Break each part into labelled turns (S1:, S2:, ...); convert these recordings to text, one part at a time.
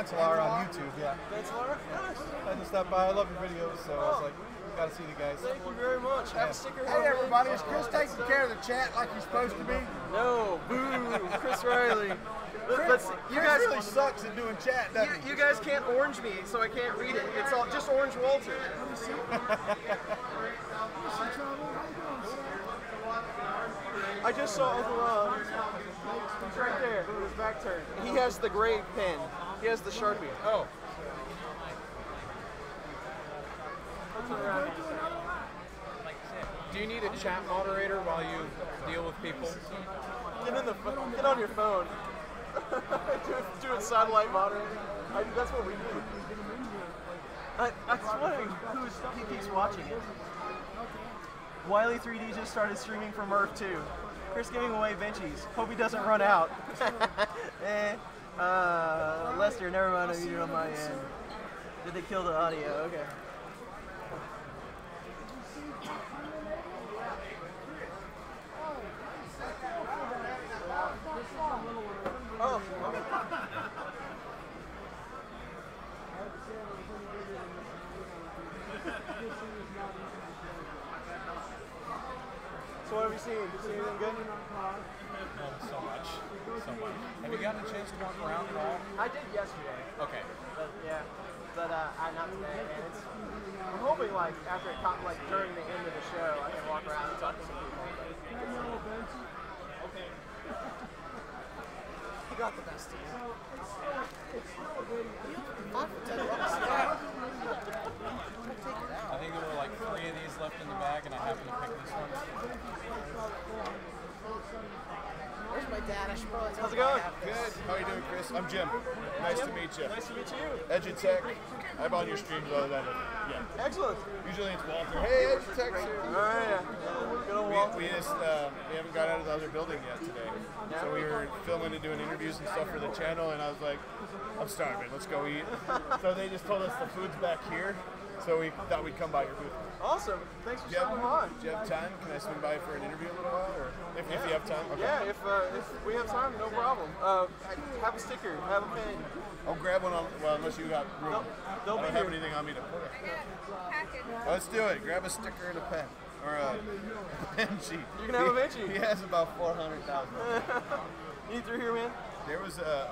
S1: Vancelar on YouTube, yeah.
S2: Vancelar? Nice.
S1: I just stopped by. I love your videos, so I was like, gotta see the guys.
S2: Thank you very much. Have a sticker.
S3: Hey everybody, is Chris taking care of the chat like he's supposed to be?
S2: No, boo, Chris Riley.
S3: Chris really sucks at doing chat, doesn't he?
S2: You guys can't orange me, so I can't read it. It's all just Orange Walter. I just saw Uncle Ron. He's right there with his back turned. He has the gray pen. He has the Sharpie. Oh.
S4: Do you need a chat moderator while you deal with people?
S2: Get on your phone. do it satellite moderator. That's what we do. I was wondering who keeps watching it. Wiley3D just started streaming from MRRF 2. Chris giving away benchies. Hope he doesn't run out. Lester, never mind, I muted on my end. Did they kill the audio? Okay. Oh. So what have you seen? Did you see anything good?
S4: So much. Have you gotten a chance to walk around at all?
S2: I did yesterday.
S4: Okay.
S2: But yeah. But not today. And I'm hoping like after like during the end of the show I can walk around and talk to some people. Okay. You got the best team.
S4: I think there were like 3 of these left in the bag, and I happened to pick this one.
S5: Where's my dad? I should probably
S2: How's it going?
S1: Good. How are you doing, Chris? I'm Jim. Nice to meet you.
S2: Nice to meet you.
S1: Edutech. I'm on your streams other than yeah.
S2: Excellent.
S1: Usually it's Walter. Hey, Edutech.
S2: Oh yeah. Good old Walter.
S1: We haven't got out of the other building yet today.
S2: Yeah.
S1: So we were filming and doing interviews and stuff for the channel, and I was like, I'm starving. Let's go eat. So they just told us the food's back here. So we thought we'd come by your booth.
S2: Awesome. Thanks for stopping by.
S1: Do you have time? Can I swing by for an interview a little while? Or if you have time? Okay.
S2: Yeah, if we have time, no problem. Have a sticker, have a pen.
S1: I'll grab one unless you got room.
S2: They'll
S1: I don't
S2: be
S1: have
S2: here.
S1: anything on me to put it. Let's do it. Grab a sticker and a pen. Or a pen sheet.
S2: You can have a pen sheet.
S1: He has about 400,000.
S2: You through here, man?
S1: There was a,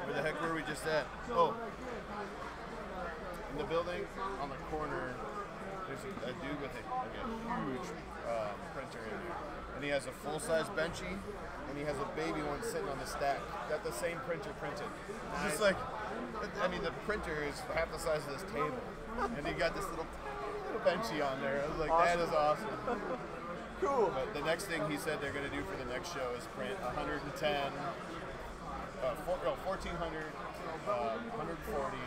S1: where the heck were we just at? Oh. In the building, on the corner, there's a dude with a huge printer in there. And he has a full-size benchy, and he has a baby one sitting on the stack. Got the same printer printed. It's just like, I mean, the printer is half the size of this table. And he got this little benchy on there. I was like, awesome. That is awesome.
S2: Cool.
S1: But the next thing he said they're going to do for the next show is print 110, 1,400, 140.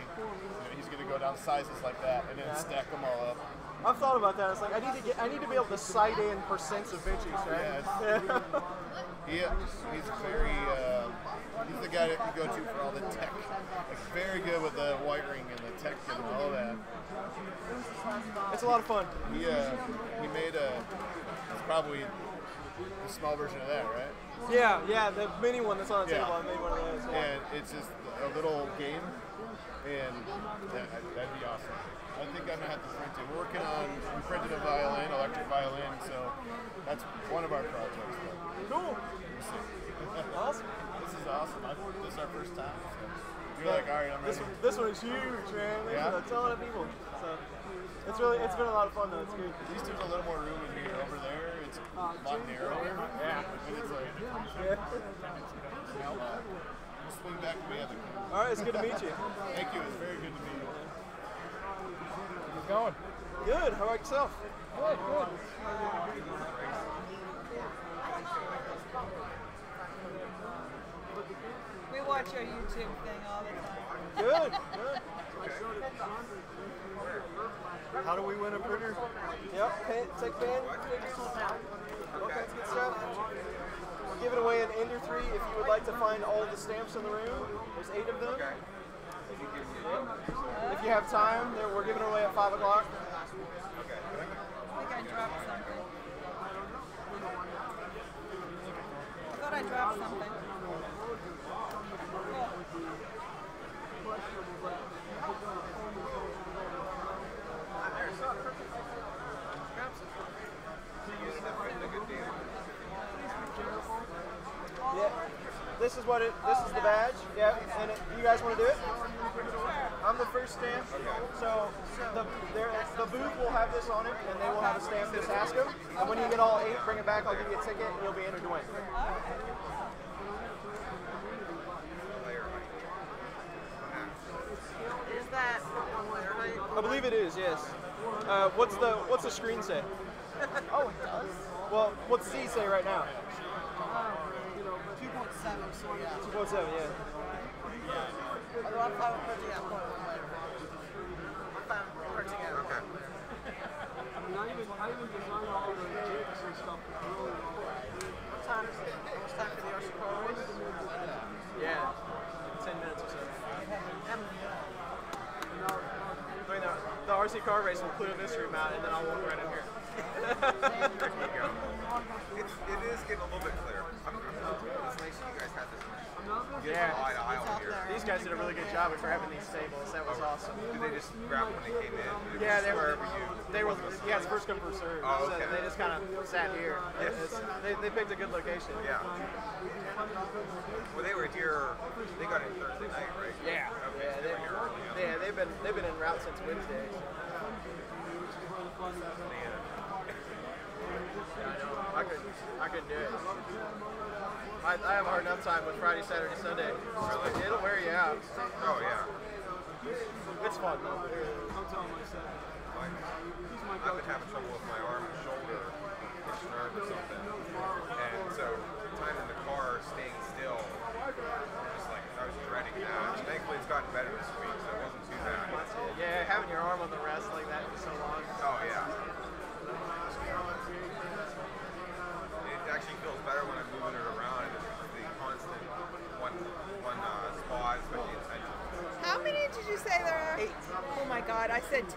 S1: He's going to go down sizes like that and then stack them all up.
S2: I've thought about that. It's like I need to be able to cite in percents of benchies, right?
S1: Yeah. He's very he's the guy that you go to for all the tech. Like very good with the wiring and the tech and all that.
S2: It's a lot of fun.
S1: He made it's probably the small version of that, right?
S2: Yeah, the mini one that's on the table. I made one of those. Yeah.
S1: And it's just a little game, and that'd be awesome. I think I'm gonna have to print it. We're working on printing a violin, electric violin, so that's one of our projects.
S2: Cool.
S1: We'll see.
S2: Awesome.
S1: This is awesome. This is our first time. So you're like, all right, I'm ready.
S2: This one is huge, man. There's a ton of people. So it's been a lot of fun though. It's good.
S1: At least there's a little more room in here. Over there, it's a lot narrower. Yeah. And it's like, we'll swing back to the other.
S2: All right, it's good to meet you.
S1: Thank you. It's very good to meet you.
S4: How's it going?
S2: Good. How about yourself?
S4: Good.
S5: We watch your YouTube thing all the time.
S2: Good. How do we win a printer? Yep. Take pen. Okay, let's get started. We're giving away an Ender 3 if you would like to find all the stamps in the room. There's 8 of them. If you have time, we're giving it away at 5 o'clock.
S5: I think I dropped something. I thought I dropped something.
S2: This is what it. This is the badge. Yeah. And you guys want to do it? I'm the first stamp. So the booth will have this on it, and they will have a stamp. Just ask them. And when you get all 8, bring it back. I'll give you a ticket, and you'll be entered to win.
S5: Is that player height?
S2: I believe it is. Yes. What's the screen say?
S5: Oh, it does?
S2: Well, what's C say right now?
S5: 2.7, so yeah.
S2: 2.7. Yeah.
S5: Although I'm fine with printing out 0.1 later. I'm fine with printing out 0.1 later.
S6: I even designed all the jigs and stuff.
S5: What time is it? It's time for the RC car race?
S2: Yeah. 10 minutes or so. Doing the RC car race will clear this room out, and then I'll walk right in here.
S7: There you go. It is getting a little bit clear. It's nice that you guys had this.
S2: Yeah.
S7: Eye to aisle here.
S2: These guys did a really good job of grabbing these tables. That was awesome.
S7: Did they just grab when they came in?
S2: Yeah,
S7: they were.
S2: Yeah, it's first come first served.
S7: Oh, okay.
S2: So they just kind of sat here. They picked a good location.
S7: Yeah. Well, they were here. They got in Thursday night, right?
S2: Yeah.
S7: Okay, so they were here early.
S2: Yeah, they've been en route since Wednesday. I couldn't do it. I have a hard enough time with Friday, Saturday, Sunday. Really? It'll wear you out.
S7: Oh yeah.
S2: It's fun though.
S7: I've been having trouble with my arm and shoulder, pinched nerve or something, and so time in the car, staying still, just like I was dreading that. Thankfully, it's gotten better this week, so it wasn't too bad.
S2: Yeah, having your arm on the rest like that for so long.
S7: Oh yeah. It actually feels better when I'm moving it around. And it's the constant one spot, especially intention.
S5: How many did you say there are?
S2: 8.
S5: Oh my god, I said 10.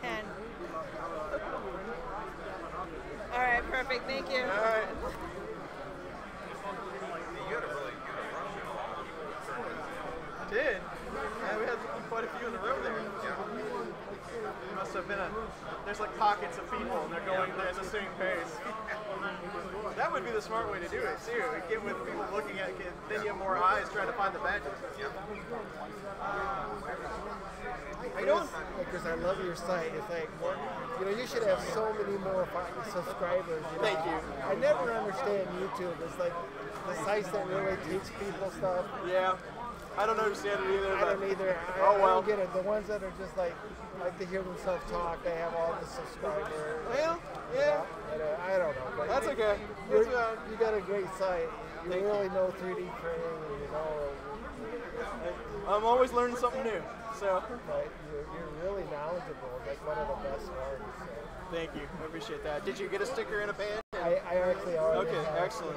S5: Alright, perfect, thank you.
S2: Alright.
S7: You had a really good rush at all.
S2: Did. Yeah, we had quite a few in a row there.
S7: Yeah.
S2: It must have been there's like pockets of people and they're going there at the same pace. That would be the smart way to do it too. Get with people looking at it, then you have more eyes trying to find the badges.
S7: Yep.
S2: How you doing?
S3: Because I love your site. It's like, you should have so many more subscribers.
S2: Thank you.
S3: I never understand YouTube. It's like the sites that really teach people stuff.
S2: Yeah. I don't understand it either.
S3: I don't either. I don't get it. The ones that are just like to hear themselves talk, they have all the subscribers.
S2: Well, yeah.
S3: I don't know. But
S2: That's okay.
S3: You got a great site. You really know 3D printing.
S2: I'm always learning something new. So.
S3: But you're really knowledgeable. Like one of the best ones. So.
S2: Thank you. I appreciate that. Did you get a sticker and a band?
S3: I actually already
S2: Okay,
S3: have.
S2: excellent.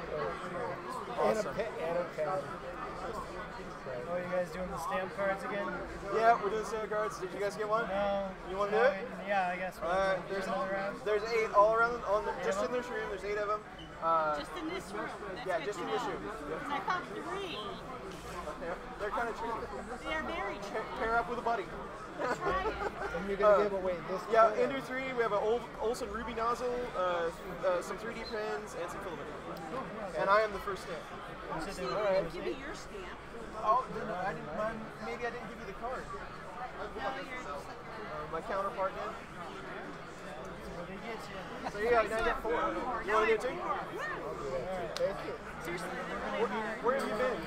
S3: Awesome. And a pen.
S6: Oh, you guys doing the stamp cards again?
S2: Yeah, we're doing stamp cards. Did you guys get one?
S6: No.
S2: You want to do it?
S6: Yeah, I guess.
S2: There's 8 all around, just in this room. There's 8 of them.
S8: Just in this room. That's
S2: Yeah,
S8: good
S2: just
S8: to
S2: in this
S8: know.
S2: room.
S8: Because I thought 3.
S2: Yeah, they're kind of tricky.
S8: They are very tricky.
S2: Pair up with a buddy.
S8: Try it.
S3: And you're going to give away this.
S2: Yeah, Ender 3, we have an Olsen Ruby nozzle, some 3D pens, and some filament. And I am the first stamp.
S8: See, right. Give me your stamp.
S2: Oh, no, maybe I didn't give you the card.
S8: No, you're just like,
S2: My counterpart did.
S6: Where they get you.
S2: So yeah, now you get 4. You want to do 2?
S3: Thank you.
S8: seriously, they're really hard.
S2: Where have you been?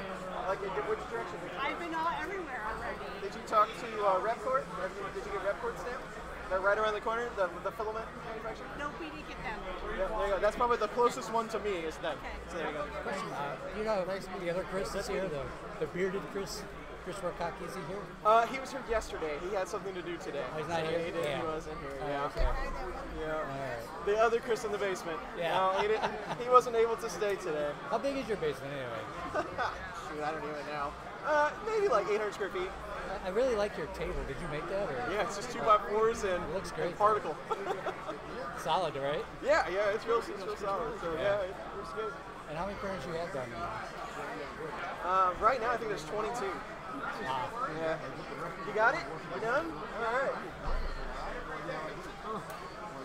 S2: Like, in which direction?
S8: I've been all everywhere already.
S2: Did you talk to Repcourt? Did you get Repcourt stamp? They're right around the corner, the filament manufacturer?
S8: Nope, we didn't get that.
S2: Yeah, there you go. That's probably the closest one to me is them.
S8: Okay.
S2: So there you go.
S9: You know, the other Chris is here, the bearded Chris Warkaki, is he here?
S2: He was here yesterday. He had something to do today.
S9: Oh, he's not
S2: So
S9: here?
S2: He, didn't,
S9: Yeah.
S2: he wasn't here.
S9: Oh,
S2: Yeah.
S9: okay.
S2: Yeah.
S9: All right.
S2: The other Chris in the basement.
S9: Yeah.
S2: No, he, didn't, he wasn't able to stay today.
S9: How big is your basement anyway?
S2: Shoot, I don't even know. Maybe like 800 square feet.
S9: I really like your table. Did you make that? Or?
S2: Yeah, it's just 2x4s and,
S9: It looks great.
S2: and particle.
S9: Solid, right?
S2: Yeah, it's real solid. So yeah, it looks good.
S9: And how many printers you have down there?
S2: Right now, I think there's 22.
S9: Wow.
S2: Yeah. You got it? You done? All right.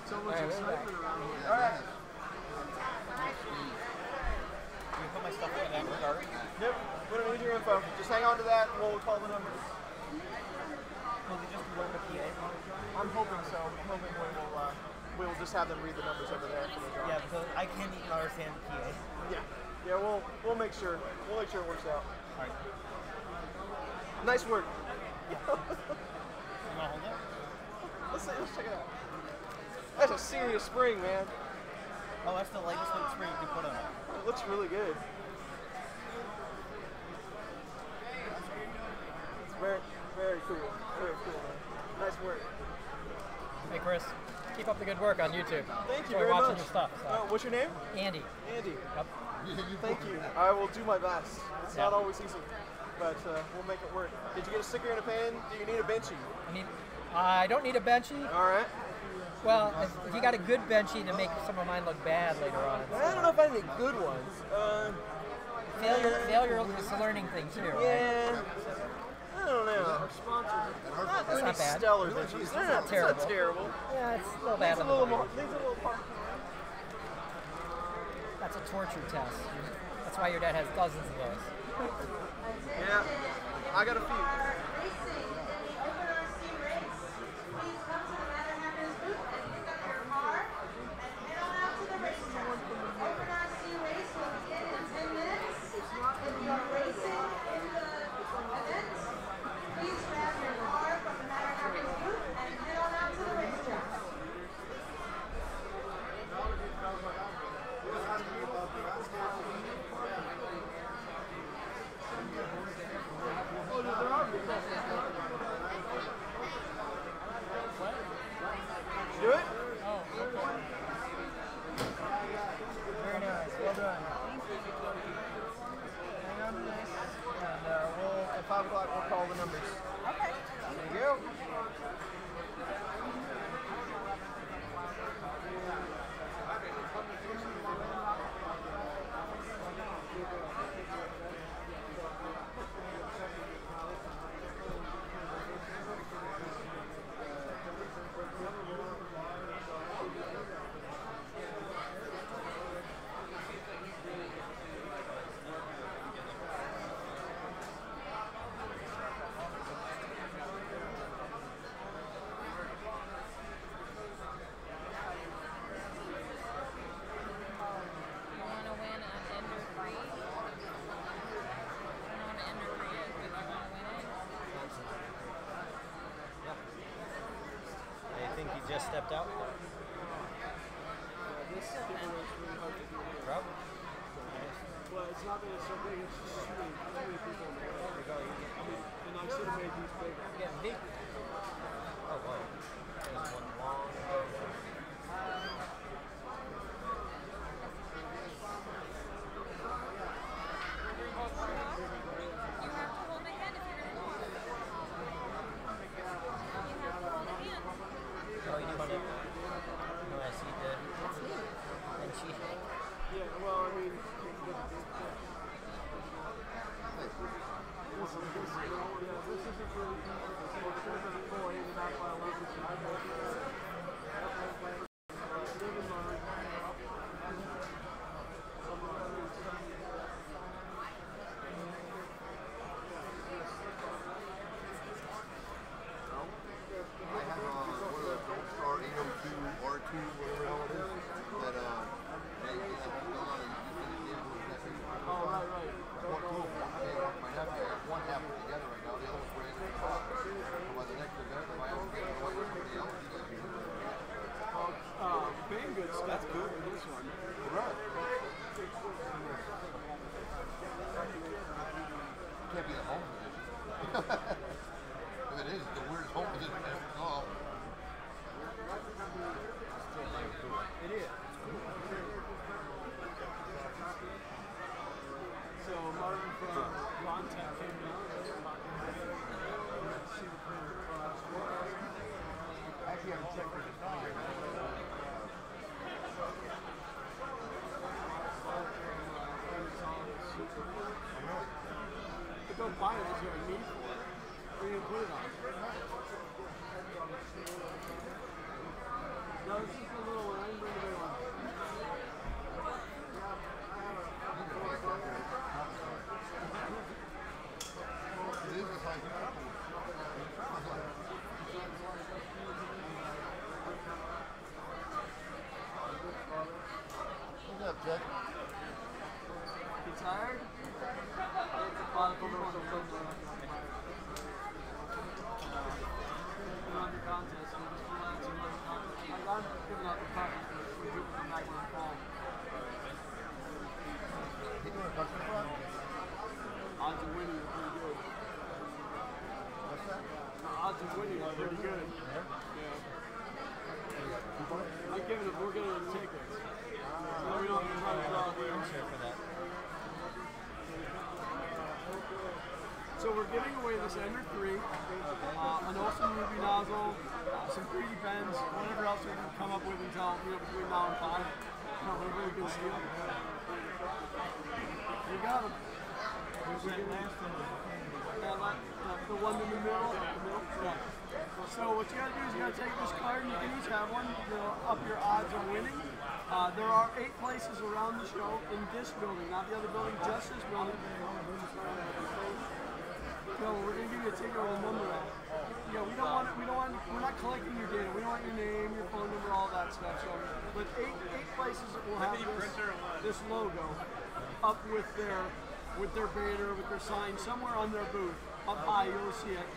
S6: So much excitement around here.
S2: All right.
S10: my stuff in that cart?
S2: Yep. We don't need your info. Just hang on to that and we'll call the numbers.
S10: Will they just learn the PA?
S2: I'm hoping so. I'm hoping we will just have them read the numbers over there. For the jar.
S10: Yeah, because I can't even understand the PA.
S2: Yeah. Yeah, we'll make sure. We'll make sure it works out.
S10: All right.
S2: Nice work.
S10: You want to hold it?
S2: Let's check it out. That's a serious spring, man.
S10: Oh, that's the lightest weight spring you can put on it.
S2: It looks really good. It's very, very cool. Very cool, man. Nice work.
S9: Hey, Chris. Keep up the good work on YouTube.
S2: Thank you
S9: Enjoy
S2: very
S9: watching
S2: much.
S9: your stuff. So.
S2: What's your name?
S9: Andy.
S2: Andy.
S9: Yep.
S2: Thank you. I will do my best. It's not always easy, but we'll make it work. Did you get a sticker and a pen? Do you need a benchy?
S9: I don't need a benchy.
S2: All right.
S9: Well, if you got a good benchy to make some of mine look bad later on.
S2: I don't know if I need good ones.
S9: Failure is a learning thing too, right?
S2: Yeah. I don't know. Not
S9: That's
S2: really
S9: not bad.
S2: stellar benchies. They're not terrible. It's not terrible.
S9: Yeah, it's a little bad.
S2: Needs a little more. Needs a little more.
S9: That's a torture test. That's why your dad has dozens of those.
S2: Yeah, I got a few. Do it? Very nice. Well done. Hang on to this. And at 5 o'clock we'll call the numbers.
S5: Okay.
S2: There you go.
S10: Just stepped out.
S6: This giveaway is really hard to do.
S10: Probably.
S6: Well, it's not that it's so big, it's just too many people in the way. And I should have made these bigger.
S10: Getting big. Oh, wow. There's one long.
S6: Yeah, well, I mean, this isn't really easy. It should have been 4 hanging out by 11. Live and learn.
S1: I have one of the Don't Star 802 R2, whatever the hell it is, that
S6: Oh, right.
S1: my nephew has one half put together right now, the other one's brand new. So by the next event, if I have to get away with somebody else, you guys can
S6: Banggood's that's good with this one.
S1: right. Can't be the home position. If it is, the weirdest home position ever. Oh.
S6: It is. So Martin from Montana came down to see the printer.
S1: Actually, I haven't checked for the time.
S6: But don't buy it, is there a need for it? Or you can put it on. No, this is the little one. I didn't bring the big one.
S1: What's up, Jack?
S6: You tired? Under contest, and just relaxing on the contest. Like, I'm giving out the puck when people come back when I fall.
S1: You doing a country club?
S6: Odds of winning are pretty good.
S1: What's that?
S6: Odds of winning are pretty good.
S1: Yeah?
S6: Yeah. I'm giving it, we're giving them tickets. So we don't have to try to draw here.
S4: Share for that.
S6: So we're giving away this Ender 3, an awesome ruby nozzle, some 3D pens, whatever else we can come up with until between now and 5. No, we're really good steal. You got them. The one in the middle. Yeah. So what you gotta do is you gotta take this card, and you can each have one. They'll up your odds of winning. There are 8 places around the show in this building, not the other building, just this building. No, we're gonna give you a ticket with a number on it. Yeah, we're not collecting your data. We don't want your name, your phone number, all that stuff. So, but eight places will have this logo up with their banner, with their sign somewhere on their booth. Up high, you'll see it.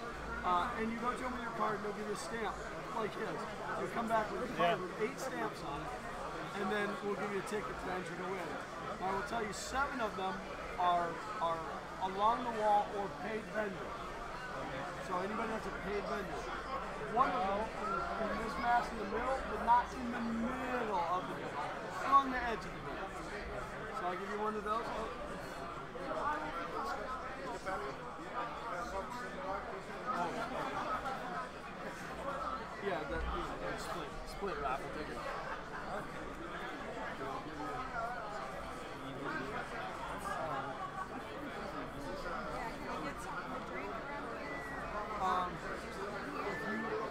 S6: And you go to them with your card, and they'll give you a stamp, like his. You come back with a card with 8 stamps on it, and then we'll give you a ticket to enter to win. Now, I will tell you 7 of them are along the wall or paid vendor. So anybody that's a paid vendor. One of them is in this mass in the middle, but not in the middle of the building. Along the edge of the building. So I'll give you one of those. Yeah, the split raffle ticket.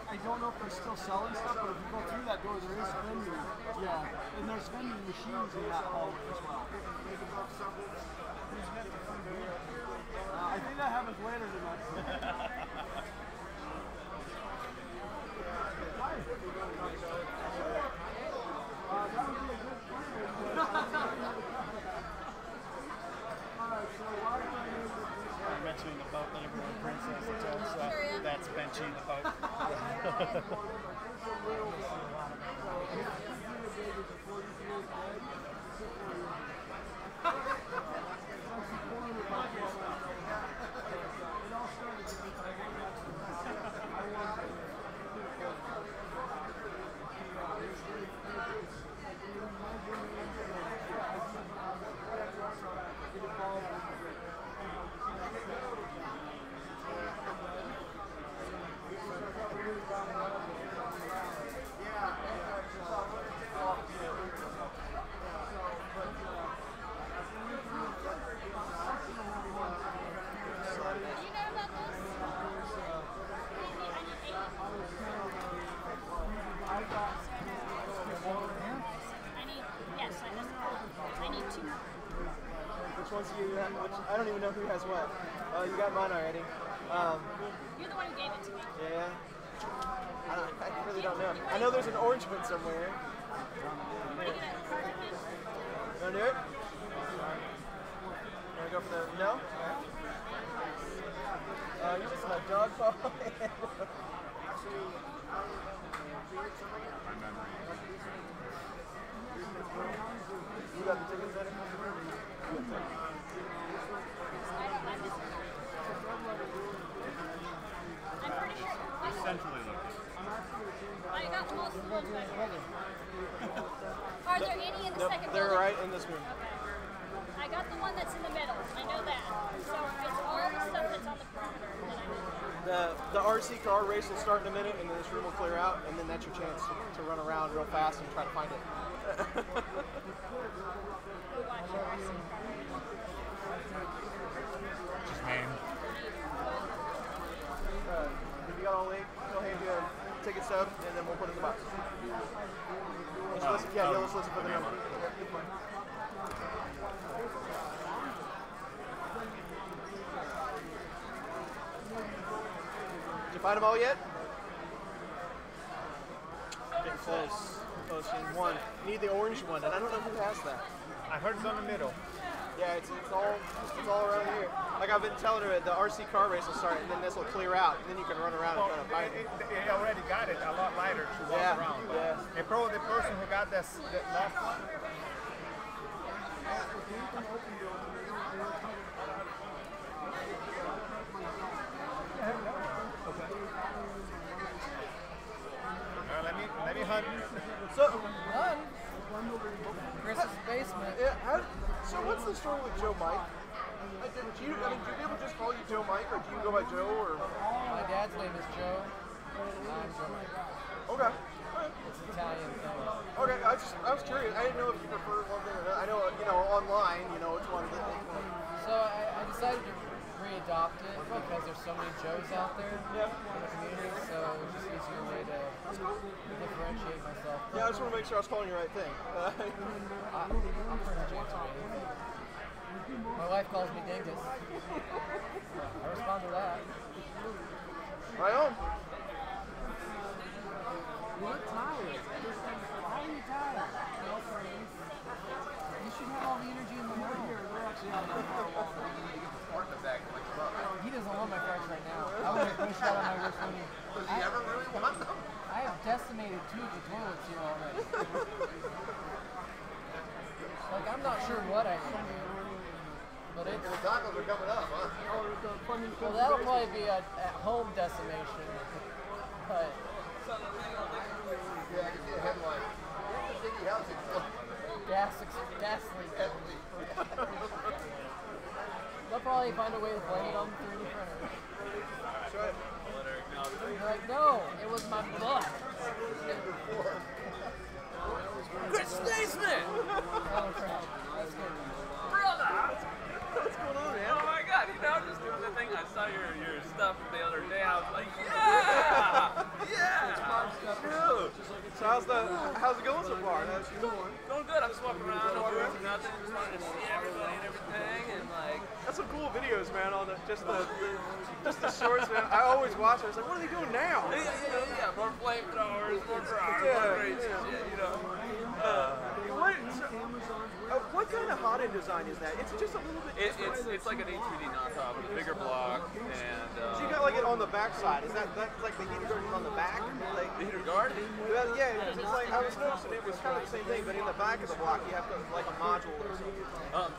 S6: I don't know if they're still selling stuff, but if you go through that door, there is vending. Yeah, and there's vending machines in that hallway as well. I think that happens later tonight. That would be a good
S11: I'm mentioning the boat that everyone princess tells, so that's Benchy the boat.
S2: I don't even know who has what. You got mine already.
S8: You're the one who gave it to me.
S2: Yeah. I really don't know. I know there's an orange one somewhere. You want to do it? You want to go for the no? You're just my dog paw. You got the tickets in it?
S8: I'm pretty sure.
S11: Centrally located.
S8: I got most of the ones right here. Are there any in the second
S2: They're
S8: building?
S2: right in this room.
S8: Okay. I got the one that's in the middle. I know that. So it's all the stuff that's on the perimeter that I know.
S2: The RC car race will start in a minute, and then this room will clear out, and then that's your chance to run around real fast and try to find it.
S11: Just name.
S2: If you got all 8, go ahead and do a ticket stub, and then we'll put it in the box. Let's listen for the number. Find them all yet? Getting close. Close in one. Need the orange one, and I don't know who has that.
S11: I heard it's on the middle.
S2: Yeah, it's all around here. Like I've been telling her, the RC car race will start, and then this will clear out, and then you can run around and try to find it.
S11: It already got it a lot lighter to walk around.
S2: Yeah.
S11: And probably the person who got that last one. Let me hunt.
S2: So,
S9: Chris's basement.
S2: Yeah. So what's the story with Joe Mike? Do people just call you Joe Mike, or do you go by Joe, or?
S9: My dad's name is Joe. I'm Joe Mike.
S2: Okay.
S9: It's an Italian thing.
S2: Okay, I was curious. I didn't know if you preferred one thing or another. I know, online, it's one that they can.
S9: So I decided to re-adopt it because there's so many Joes out there in the community, so it's just easier way to differentiate myself.
S2: Yeah, I just want to make sure I was calling you the right thing.
S9: I'm pretty James Wade. My wife calls me Dingus. I respond to that.
S2: Right on.
S3: You look tired. Why are you tired? You should have all the energy in the world. He doesn't want my fries right now. I want to push that on my wrist.
S2: Does he ever really want them?
S3: I have decimated 2 of the toilets here already.
S9: Like, I'm not sure what I need. But it's...
S2: The tacos are coming up, huh?
S9: Well, that'll probably be a at-home decimation. But...
S2: Yeah, I can see a headline.
S9: Gas leak. They'll probably find a way to blame it on the 3D printer.
S2: That's right.
S9: They're like, no, it was my butt.
S12: Chris basement!
S9: Oh, crap. That's good.
S12: Brother!
S2: What's going on, man?
S12: Oh my god, just doing the thing. I saw your stuff the other day. I was like, yeah! Yeah! Dude!
S2: So how's it going so far?
S12: Going good. I'm just walking around, no worries, nothing. Just wanted to see everybody and everything, and like...
S2: That's some cool videos, man, on just the shorts, man. I always watch it. I was like, what are they doing now?
S12: Yeah. More flamethrowers, more fryers, more great shit,
S2: What kind of hot-end design is that? It's just a little bit
S12: It's like an A3D knockoff with a bigger block, and...
S2: so you got like it on the back side. Is that's like the heater guard on the back? Like,
S12: the heater guard?
S2: Well, yeah, because it's like, I was noticing it was kind of the same thing, but in the back of the block you have to, like a module or something.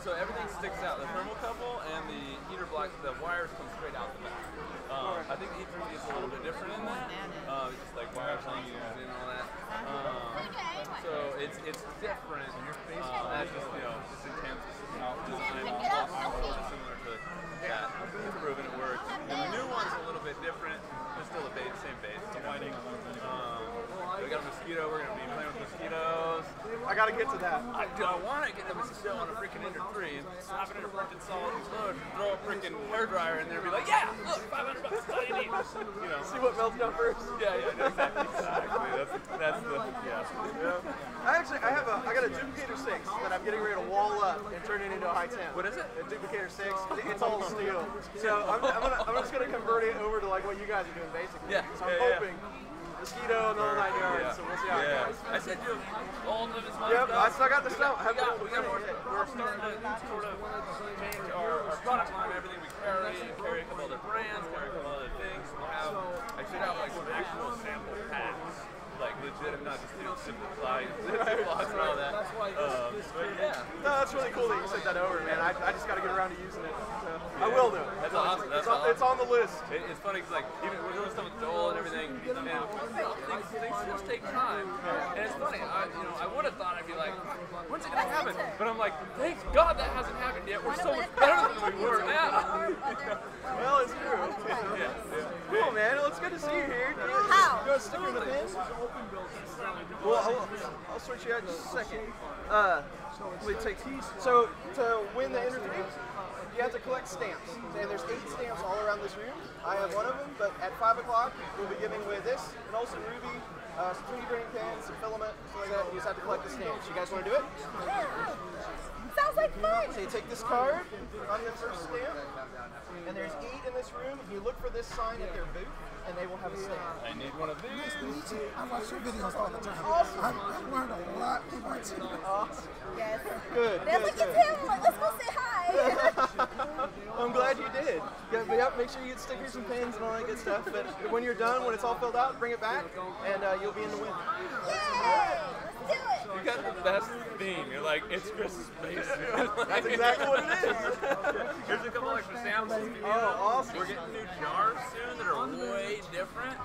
S12: So everything sticks out. The thermocouple and the heater block, the wires come straight out the back. I think the E3D is a little bit different in that. It's just like wire function and all that. So it's different. That's just, just intense design similar to that. It's proven it works. And the new one's a little bit different. It's still the same base. It's a whiting. We got a mosquito. We're gonna be playing with mosquitoes.
S2: I gotta get to that.
S12: I want to get a mosquito on a freaking Ender 3 and slap it in a freaking solid explode and throw a freaking hairdryer in there and be like, yeah, look, $500, that's all you need.
S2: See what melts down first.
S12: Yeah, exactly. That's the
S2: I got a duplicator 6 that I'm getting ready to wall up and turn it into a high 10.
S12: What is it?
S2: A duplicator 6. It's all steel. So I'm just gonna convert it over to like what you guys are doing basically.
S12: Yeah.
S2: So I'm hoping. Mosquito and the whole 9 yards, so we'll see how it goes.
S12: I said you have all of his stuff.
S2: Yep, I still got the stuff.
S12: We're starting to sort of change our product line, everything we carry a couple other brands, carry a couple other things. I should have like some actual sample packs, like legit, not just simple blocks and all that. But yeah.
S2: No, that's really cool that you sent that over, man. I just got to get around to using it. So I will do it.
S12: That's awesome.
S2: It's on the list.
S12: It's funny because like even we're doing stuff with Joel and everything, and things just take time. And it's funny. I would have thought I'd be like, when's it gonna happen? But I'm like, thank God that hasn't happened yet. We're so much better than we were now.
S2: Well, it's true. Cool, man. Well, it's good to see you here.
S8: How?
S2: You want to stick in the pin? Well, I'll switch you out in just a second. So to win the Ender 3, you have to collect stamps. And there's 8 stamps all around this room. I have one of them, but at 5 o'clock, we'll be giving away this, an Olsen Ruby, some 3D printing pens, some filament, stuff like that. You just have to collect the stamps. You guys want to do it?
S5: Sounds like fun.
S2: So you take this card on the first stamp, and there's 8 in this room. You look for this sign at their booth, and they will have a stamp.
S12: I need one of these.
S13: Nice to meet you. I watch your videos all the time.
S2: Awesome.
S13: I've learned a lot from watching you.
S2: Awesome.
S5: Yes.
S2: Good.
S5: They're like, it's him. Like, let's go say hi.
S2: I'm glad you did. Yep, make sure you get stickers and pins and all that good stuff. But when you're done, when it's all filled out, bring it back, and you'll be in the win.
S5: Yay! Let's do it.
S12: You got the best theme. You're like, it's Chris's basement.
S2: That's exactly what it is.
S12: Here's a couple extra samples.
S2: Oh, awesome.
S12: We're getting new jars soon that are way different.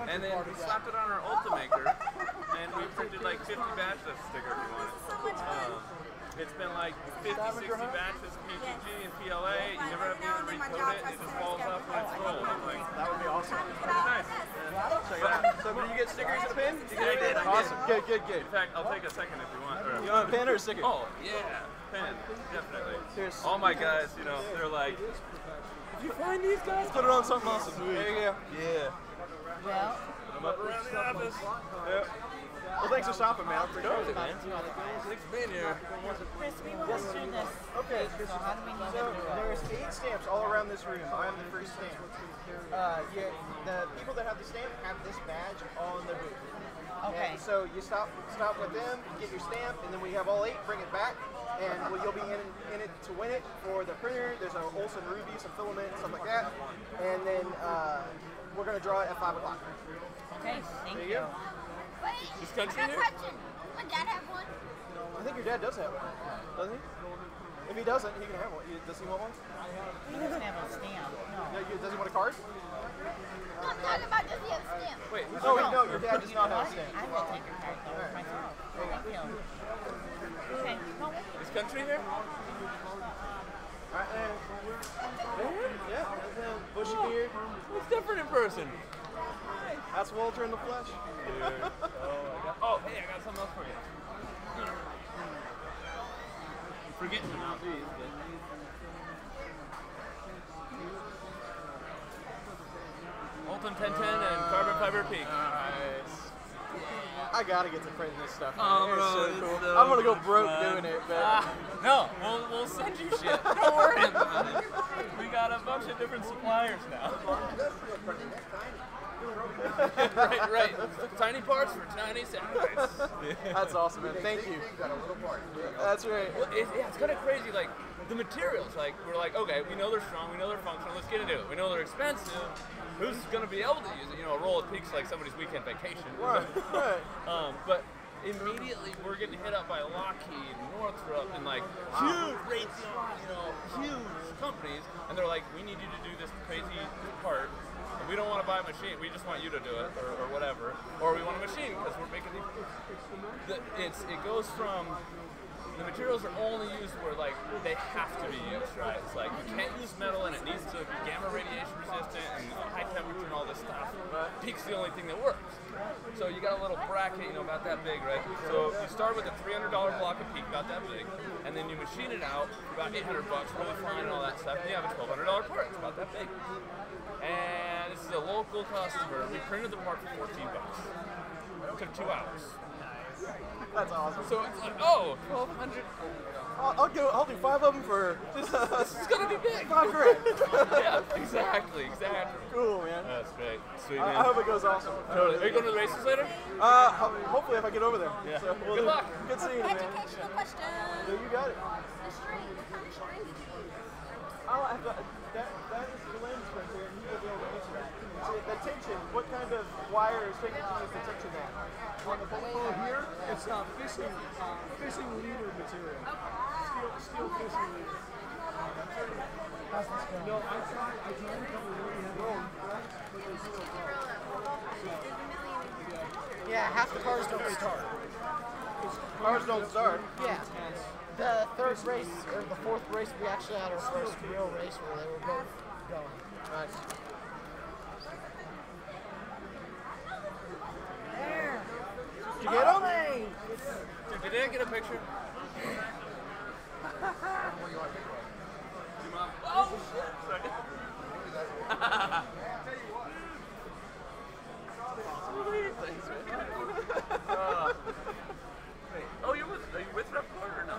S12: And then we slapped it on our Ultimaker, and we printed like 50 batches of stickers if you want it.
S5: So much fun.
S12: It's been like 50, 60 batches of PGG and PLA. You never have to recode it. It just falls off when it's full. Like,
S2: that would be awesome.
S12: Nice.
S2: Check it out. So, did you get stickers and a pin?
S12: I did.
S2: Awesome. Good.
S12: In fact, I'll take a second if you want.
S2: You want a pin or a sticker?
S12: Oh, yeah. Pen. Definitely.
S2: Cheers.
S12: All my guys, you know, they're like, if you find these guys,
S2: put it on something awesome. There you go. Yeah.
S5: Well,
S12: I'm up around the office.
S2: Yep. Well, thanks for stopping, man. For
S12: sure, man. Thanks for being here.
S5: Chris, we want to do this.
S2: Okay.
S5: So how do we need
S2: So
S5: to do it?
S2: there's 8 stamps all around this room. I am the first stamp. The people that have the stamp have this badge on their booth.
S5: Okay.
S2: And so you stop with them, get your stamp, and then we have all 8. Bring it back, and you'll be in it to win it for the printer. There's an Olsen Ruby, some filament, stuff like that, and then we're gonna draw it at 5 o'clock.
S5: Okay. Thank
S2: There you go.
S8: Wait,
S12: This country
S8: I got a
S12: here?
S8: question. Would Dad have one?
S2: I think your dad does have one, doesn't he? If he doesn't, he can have one. Does he want one?
S5: He doesn't have a stamp. No.
S2: Does he want a card?
S8: No, I'm talking about does he have a stamp?
S12: Wait,
S2: Oh, no, your dad does not have a stamp.
S5: I will take your card though myself. Thank you. Okay. No.
S12: This country here?
S2: Alright, yeah, bushy beard.
S12: It's different in person.
S2: That's Walter in the flesh.
S12: Oh, hey, I got something else for you. I'm forgetting about these, but... Molten 1010 and carbon fiber peak.
S2: Nice. I gotta get to print this stuff.
S12: Oh,
S2: It's
S12: bro,
S2: so
S12: it's
S2: cool.
S12: so
S2: I'm gonna go
S12: much
S2: broke
S12: fun.
S2: doing it, but
S12: No, we'll send you shit. Don't worry about it. We got a bunch of different suppliers now. right. Tiny parts for tiny satellites.
S2: that's awesome, man. Thank you. That's right.
S12: Well, it's kind of crazy. Like the materials, like we're like, okay, we know they're strong, we know they're functional. Let's get into it. We know they're expensive. Who's going to be able to use it? You know, a roll of peaks like somebody's weekend vacation.
S2: Right.
S12: But immediately we're getting hit up by Lockheed, Northrop, and like huge Raytheon, huge companies, and they're like, we need you to do this crazy part. And we don't want to buy a machine. We just want you to do it, or whatever. Or we want a machine because we're making these. It goes from the materials are only used where like they have to be used, right? It's like you can't use metal and it needs to be gamma radiation resistant and high temperature and all this stuff. Peak's the only thing that works. So you got a little bracket, about that big, right? So you start with a $300 block of peak, about that big, and then you machine it out for about $800, really fine and all that stuff. And you have a $1,200 part, it's about that big. And this is a local customer. We printed the part for $14. It took 2 hours.
S2: That's awesome.
S12: So it's like, oh, 1,200.
S2: I'll do 5 of them for.
S12: This is gonna be big.
S2: $5 grand.
S12: Yeah, exactly.
S2: Cool, man.
S12: That's great. Sweet, man.
S2: I hope it goes awesome.
S12: Totally. Are you going to the races later?
S2: Hopefully if I get over there.
S12: Yeah.
S2: So
S12: Good luck.
S2: Good seeing you, man.
S8: Educational question.
S2: Yeah, you got it.
S8: The string. What kind of string did you use?
S2: That is the lens right there, and he will be able to answer that. So the tension, what kind of wire is taking to use the tension that?
S6: On the pole here, it's fishing leader material. Steel fishing leader. No, I tried a couple of really
S3: Yeah, half the cars don't start.
S2: Cars don't start.
S3: Yeah. The third race, or the fourth race, we actually had our first real race where they were both going.
S2: Nice.
S3: There.
S2: Did you get them?
S12: Dude, did I get a picture? Oh, shit. Sorry. Thanks, man. Are you with Repcord or no?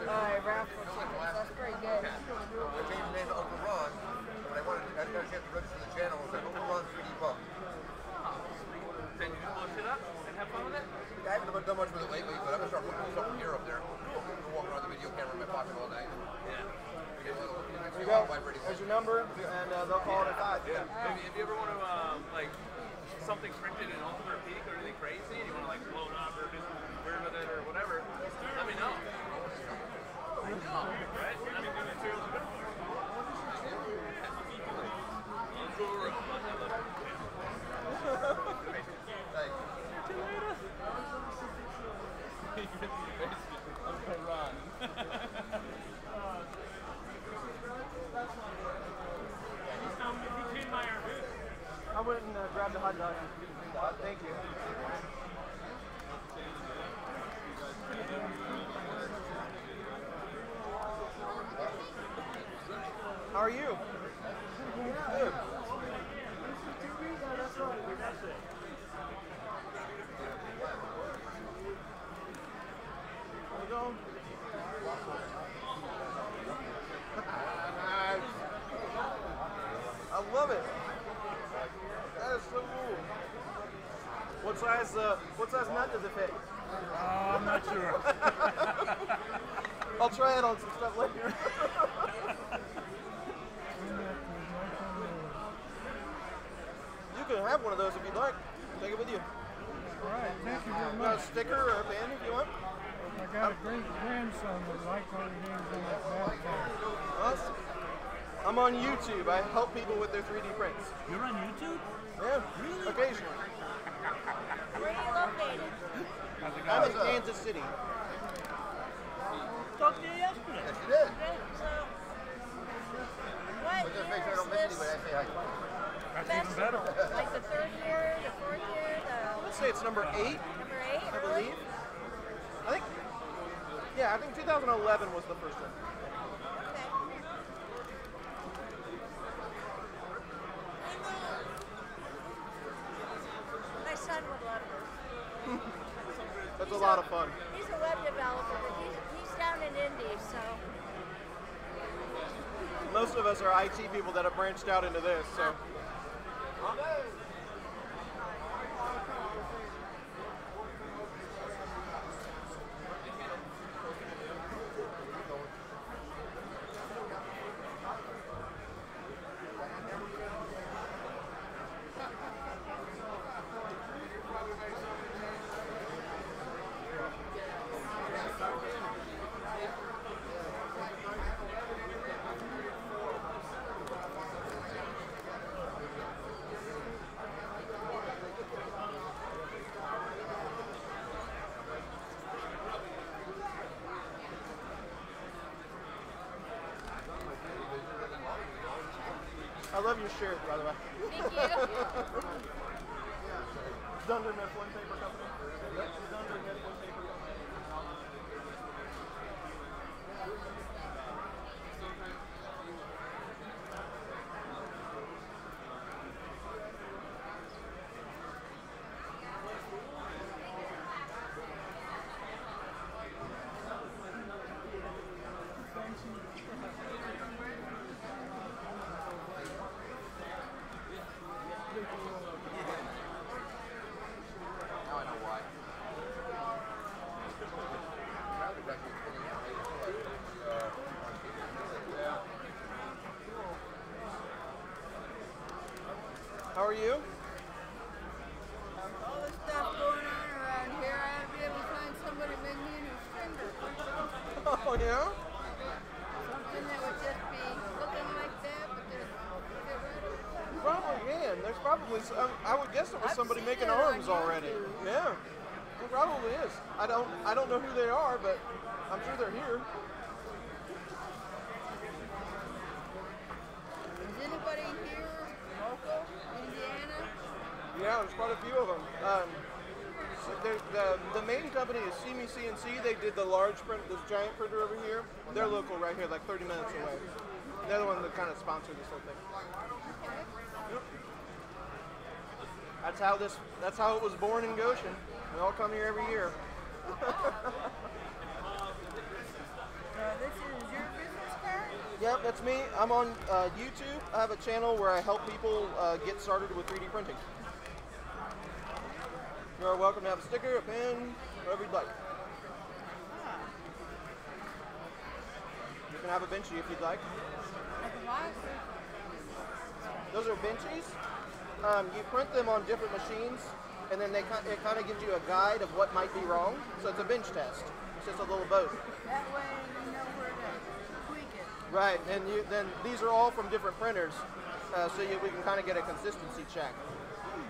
S5: Alright, raffle tickets. That's pretty good.
S14: I changed the name to Uncle Ron. When I got a chance to register the channel, it was like Uncle Ron 3D Pub.
S12: Then you just blow shit up and have fun with it?
S14: Yeah, I haven't done much with it lately, but I'm gonna start putting stuff from here up there. Cool. Walking around the video camera in my pocket all night.
S12: Yeah.
S2: There you go. There's your number, and they'll call it at 5.
S12: Yeah. If you ever want to, like, something printed in Ultimate Peak or anything crazy, and you want to, like, blow it up or do something weird with it or whatever, let me know. I know, right? I mean, the materials are good for it.
S2: I went and grabbed a hot dog. Thank you. How are you? Good. Go. I love it. That is so cool. What size nut does it fit?
S11: I'm not sure.
S2: I'll try it on some stuff later. You can have one of those if you'd like. Take it with you.
S11: All right, thank you very
S2: Got
S11: much.
S2: a sticker or a pin if you want.
S11: I got a great grandson that likes all the games on that bathtub.
S2: Awesome. I'm on YouTube. I help people with their 3D prints.
S11: You're on YouTube?
S2: Yeah, really? Occasionally.
S5: Where are you located?
S2: I'm in Kansas City.
S11: Talked to you yesterday.
S14: Yes, you did.
S5: Okay, so what
S14: But just make sure I
S5: year
S14: don't miss
S5: is
S14: anybody. I
S5: this?
S14: say hi.
S11: That's even better.
S5: Like the 3rd year, the 4th year,
S2: Let's say it's number 8.
S5: number 8,
S2: I
S5: really?
S2: believe. I think 2011 was the first one.
S5: Okay. My son would love this.
S2: That's a lot of fun.
S5: He's a web developer, but he's down in Indy, so.
S2: Most of us are IT people that have branched out into this, so. I love your shirt, by the way.
S5: Thank you.
S2: Dunder Mifflin Paper Company. Dunder Mifflin Paper Company. How are you?
S15: All this stuff going on around here, I have to be able to find somebody to make me a new finger.
S2: Oh, yeah?
S15: Something that would just be looking like that, but just get rid of it.
S2: Probably can. There's probably some, I would guess it was somebody making
S15: it on
S2: arms already. Yeah. It probably is. I don't know who they are, but I'm sure they're here.
S15: Is anybody here local, Indiana?
S2: Yeah, there's quite a few of them. The main company is CME CNC. They did the large print, this giant printer over here. They're local right here, like 30 minutes away. They're the one that kind of sponsored this whole thing. Yep. That's how it was born in Goshen. We all come here every year.
S15: This is your business card?
S2: Yep, that's me. I'm on YouTube. I have a channel where I help people get started with 3D printing. You're welcome to have a sticker, a pen, whatever you'd like. You can have a benchy if you'd like.
S15: Like a box?
S2: Those are benchies. You print them on different machines, and then it kind of gives you a guide of what might be wrong. So it's a bench test. It's just a little boat.
S15: That way you know where to tweak it.
S2: Right, and then these are all from different printers, so we can kind of get a consistency check.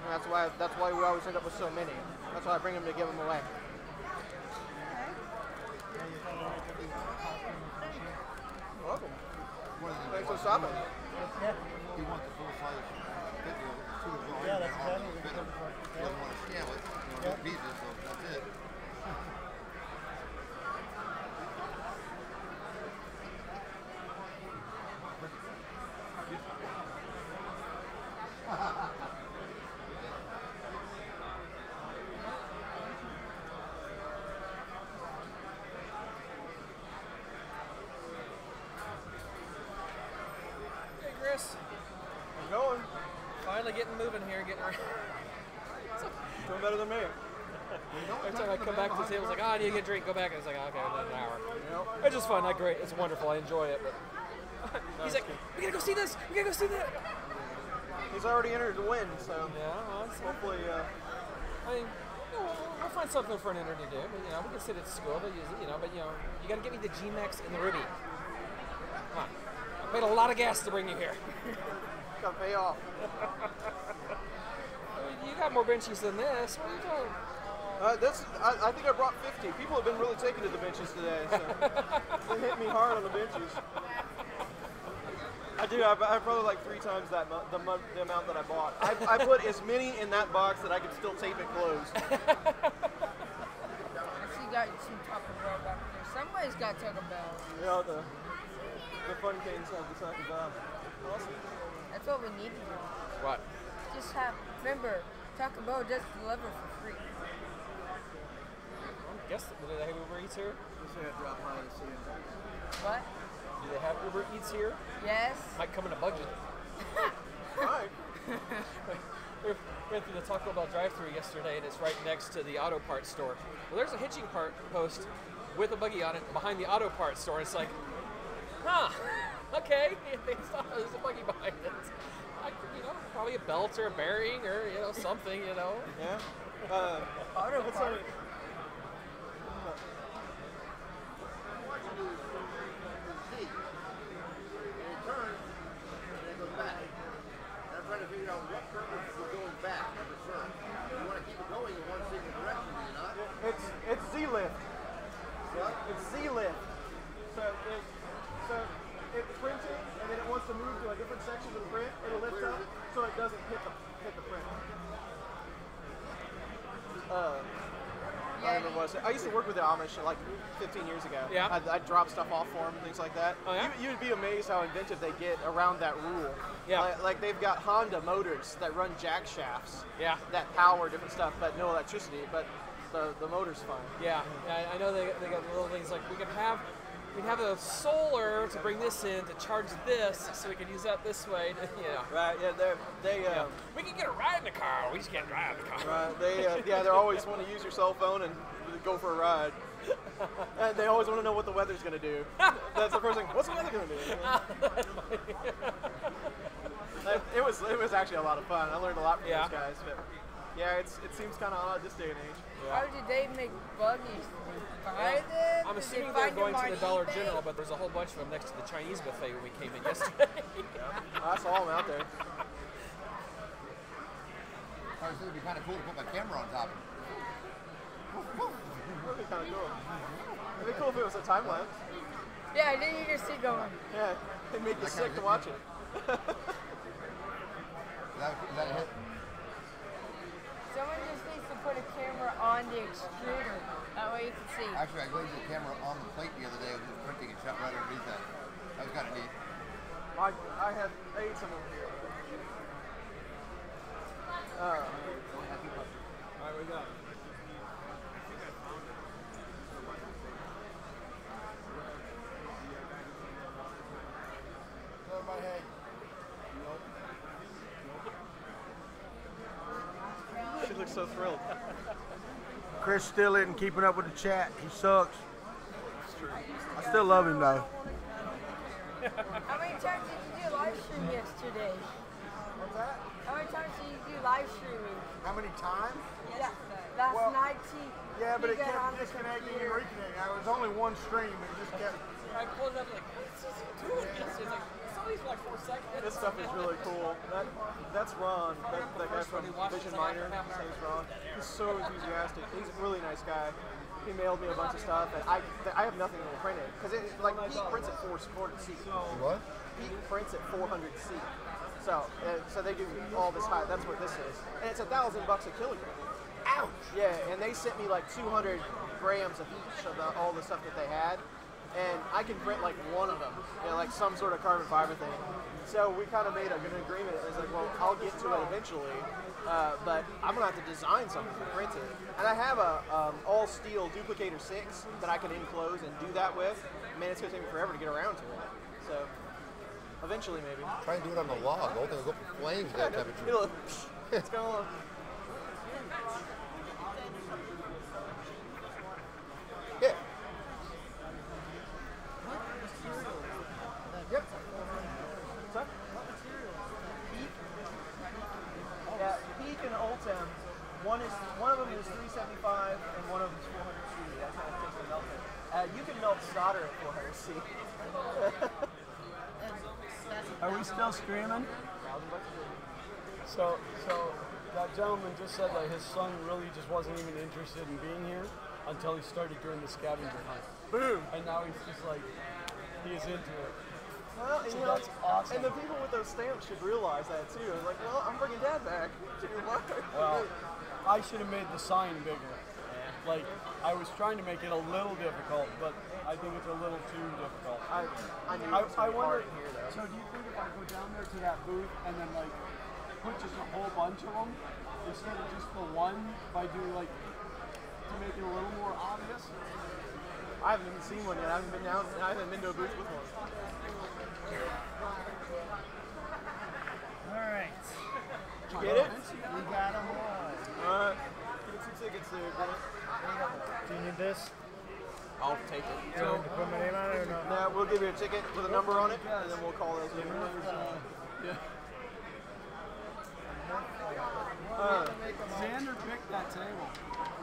S2: And that's why we always end up with so many. That's why I bring them to give them away. Welcome. Thanks for stopping.
S14: Yeah. You want the full size video to the volume.
S11: Yeah, that's exactly what
S14: You don't want to scale it. You want to pieces, so that's it.
S9: Hey, Chris.
S2: I'm going.
S9: Finally getting moving here, getting around.
S2: Doing better than me.
S9: Every time I come back to the table, it's like, oh, I need to get a drink. Go back, and it's like, okay, another hour. It's just fun. Not great. It's wonderful. I enjoy it. But he's like, we gotta go see this. We gotta go see that.
S2: He's already entered the win, so
S9: yeah. Well,
S2: hopefully.
S9: I mean, we'll find something for an intern to do. But, we can sit at school. But use it. But you gotta get me the G-Mex and the Ruby. Come on. I paid a lot of gas to bring you here.
S2: Gotta pay off.
S9: You got more benchies than this. What are you doing?
S2: I think I brought 50. People have been really taking to the benches today, so they hit me hard on the benches. I do. I probably like 3 times the amount that I bought. I put as many in that box that I could still tape it closed.
S15: I see you got some Taco Bell back there. Somebody's got Taco Bell.
S2: Yeah, the fun canes have the Taco Bell. Awesome.
S15: That's what we need to do.
S9: What?
S15: Just remember, Taco Bell does deliver for free.
S9: Do they have Uber Eats here?
S2: Just had to drop by to see him.
S15: What?
S9: Do they have Uber Eats here?
S15: Yes.
S9: Might come in a budget.
S2: Right.
S9: We went through the Taco Bell drive-thru yesterday, and it's right next to the auto parts store. Well, there's a hitching post with a buggy on it behind the auto parts store. It's like, okay. There's a buggy behind it. Probably a belt or a bearing or something.
S2: Yeah.
S15: Auto parts.
S2: It's Z-lift. It's Z-lift. So it's printing, and then it wants to move to a different section of the print. It'll lift up so it doesn't hit the print. I remember what I used to work with the Amish like 15 years ago.
S9: Yeah.
S2: I'd drop stuff off for them and things like that.
S9: Oh, yeah?
S2: You'd be amazed how inventive they get around that rule.
S9: Yeah.
S2: Like they've got Honda motors that run jack shafts.
S9: Yeah.
S2: That power different stuff, but no electricity. But the motor's fine.
S9: Yeah. I know they got little things like we'd have a solar to bring this in to charge this, so we could use that this way.
S2: Right. Yeah.
S9: We can get a ride in the car. We just can't drive the car.
S2: Right. They always want to use your cell phone and go for a ride. And they always want to know what the weather's going to do. That's the first thing. What's the weather going to do? It was actually a lot of fun. I learned a lot from those guys. But yeah, it seems kind of odd this day and age.
S15: How did they make buggies? Buy them?
S9: I'm assuming they're going to the Dollar General, but there's a whole bunch of them next to the Chinese buffet when we came in yesterday.
S2: I saw them out there.
S14: I was thinking it'd be kind of cool to put my camera on top of it.
S2: That'd be kind of cool. It'd be cool if it was a time lapse.
S15: Yeah, then you just see going.
S2: Yeah, it'd make you sick to watch it.
S14: Is that a hit?
S15: Someone just needs to put a camera on the extruder. That way you can see.
S14: Actually, I glazed the camera on the plate the other day. I was just printing and shot right underneath that. That was kind of neat.
S2: I had 8 of them here. Alright, we got. looks so thrilled.
S16: Chris still isn't keeping up with the chat. He sucks. I still love him though.
S15: How many times did you do live stream yesterday?
S16: What's that?
S15: How many times did you do live streaming?
S16: How many times?
S15: Yeah, last night
S16: Yeah, but
S15: he
S16: it
S15: got on
S16: kept
S15: the
S16: disconnecting and
S15: computer.
S16: reconnecting. It was only one stream. It just kept.
S9: I pulled it up like, what's this doing? It's like, it's only for like 4 seconds.
S2: This stuff is really cool. That's Ron, that guy from Vision Minor. His name's Ron. He's so enthusiastic. He's a really nice guy. He mailed me a bunch of stuff, and I have nothing to print it because like Pete prints at 400 C.
S16: What?
S2: Pete prints at 400 C. So they do all this high. That's what this is, and it's $1,000 a kilogram. Ouch! Yeah, and they sent me like 200 grams of each of all the stuff that they had, and I can print like one of them, like some sort of carbon fiber thing. So we kind of made an agreement. It was like, well, I'll get to it eventually, but I'm gonna have to design something to print it. And I have a all steel duplicator 6 that I can enclose and do that with. Man, it's gonna take me forever to get around to it. So eventually, maybe.
S17: Try and do it on the log. The whole thing will go for flames at that temperature.
S2: It's going.
S17: Yeah.
S2: Yep. What's up? Yeah, Peak and Ultem. One of them is 375 and one of them is 400 C. That's how it takes to melt it. You can melt solder at 400 C.
S6: Are we still streaming? So that gentleman just said that his son really just wasn't even interested in being here until he started doing the scavenger hunt.
S2: Boom!
S6: And now he's just like, he is into it.
S2: Well,
S6: So
S2: you know,
S6: that's awesome.
S2: and the people with those stamps should realize that too. Like, well, I'm bringing Dad back to your work.
S6: Well, I should have made the sign bigger. Like, I was trying to make it a little difficult, but I think it's a little too difficult.
S2: I knew it was
S6: I
S2: hard
S6: wonder,
S2: here, though.
S6: so do you think if I go down there to that booth and then, like, put just a whole bunch of them instead of just the one by doing, like, to make it a little more obvious?
S2: I haven't even seen one yet. I haven't been down. I haven't been to a booth with one.
S3: All right.
S2: Did you get it?
S3: We got them all.
S2: Alright. Get 2 tickets there, Grant.
S3: Do you need this?
S2: I'll take it.
S3: Do you want me to put my name on it or not?
S2: Now we'll give you a ticket with a number on it, and then we'll call those in.
S6: Xander picked that table.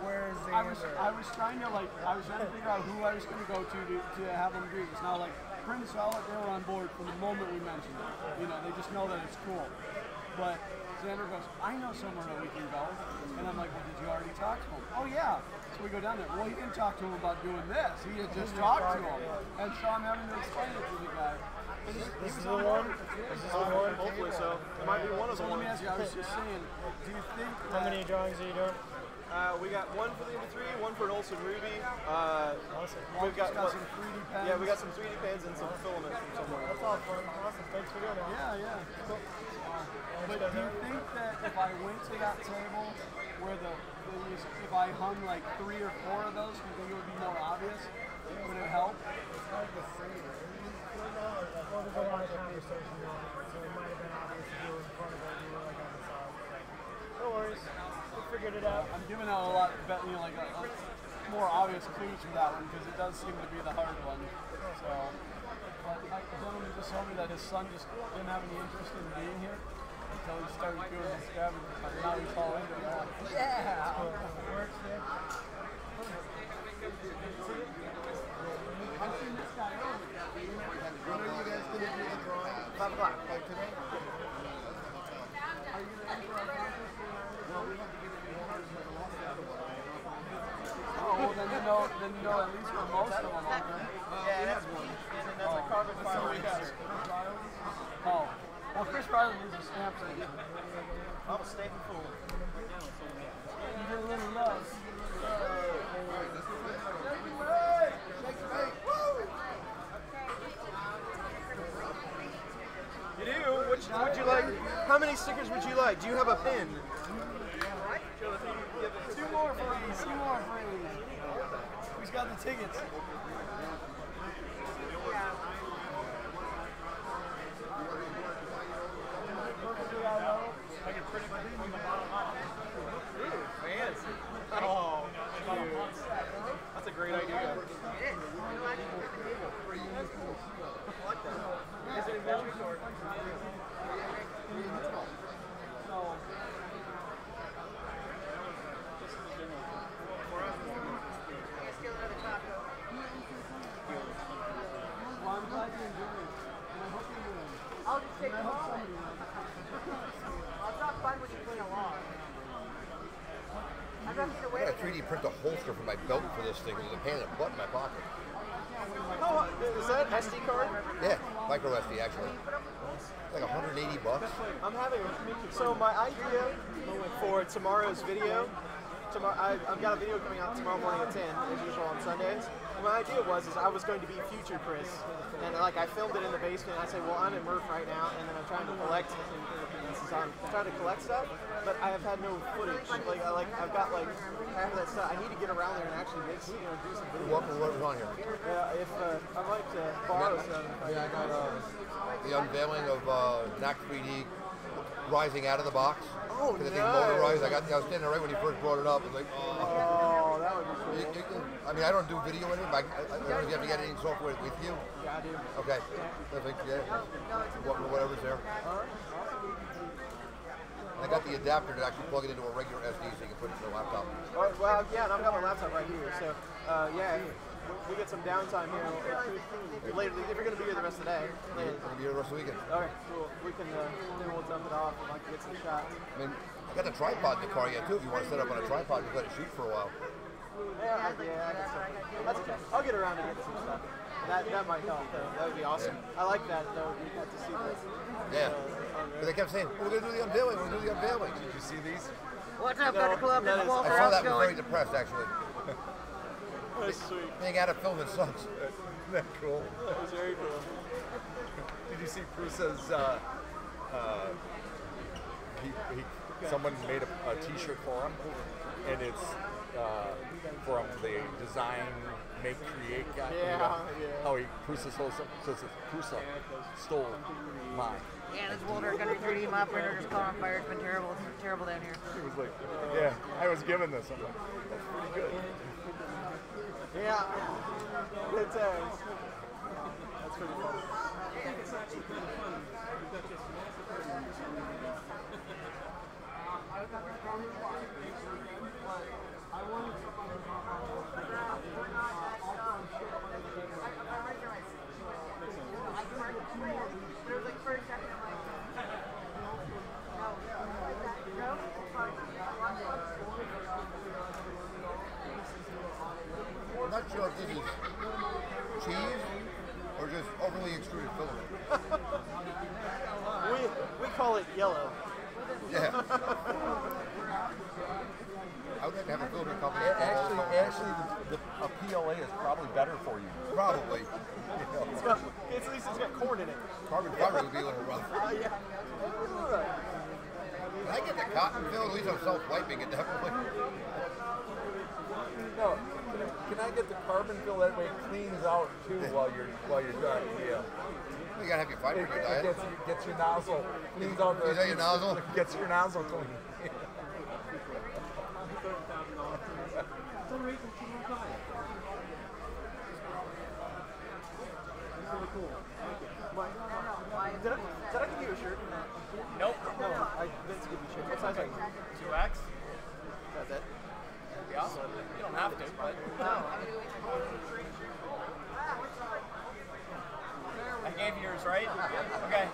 S3: Where is
S6: I was trying to figure out who I was going to go to have them do this. Now, like, Prince Solid, they were on board from the moment we mentioned it. You know, they just know that it's cool. But Xander goes, I know somewhere that we can go. And I'm like, well, did you already talk to him? Oh, yeah. So we go down there. Well, he didn't talk to him about doing this. He had just talked to him. And so I'm having to explain it to the guy.
S3: This is the one? Is this the one?
S2: Hopefully so. It might be one of the
S6: So let
S2: ones.
S6: me ask you, I was just saying, do you think
S3: How many drawings are you doing?
S2: We got one for the MP3, one for an Olsen Ruby.
S3: Awesome.
S2: We've got
S6: some 3D pens.
S2: Yeah, we got some 3D pens and some filament from somewhere.
S3: That's all fun. Awesome. Thanks for doing it.
S6: Yeah. But do you think that if I went to that table where if I hung like 3 or 4 of those, do you think it would be more obvious? Would it help?
S3: It's hard to say. Well, there's a lot of conversation going on, so it might have been obvious if you were in front of it and you were like on the side. No worries. We figured it out.
S6: I'm giving out a lot, like a more obvious clues for that one because it does seem to be the hard one. So, but the gentleman just told me that his son just didn't have any interest in being here until he started doing the scavenger hunt. Now he's all into it. Yeah.
S3: Cool. Works, man.
S6: I've seen this guy earlier.
S17: When are you guys going to do the drawing?
S2: 5 o'clock.
S17: Like today?
S6: Are you ready for our contest?
S17: No, we have to get it in order for the last
S6: Oh, well, then you know at least for most of them, aren't they?
S2: Yeah, that's one. That's a carbon fiber.
S6: Oh. Well, Chris Riley needs a stamp station.
S2: I'm a staple fool.
S6: You get a little love.
S2: You do? Would you like? How many stickers would you like? Do you have a pin?
S6: 2 more freeze. 2 more freeze. Who's got the tickets?
S11: I can print it from the bottom up.
S14: I got to 3D print a holster for my belt for this thing. There's a pain in the butt in my pocket.
S2: Oh, is that SD card?
S14: Yeah, micro SD actually. Like $180.
S2: I'm having so my idea for tomorrow's video. I've got a video coming out tomorrow morning at 10, as usual on Sundays. And my idea was I was going to be future Chris, and like I filmed it in the basement. And I said, well, I'm in MRRF right now, and then I'm trying to collect. I'm trying to collect stuff, but I have had no footage. I've got like half of that stuff. I need to get around there and actually make do some videos.
S14: What was on here?
S2: Yeah, if I'd like to borrow some.
S14: Yeah, I got the unveiling of NAC 3D rising out of the box.
S2: Oh,
S14: nice. The thing motorized. I was standing there right when he first brought it up. I was like,
S2: oh, that would be cool.
S14: I mean, I don't do video in it, but I don't know if you have to get any software with you.
S2: Yeah, I do.
S14: Okay. Perfect. Yeah. Whatever's there. And I got the adapter to actually plug it into a regular SD so you can put it in the laptop.
S2: Well, yeah, and I've got my laptop right here. So, yeah, we get some downtime here later. If you're going to be here the rest of the day.
S14: We're going to be here the rest of the weekend.
S2: Okay, cool. We can, then we'll dump it off and like get some shots.
S14: I mean, I got the tripod in the car yet too. If you want to set up on a tripod, you let it shoot for a while.
S2: Yeah, I guess so. That's okay. I'll get around to getting some stuff. That might help. That would be awesome. Yeah. I like that though. You got to see this.
S14: Yeah. But they kept saying, we're going to do the unveiling. We're going to do the unveiling.
S7: Did you see these?
S15: What's up, Kuntry Klub?
S14: I saw that and was very depressed actually.
S2: That's sweet.
S14: Being out of film it sucks.
S7: Isn't that cool?
S2: That was very cool.
S7: Did you see Prusa's, someone made a t-shirt for him, and it's from the design, make, create guy.
S2: Yeah.
S7: Oh, Prusa stole mine.
S15: Yeah, this Walter Country 3D my printer just caught on fire. It's been terrible. It's terrible down here.
S7: He was like, yeah, I was given this. I'm like, that's pretty good.
S2: Yeah. Good times. That's pretty funny.
S14: I'm not sure if this is cheese or just overly extruded filament.
S2: we call it yellow.
S14: Yeah. I would like to have a filament company.
S7: Actually, a PLA is probably better for you.
S14: Probably.
S2: At least it's got corn in it.
S14: Carbon fiber would be a little rough.
S2: Yeah.
S14: Can I get the cotton fill? At least I'm self-wiping it definitely.
S7: No. Can I get the carbon fill that way it cleans out too while you're done? Yeah.
S14: You gotta have your fiber in your diet.
S7: Gets your nozzle. Cleans out the.
S14: Is that your nozzle?
S7: Gets your nozzle clean.
S2: Did I give you a shirt?
S12: Nope.
S2: No, I meant to give you a shirt. What size are you?
S12: 2X?
S2: That's it.
S12: That'd be awesome. You don't have to, but. I gave you yours, right? Okay.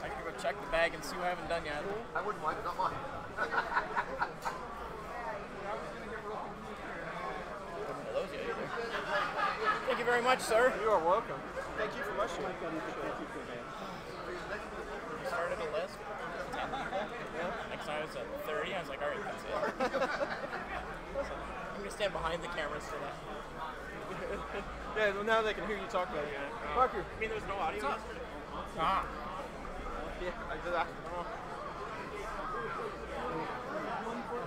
S12: I can go check the bag and see what I haven't done yet.
S14: I wouldn't mind, not mine.
S12: Those yet either. Thank you very much, sir.
S2: You are welcome. Thank you for mushroom.
S12: We started a list. 10 people. Yeah. Next time it was at 30. I was like, all right, that's it. So, I'm gonna stand behind the cameras for that.
S2: Yeah, well, now they can hear you talk about it. Parker.
S12: I mean, there's no audio.
S2: Ah. Yeah, I did that.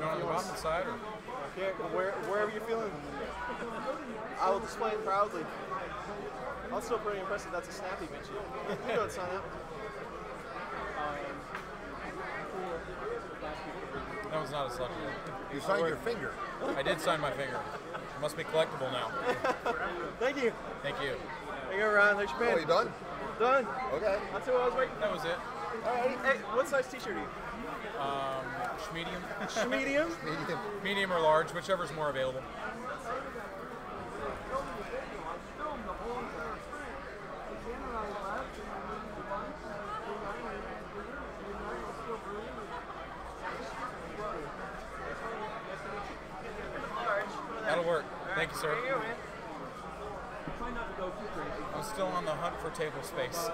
S4: You want to go on the side or?
S2: Okay, wherever you're feeling. I will display it proudly. I'm still pretty impressed that that's a snappy bench. You can go and sign up.
S4: That was not a slug.
S14: You signed your finger.
S4: I did sign my finger. It must be collectible now.
S2: Thank you.
S4: Thank you.
S2: There you go, Ryan. Thanks for paying.
S14: Oh, you done?
S2: Done.
S14: Okay.
S2: That's who I was waiting for.
S4: That was it.
S2: Alright. Hey, what size t-shirt are you?
S4: Medium.
S2: Medium?
S4: Medium or large, whichever's more available.
S9: That'll work. Thank you, sir.
S2: There you go, man.
S9: I'm still on the hunt for table space.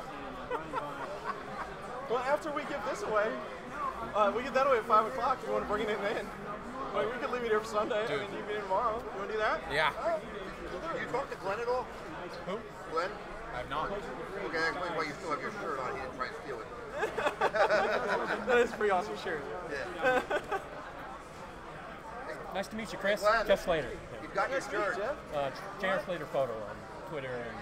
S2: Well, after we give this away, we get that away at 5 o'clock. If you want to bring it in then. I mean, we could leave it here for Sunday.
S9: Dude.
S2: I mean, you can get it tomorrow. You want to do that?
S9: Yeah.
S14: You talked to Glenn at all?
S9: Who?
S14: Glenn?
S9: I have not.
S14: Okay, explain why you still have your shirt on. He didn't try and steal it.
S2: That is a pretty awesome shirt.
S14: Yeah.
S10: Nice to meet you, Chris.
S14: Glenn.
S10: Jeff Slater.
S14: You've got your shirt.
S10: J.R. Slater photo on Twitter and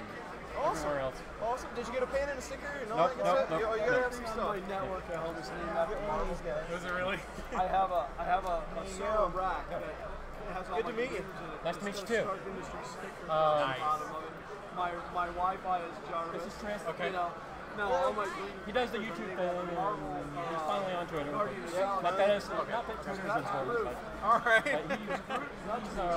S10: everywhere else.
S2: Awesome. Did you get a pin and a sticker and all
S10: Nope,
S2: that good
S10: nope,
S2: stuff?
S10: nope,
S2: Oh, you gotta have some stuff.
S6: My network at home is named after one of these guys.
S10: Was it really?
S6: I have a server rack that has all
S2: Good to
S6: my
S2: meet you.
S6: computers in it.
S10: Nice to meet you,
S6: It's
S10: too.
S6: a Stark Industries sticker
S10: Nice.
S6: on the bottom of it. My Wi-Fi is Gearbest.
S10: This is Chris. Okay.
S6: You know, no, all my
S10: He does the YouTube thing, and he's finally on Twitter. Not that Twitter is important, but,
S2: all right.
S10: But he's the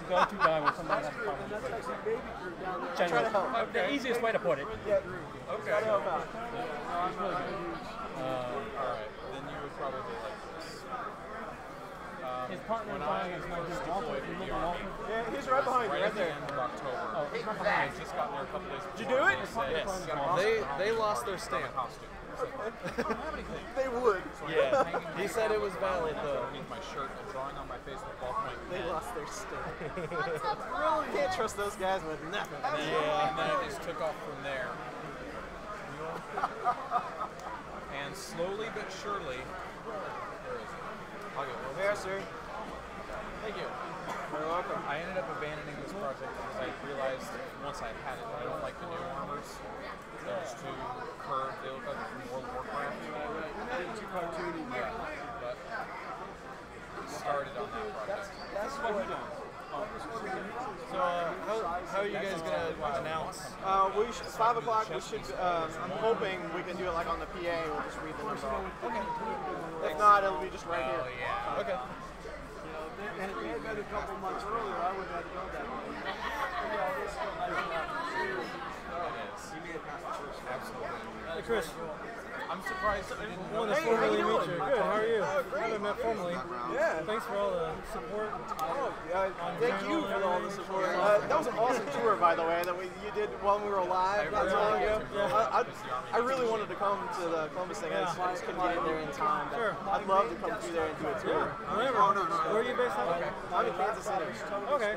S10: go-to guy when somebody has a problem.
S6: That's actually baby crew down there.
S10: Generally.
S2: Try to help.
S10: The easiest way to put it.
S2: Yeah. Okay. Try to help out.
S10: He's really good.
S4: Alright, then you would probably like this.
S10: His partner in crime is my good Walter. You remember Walter?
S2: Yeah, he's right behind you,
S4: Right
S2: right
S4: at the
S2: there.
S4: end of October.
S10: Oh, he's right
S4: I
S10: behind you.
S4: just got there a couple days before.
S2: Did you do it?
S4: Yes.
S9: They lost their stamp.
S2: They would.
S9: Yeah. He said it was valid though.
S4: Underneath my shirt and drawing on my face with ballpoint
S2: They
S4: pen.
S2: lost their stamp. Really? Can't trust those guys with nothing.
S4: Yeah, and then it just took off from there. And slowly but surely, where is it? I'll get one.
S2: There, sir.
S4: Thank you.
S2: You're welcome.
S4: I ended up abandoning this project because I realized once I had it, I don't like the new armors. They're just too curved. They look like from World of Warcraft.
S6: Too cartoony.
S4: Yeah, but started on that project.
S2: That's what he does.
S9: So how are you guys gonna announce?
S2: We should, 5 o'clock. We should. I'm hoping we can do it like on the PA. We'll just read the number off.
S9: Okay.
S2: If not, it'll be just right here.
S4: Yeah.
S9: Okay.
S6: And if they had been a couple months earlier, I would have gone that way.
S4: Absolutely.
S10: Hey, Chris.
S4: I'm surprised you didn't know.
S10: Want to
S2: Hey, how
S10: formally
S2: you
S10: meet
S2: doing?
S10: you. Good, how are you?
S2: Oh, great.
S10: Haven't met formally.
S2: Yeah.
S10: Thanks for all the support.
S2: Oh, thank you for all the support. That was an awesome tour, by the way, that you did when we were live not so long ago. I really wanted to come to the Columbus thing. I just couldn't get in there in time. But
S10: Sure.
S2: I'd love to come through there and do a tour.
S10: Whenever. Where are you based out of?
S2: I'm in Kansas City.
S10: Okay.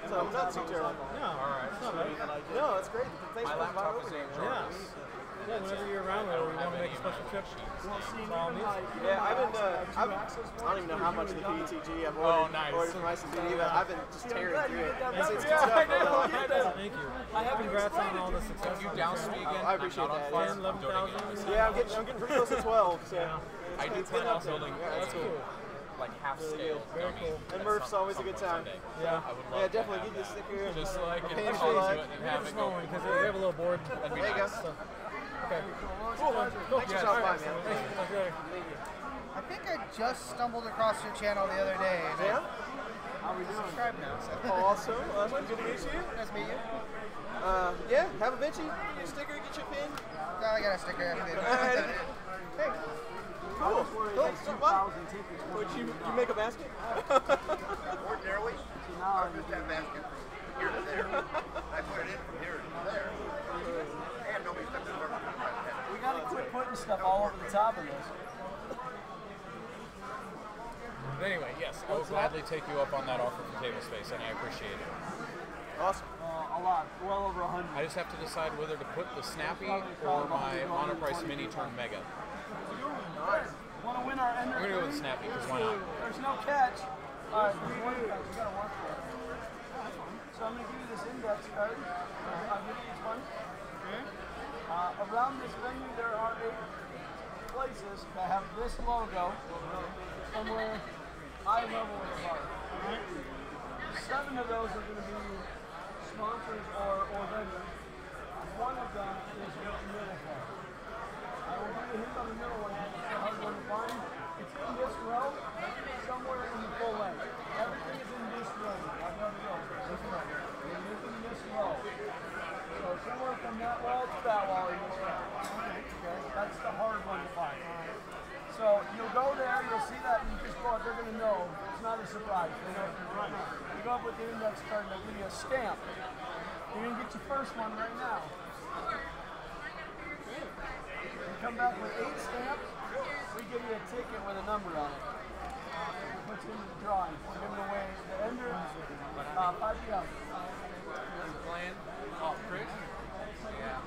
S2: So not too terrible.
S10: No, it's not bad.
S2: No, it's great. Thanks for inviting over here.
S10: Yeah. Yeah, whenever you're around there, we want to make a special trip.
S2: Yeah, I've been, I don't even know how much of the PETG I've ordered from ICBD, but I've been just tearing through it. It's good stuff.
S10: Thank you. Congrats on all the success.
S4: You douse me again.
S2: I appreciate that.
S10: 11,000.
S2: Yeah, I'm getting pretty close to 12, so.
S4: I do plan on building
S2: that's cool.
S4: like half scale.
S10: Very cool.
S2: And Murph's always a good time.
S10: Yeah.
S4: I would love
S2: Yeah,
S4: to
S2: definitely
S4: have
S2: get this
S4: that.
S2: sticker and
S4: Just like
S2: a
S4: in
S2: pin if
S4: college
S2: you like.
S4: and have it go.
S10: Because they have a little board.
S4: That'd be
S2: There you go.
S4: nice.
S10: Okay.
S2: Cool. Thanks for stopping by, man.
S10: Thanks. Talk later.
S3: I think I just stumbled across your channel the other day. And
S2: Yeah?
S3: How we doing? Subscribe now. So.
S2: Awesome. Well, good to meet you.
S3: Nice to meet you.
S2: Yeah, have a Vinci, get a sticker, get your pin.
S3: No, I got a sticker.
S2: Hey. Cool. Cool. Stop by. Would you make a basket?
S14: Ordinarily, I would just have a basket from here to there. I put it in from here to there. And nobody stepped in the rubber.
S6: We gotta quit putting stuff all over the top of this.
S9: But anyway, yes, I will gladly take you up on that offer for table space, and I appreciate it.
S2: Awesome.
S6: A lot. Well over 100.
S9: I just have to decide whether to put the Snappy or my Monoprice Mini turn Mega.
S6: Nice. Want to win our Ender?
S9: I'm gonna go with Snappy because why not?
S6: There's no catch. All right, there's one catch. You gotta work for it. So I'm gonna give you this index card. I'll give you each one. Around this venue, there are 8 places that have this logo somewhere eye level or above. 7 of those are going to be sponsors or vendors. One of them is the middle part. I will give you a hint on the middle one. It's a hard one to find. It's in this row, somewhere in the full length. Everything is in this row. I've got to go. This row. It's in this row. So somewhere from that wall to that wall in this row. Okay? That's the hard one to find. So you'll go there, you'll see that, and you just go out, they're going to know. It's not a surprise. They know. You go up with the index card and I give you a stamp. You're going to get your first one right now. You come back with 8 stamps, we give you a ticket with a number on it. Puts you in the drawing. We're giving away the Ender 5 p.m.
S4: Playing? Oh, Chris? Yeah.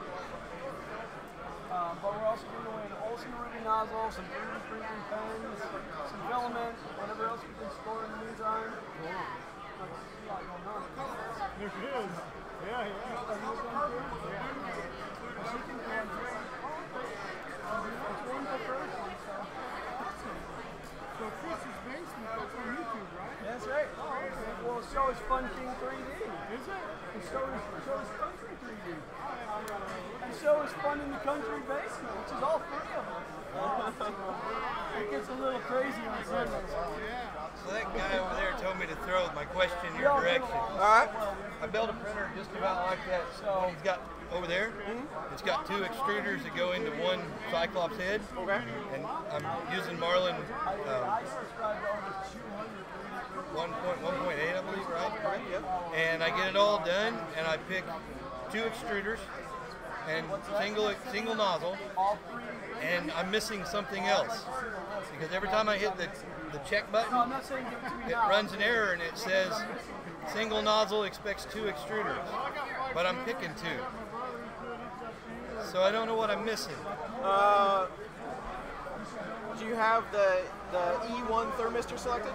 S6: But we're also giving away an Olsen Ruby nozzle, some 3D printing pens, some filament, whatever else we can store in the meantime. Cool.
S11: There she is. Yeah,
S3: So Chris's Basement, that's on YouTube, right?
S6: That's right. Oh, okay. Well, the show is Fun King 3D.
S3: Is it?
S6: The show is Country 3D. The show is Fun in the Country Basement, which is all 3 of them. It gets a little crazy on Sundays.
S18: So that guy over there told me to throw my question in your direction.
S2: All right.
S18: I built a printer just about like that. So he's got over there. It's got 2 extruders that go into one Cyclops head.
S2: Okay.
S18: And I'm using Marlin 1.8, I believe, right?
S2: Yep.
S18: And I get it all done, and I pick 2 extruders and single nozzle, and I'm missing something else because every time I hit the check button, it runs an error and it says single nozzle expects 2 extruders, but I'm picking 2. So I don't know what I'm missing.
S2: Do you have the E1 thermistor selected?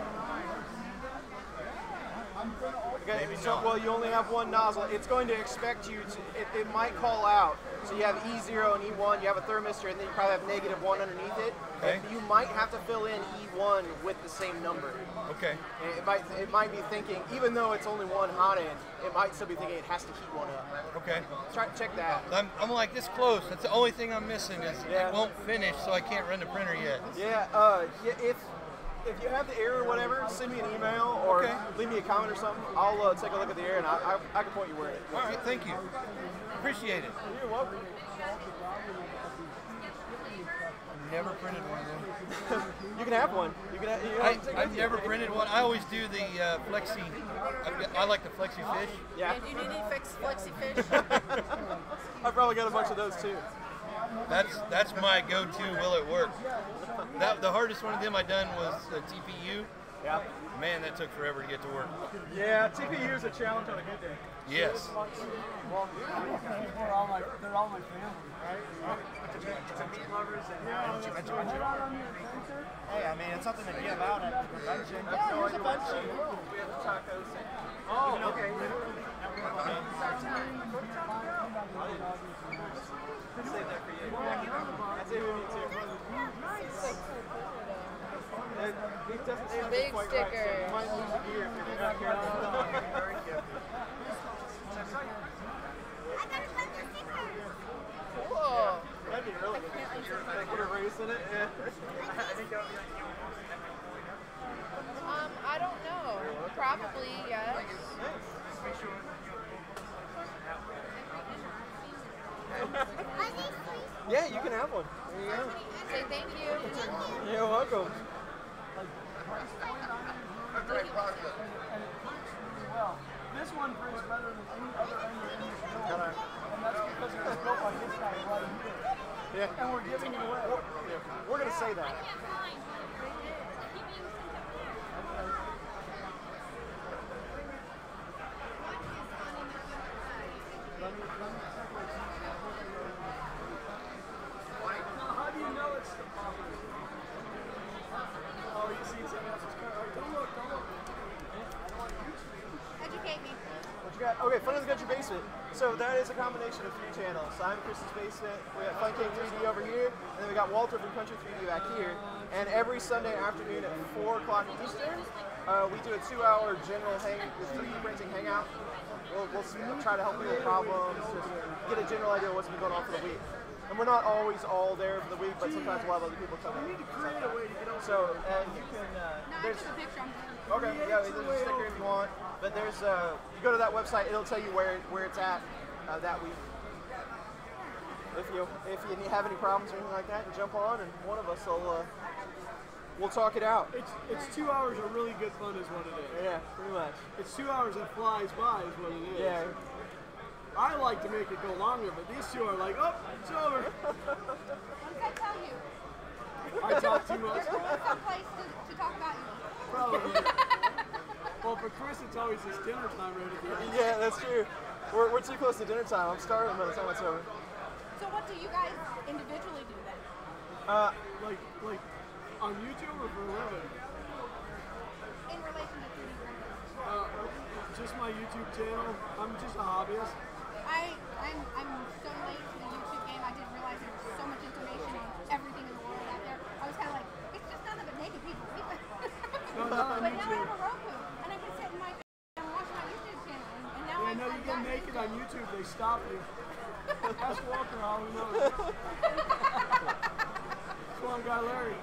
S2: Okay,
S18: Maybe
S2: so,
S18: not.
S2: well, you only have 1 nozzle. It's going to expect you to, it might call out. So you have E0 and E1, you have a thermistor, and then you probably have -1 underneath it.
S18: Okay.
S2: And you might have to fill in E1 with the same number.
S18: Okay.
S2: And it might be thinking, even though it's only 1 hot end, it might still be thinking it has to heat 1 up.
S18: Okay.
S2: Check that.
S18: I'm like this close. That's the only thing I'm missing is it won't finish, so I can't run the printer yet.
S2: Yeah. If you have the error or whatever, send me an email or leave me a comment or something. I'll take a look at the error and I can point you where it is.
S18: All right, thank you. Appreciate it.
S2: You're welcome.
S18: I've never printed one of them.
S2: You can have one.
S18: I've never printed one. I always do the flexi. I like the flexi fish.
S2: Yeah.
S5: And do you need flexi fish?
S2: I've probably got a bunch of those too.
S18: That's my go-to. Will it work? The hardest one of them I done was the TPU.
S2: Yeah.
S18: Man, that took forever to get to work.
S2: Yeah, TPU is a challenge on a good day.
S18: Yes.
S6: Well, they're all my family, right?
S2: Meat lovers and
S11: Hey, I mean, it's something to give out at the convention.
S2: Yeah, here's a bunch. We have tacos. Oh, okay. Save that for you. That's it for me too. It doesn't sound
S5: Big
S2: quite
S5: sticker.
S2: right, so you might lose a gear if you're not careful. Very careful.
S5: Cool.
S2: That'd be really good. Like put a race in it. Yeah.
S15: I don't know. Probably, yes.
S2: Yeah, you can have one. There you go.
S15: Say thank you.
S2: You're welcome.
S6: Well, this one prints better than any other Ender in this building. And that's because it was built by this guy right here.
S2: Yeah.
S6: And we're giving it away.
S2: We're going to say that.
S6: How do you know it's the problem? Oh, you see someone else's car. Don't look.
S15: Educate me.
S2: What you got? Okay, Fun in the Country Basement. So that is a combination of 3 channels. I'm Chris's Basement. We got Fun King 3D over here, and then we got Walter from Kuntry 3D back here. And every Sunday afternoon at 4 o'clock Eastern, we do a 2-hour general 3D printing hangout. We'll try to help you with problems, just get a general idea of what's been going on for the week. And we're not always all there for the week, but sometimes we'll have other people come in.
S6: We need to create a way to get on.
S2: So, and you can, there's, okay, yeah, there's a sticker if you want, but there's, you go to that website, it'll tell you where it's at that week. If you have any problems or anything like that, you jump on and one of us will we'll talk it out.
S6: It's 2 hours of really good fun is what it is.
S2: Yeah, pretty much.
S6: It's 2 hours that flies by is what it is.
S2: Yeah.
S6: I like to make it go longer, but these two are like, oh, it's over.
S15: What did I tell you?
S6: I talk too much.
S15: Someplace to talk about you.
S6: Probably. Well, for Chris, it's always his dinner time right at the end.
S2: Yeah, that's true. We're too close to dinner time. I'm starving by the time it's over.
S15: So what do you guys individually do then?
S6: Like on YouTube or for a living?
S15: In relation to 3D printing?
S6: Just my YouTube channel. I'm just a hobbyist.
S15: I'm so late to the YouTube game. I didn't realize there was so much information on everything in the world out there. I was kind of like, it's just nothing but naked people.
S6: No, not on
S15: But now I
S6: YouTube.
S15: have a Roku, and I can sit in my and watch my YouTube channel. And now
S6: Yeah, no, you get naked on YouTube, they stop you. Ask Walker how he knows. Come on, guy Larry.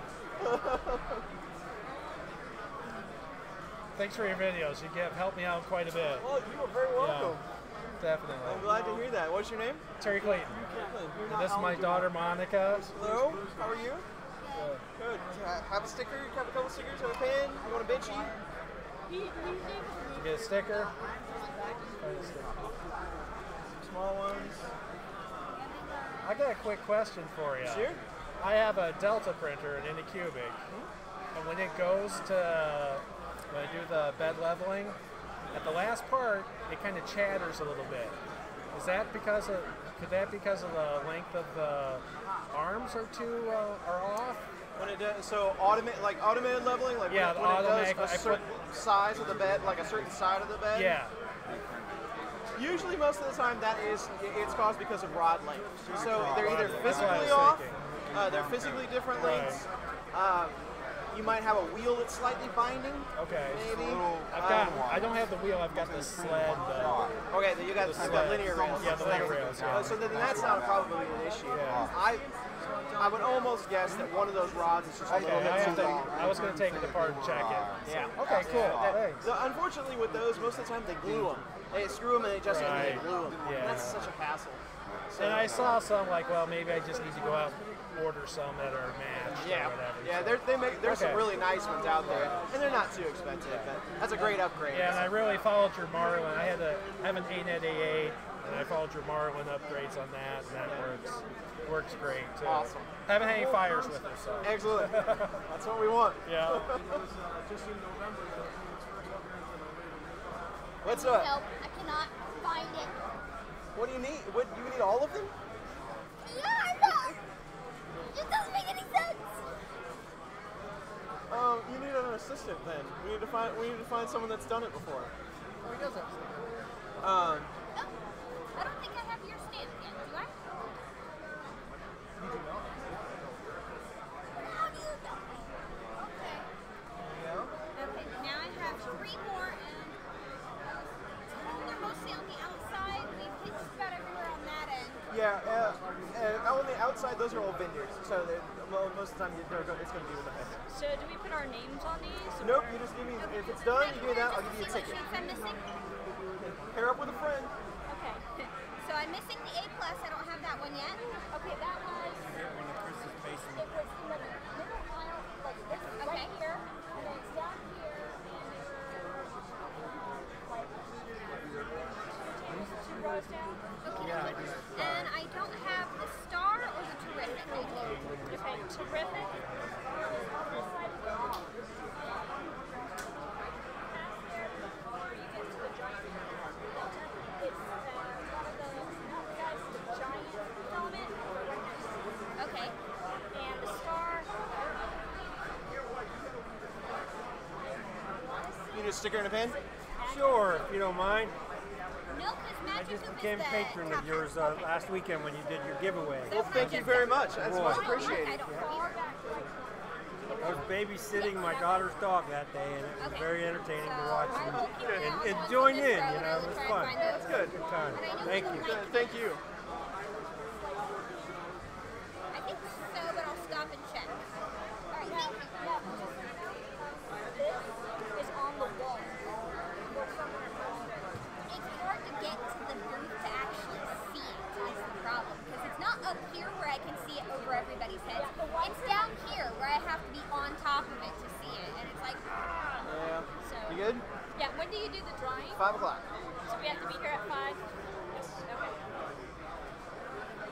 S19: Thanks for your videos. You helped me out quite a bit.
S2: Well, you are very welcome.
S19: Yeah, definitely.
S2: I'm glad to hear that. What's your name?
S19: Terry Clayton. And this is my daughter, Monica.
S2: Hello, how are you? Good. Have a sticker? Have a couple stickers? Have a pen? You want a bitchy?
S19: Get a sticker.
S2: Small ones.
S19: I got a quick question for you.
S2: Sure.
S19: I have a Delta printer, an Anycubic, and when it goes to, when I do the bed leveling, at the last part, it kind of chatters a little bit. Is that because of, could that be because of the length of the arms are off?
S2: When it does, so automated leveling, like
S19: yeah,
S2: when it does a certain size of the bed, like a certain side of the bed.
S19: Yeah.
S2: Usually, most of the time, it's caused because of rod length. So they're either
S19: That's what I
S2: physically
S19: was
S2: off,
S19: thinking.
S2: they're physically different lengths. You might have a wheel that's slightly binding.
S19: Okay.
S2: Maybe.
S19: I don't have the wheel. I've got the sled.
S2: Okay, then you got linear rails.
S19: Yeah, the linear rails. Yeah.
S2: So then that's not probably an issue.
S19: Yeah.
S2: I would almost guess that one of those rods is just a little bit too long.
S19: I was going to take it apart and check it.
S2: Yeah.
S19: Okay, cool. Thanks.
S2: Unfortunately, with those, most of the time they glue them. They screw them and they just and they glue them.
S19: Yeah.
S2: That's such a hassle.
S19: And I saw some like, well, maybe I just need to go out and order some that are matched
S2: Yeah,
S19: or whatever.
S2: yeah. There's some really nice ones out there, and they're not too expensive. But that's a great upgrade.
S19: Yeah, and I really followed your Marlin. I have an 8net A8, and I followed your Marlin upgrades on that, and that works great too.
S2: Awesome.
S19: Haven't had any fires with it, so.
S2: Excellent. That's what we want.
S19: Yeah.
S6: Just in November.
S2: What's up?
S8: Help. I cannot find it.
S2: What do you need? What you need? All of them?
S8: Yeah, I know. It doesn't make any sense.
S2: You need an assistant then. We need to find someone that's done it before.
S15: Who does it?
S8: I don't think I have your stamp yet, do I?
S2: You do not.
S8: How do you know? Okay. Okay, now I have 3 more, and they're mostly on the outside. We've hit just about everywhere on that end.
S2: Yeah, on the outside, those are all vendors. So most of the time, it's going to be with a vendor.
S8: So do we put our names on these?
S2: Nope, you just give me, if it's done, you give me that, I'll give you a
S8: See what
S2: ticket.
S8: sheets I'm missing?
S2: Pair up with a friend.
S8: Okay. So I'm missing the A+. I don't have that one yet. Okay, that was... It was in the middle aisle, like this, right here, and then it's down here, and like 2 rows down. Okay, and I don't have the star or the terrific. Okay, terrific. Okay, and the star.
S2: You need a sticker and a pen?
S20: Sure, if you don't mind.
S8: No, because
S20: I just became a patron of yours last weekend when you did your giveaway.
S2: Well, thank you very much. That's much appreciated.
S20: I was babysitting my daughter's dog that day, and it was very entertaining to watch and join in. You know, it was fun.
S2: That's good.
S20: Good time. Thank you.
S2: Thank you.
S8: I think so, but I'll stop and check. All right, thank you. This is on the wall. It's hard to get to the booth to actually see it, is the problem. Because it's not up here where I can see it over everybody's heads. It's down here where I have to be on top of it
S2: 5 o'clock.
S8: So we have to be here at 5? Okay.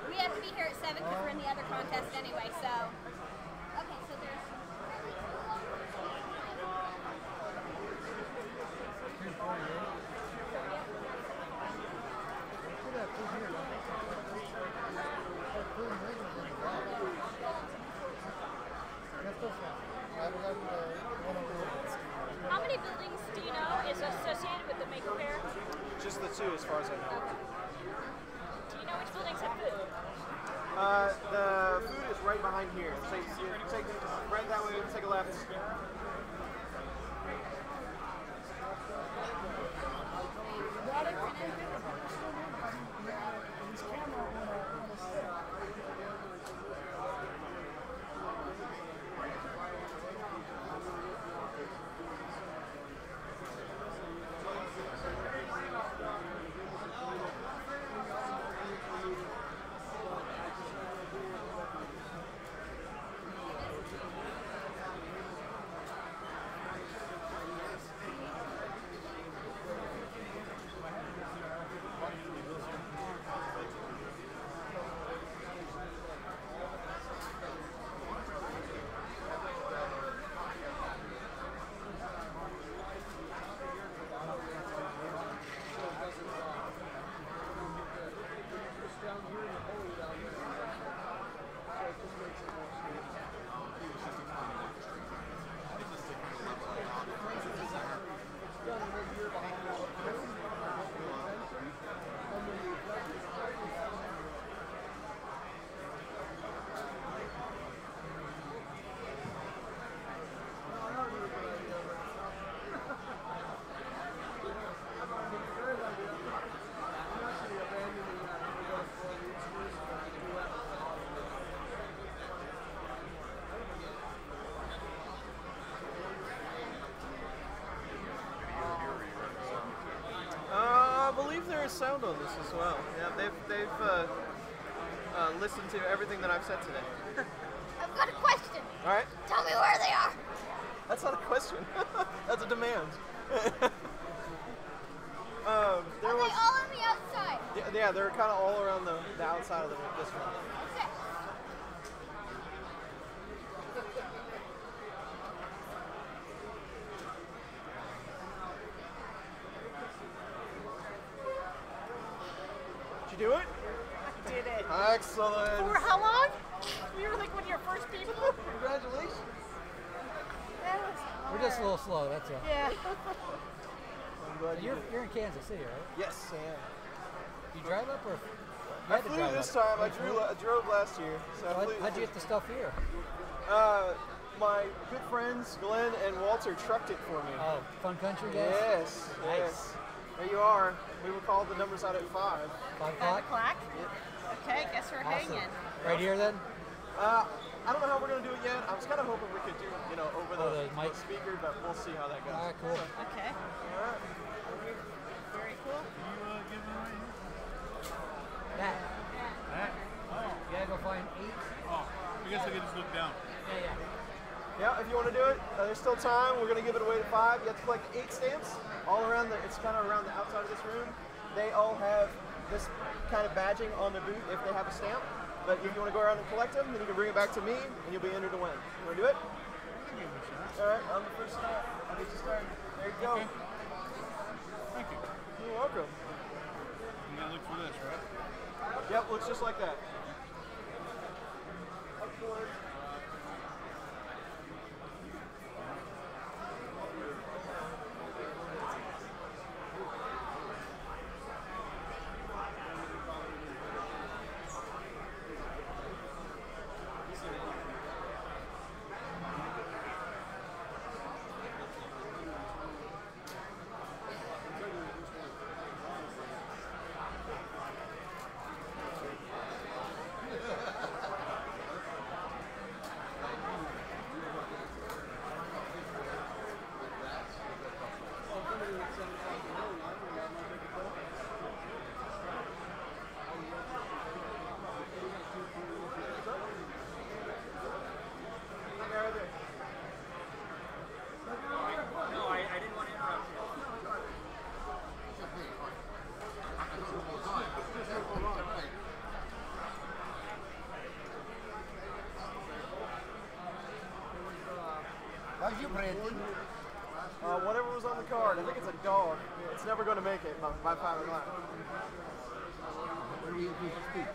S8: We have to be here at 7 because we're in the other contest anyway, so. Okay, so there's. How many buildings do you know is associated with the Maker Fair?
S2: Just the 2 as far as I know.
S8: Do you know which buildings have food?
S2: The food is right behind here. So you take right that way, take a left. Sound on this as well. Yeah, they've listened to everything that I've said today.
S8: I've got a question.
S2: All right.
S8: Tell me where they are.
S2: That's not a question. That's a demand.
S8: Are they all on the outside?
S2: Yeah, they're kind of all around the outside of this one.
S8: Okay.
S2: Did you do it?
S5: I did it.
S2: Excellent.
S5: For how long? You were like one of your first people?
S2: Congratulations.
S9: We're just a little slow, that's all.
S5: Yeah.
S2: I'm glad
S9: You're in Kansas City, right?
S2: Yes, I am.
S9: You drive up or?
S2: I flew this time. I drove last year. So
S9: How'd you get the stuff here?
S2: My good friends Glenn and Walter trucked it for me.
S9: Oh, Fun Country guys?
S2: Yes.
S9: Nice.
S2: Yes. There you are. We were called the numbers out at 5.
S9: 5 o'clock?
S5: 5 o'clock?
S2: Yep.
S5: Okay, guess we're hanging.
S9: Right here then?
S2: I don't know how we're going to do it yet. I was kind of hoping we could do, over the mic speaker, but we'll see how that goes.
S9: All right, cool.
S5: Okay.
S2: All right.
S5: Very cool.
S9: Matt.
S11: Matt? Oh.
S9: You gotta go find 8.
S11: Oh, I guess I can just look down.
S9: Yeah.
S2: Yeah, if you want to do it, there's still time. We're going to give it away to 5. You have to collect 8 stamps all around it's kind of around the outside of this room. They all have this kind of badging on their boot if they have a stamp. But if you want to go around and collect them, then you can bring it back to me, and you'll be entered to win. You want to do it? All right, on the first step. I'll get you started. There you go.
S11: Okay. Thank you.
S2: You're welcome.
S11: I'm going to look for this, right?
S2: Yep, looks just like that. Excellent.
S17: printed?
S2: Whatever was on the card. I think it's a dog. It's never going to make it by 5 o'clock.
S17: What do we speak?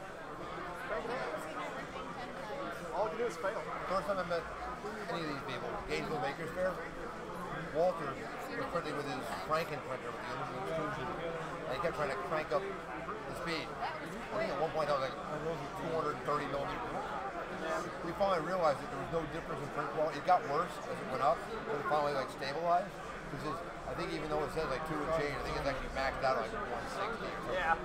S2: All you can do is fail.
S17: First time I met any of these people, Gainesville Makers Fair, Walter was printing with his Franken printer with the aluminum extrusion, and he kept trying to crank up the speed. I think at one point I was like 230 millimeters. We finally realized that there was no difference in print quality. It got worse as it went up, but it finally like stabilized. Because I think even though it says like 2 and change, I think it's actually maxed out like 160 or something.
S2: Yeah.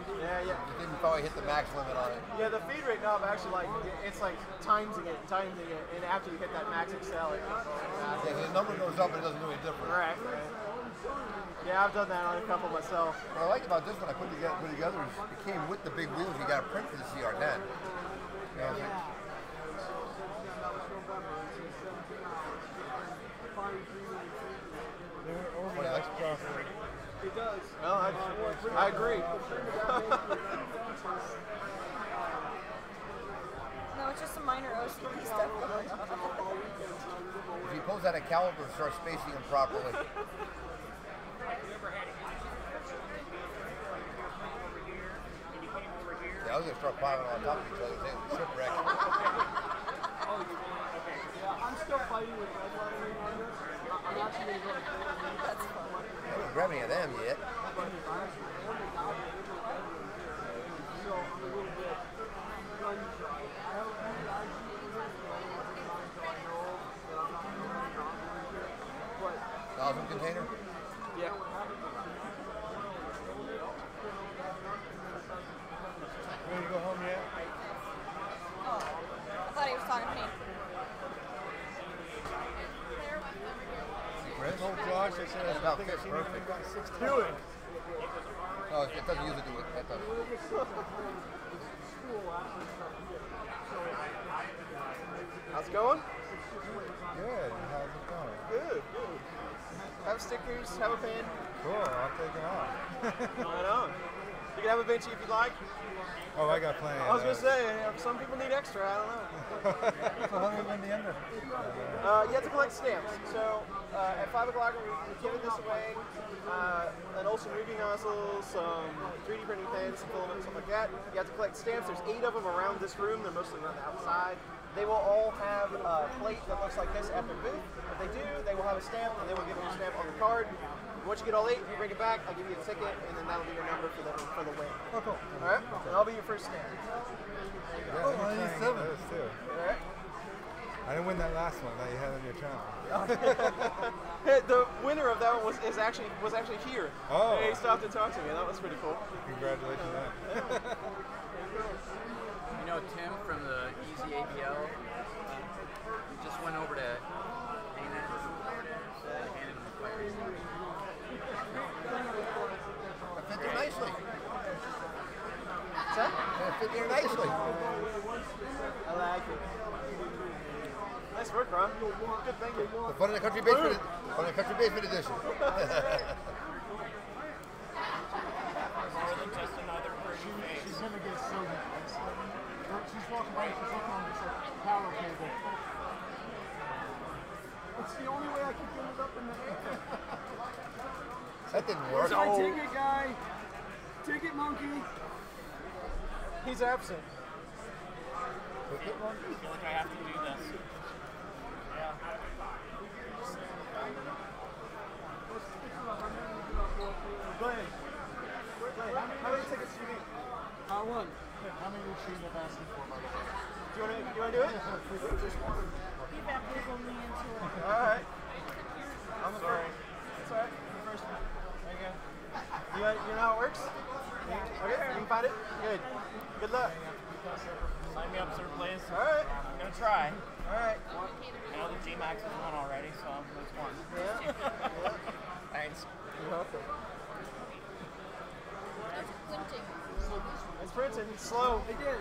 S17: It didn't probably hit the max limit on it.
S2: Yeah, the feed rate knob actually it's like timesing it, and after you hit that max excel, it goes
S17: Yeah, so the number goes up, but it doesn't do any difference.
S2: Right. Yeah, I've done that on a couple myself.
S17: What I liked about this one I put together is it came with the big wheels you got to print for the CR10. You know,
S2: It does. Well, I agree.
S5: No, it's just some minor OCD stuff.
S17: If you pulls out a caliper, start spacing them properly. Yeah, I was gonna start piling on top of each other, saying shipwreck.
S6: Yeah, I'm still fighting with red lettering on this. I'm actually going to go to
S5: That's fun.
S17: I haven't grabbed any of them yet.
S6: So I'm a little bit gun shy. I haven't really actually but
S17: Nozzle container?
S2: Yeah.
S18: Ready to go home yet?
S5: Oh, I thought he was talking to me.
S17: Chris?
S18: Oh, Josh, I said
S17: That's about fits perfect.
S2: Do it.
S17: No, it doesn't use it to it. That doesn't.
S2: How's it going?
S18: Good. How's it going?
S2: Good. Have stickers, have a pen.
S18: Cool. I'll take it off.
S2: Right on. You can have a benchy if you'd like.
S18: Oh, I got plenty.
S2: I was going to say, some people need extra, I don't know.
S18: So how do we win the ender?
S2: You have to collect stamps. So at 5 o'clock, we're giving this away. An Olsen Ruby nozzle, some 3D printing pens, some filament, stuff like that. You have to collect stamps. There's 8 of them around this room. They're mostly around the outside. They will all have a plate that looks like this at their booth. If they do, they will have a stamp, and they will give them a stamp on the card. Once you get all 8, you bring it back, I'll give you a ticket, and then that'll be your number for the win.
S18: Oh, cool.
S2: All right? And I'll be your first stamp.
S18: Oh, I need 7. Those too.
S2: All right?
S18: I didn't win that last one that you had on your channel.
S2: The winner of that one was actually here.
S18: Oh.
S2: He stopped and talked to me. That was pretty cool.
S18: Congratulations, man.
S21: You know Tim from the Easy ABL? He just went over to ANET and handed him the players.
S17: It fit there nicely.
S2: What's that?
S17: It fit there nicely.
S2: I like it. Nice work, Ron. Good thinking.
S17: The Fun in the Country Basement, Fun in the Country Basement edition.
S11: More than just another pretty face.
S3: She's gonna get so nice. She's walking by, she's looking on this power cable. It's the only way I can get it up in the air.
S17: That didn't work.
S6: Here's my ticket, guy. Ticket monkey.
S2: He's absent.
S11: I feel like I have to do this. Yeah.
S2: Glenn, how many tickets do you need?
S3: One. How many did she end up asking for, by the way?
S2: Do you want to do it?
S5: You baptized me into it.
S2: All right. I'm sorry. It's all right. You're the first one. There you go. You know how it works? Okay, you can find it? Good. Good luck.
S11: Sign me up, sir, please.
S2: All right.
S11: I'm going to try.
S2: All right.
S11: I know the G-Max is on already, so that's one.
S2: Yeah.
S11: Thanks.
S2: You're welcome. It's printing. It's slow.
S6: They did.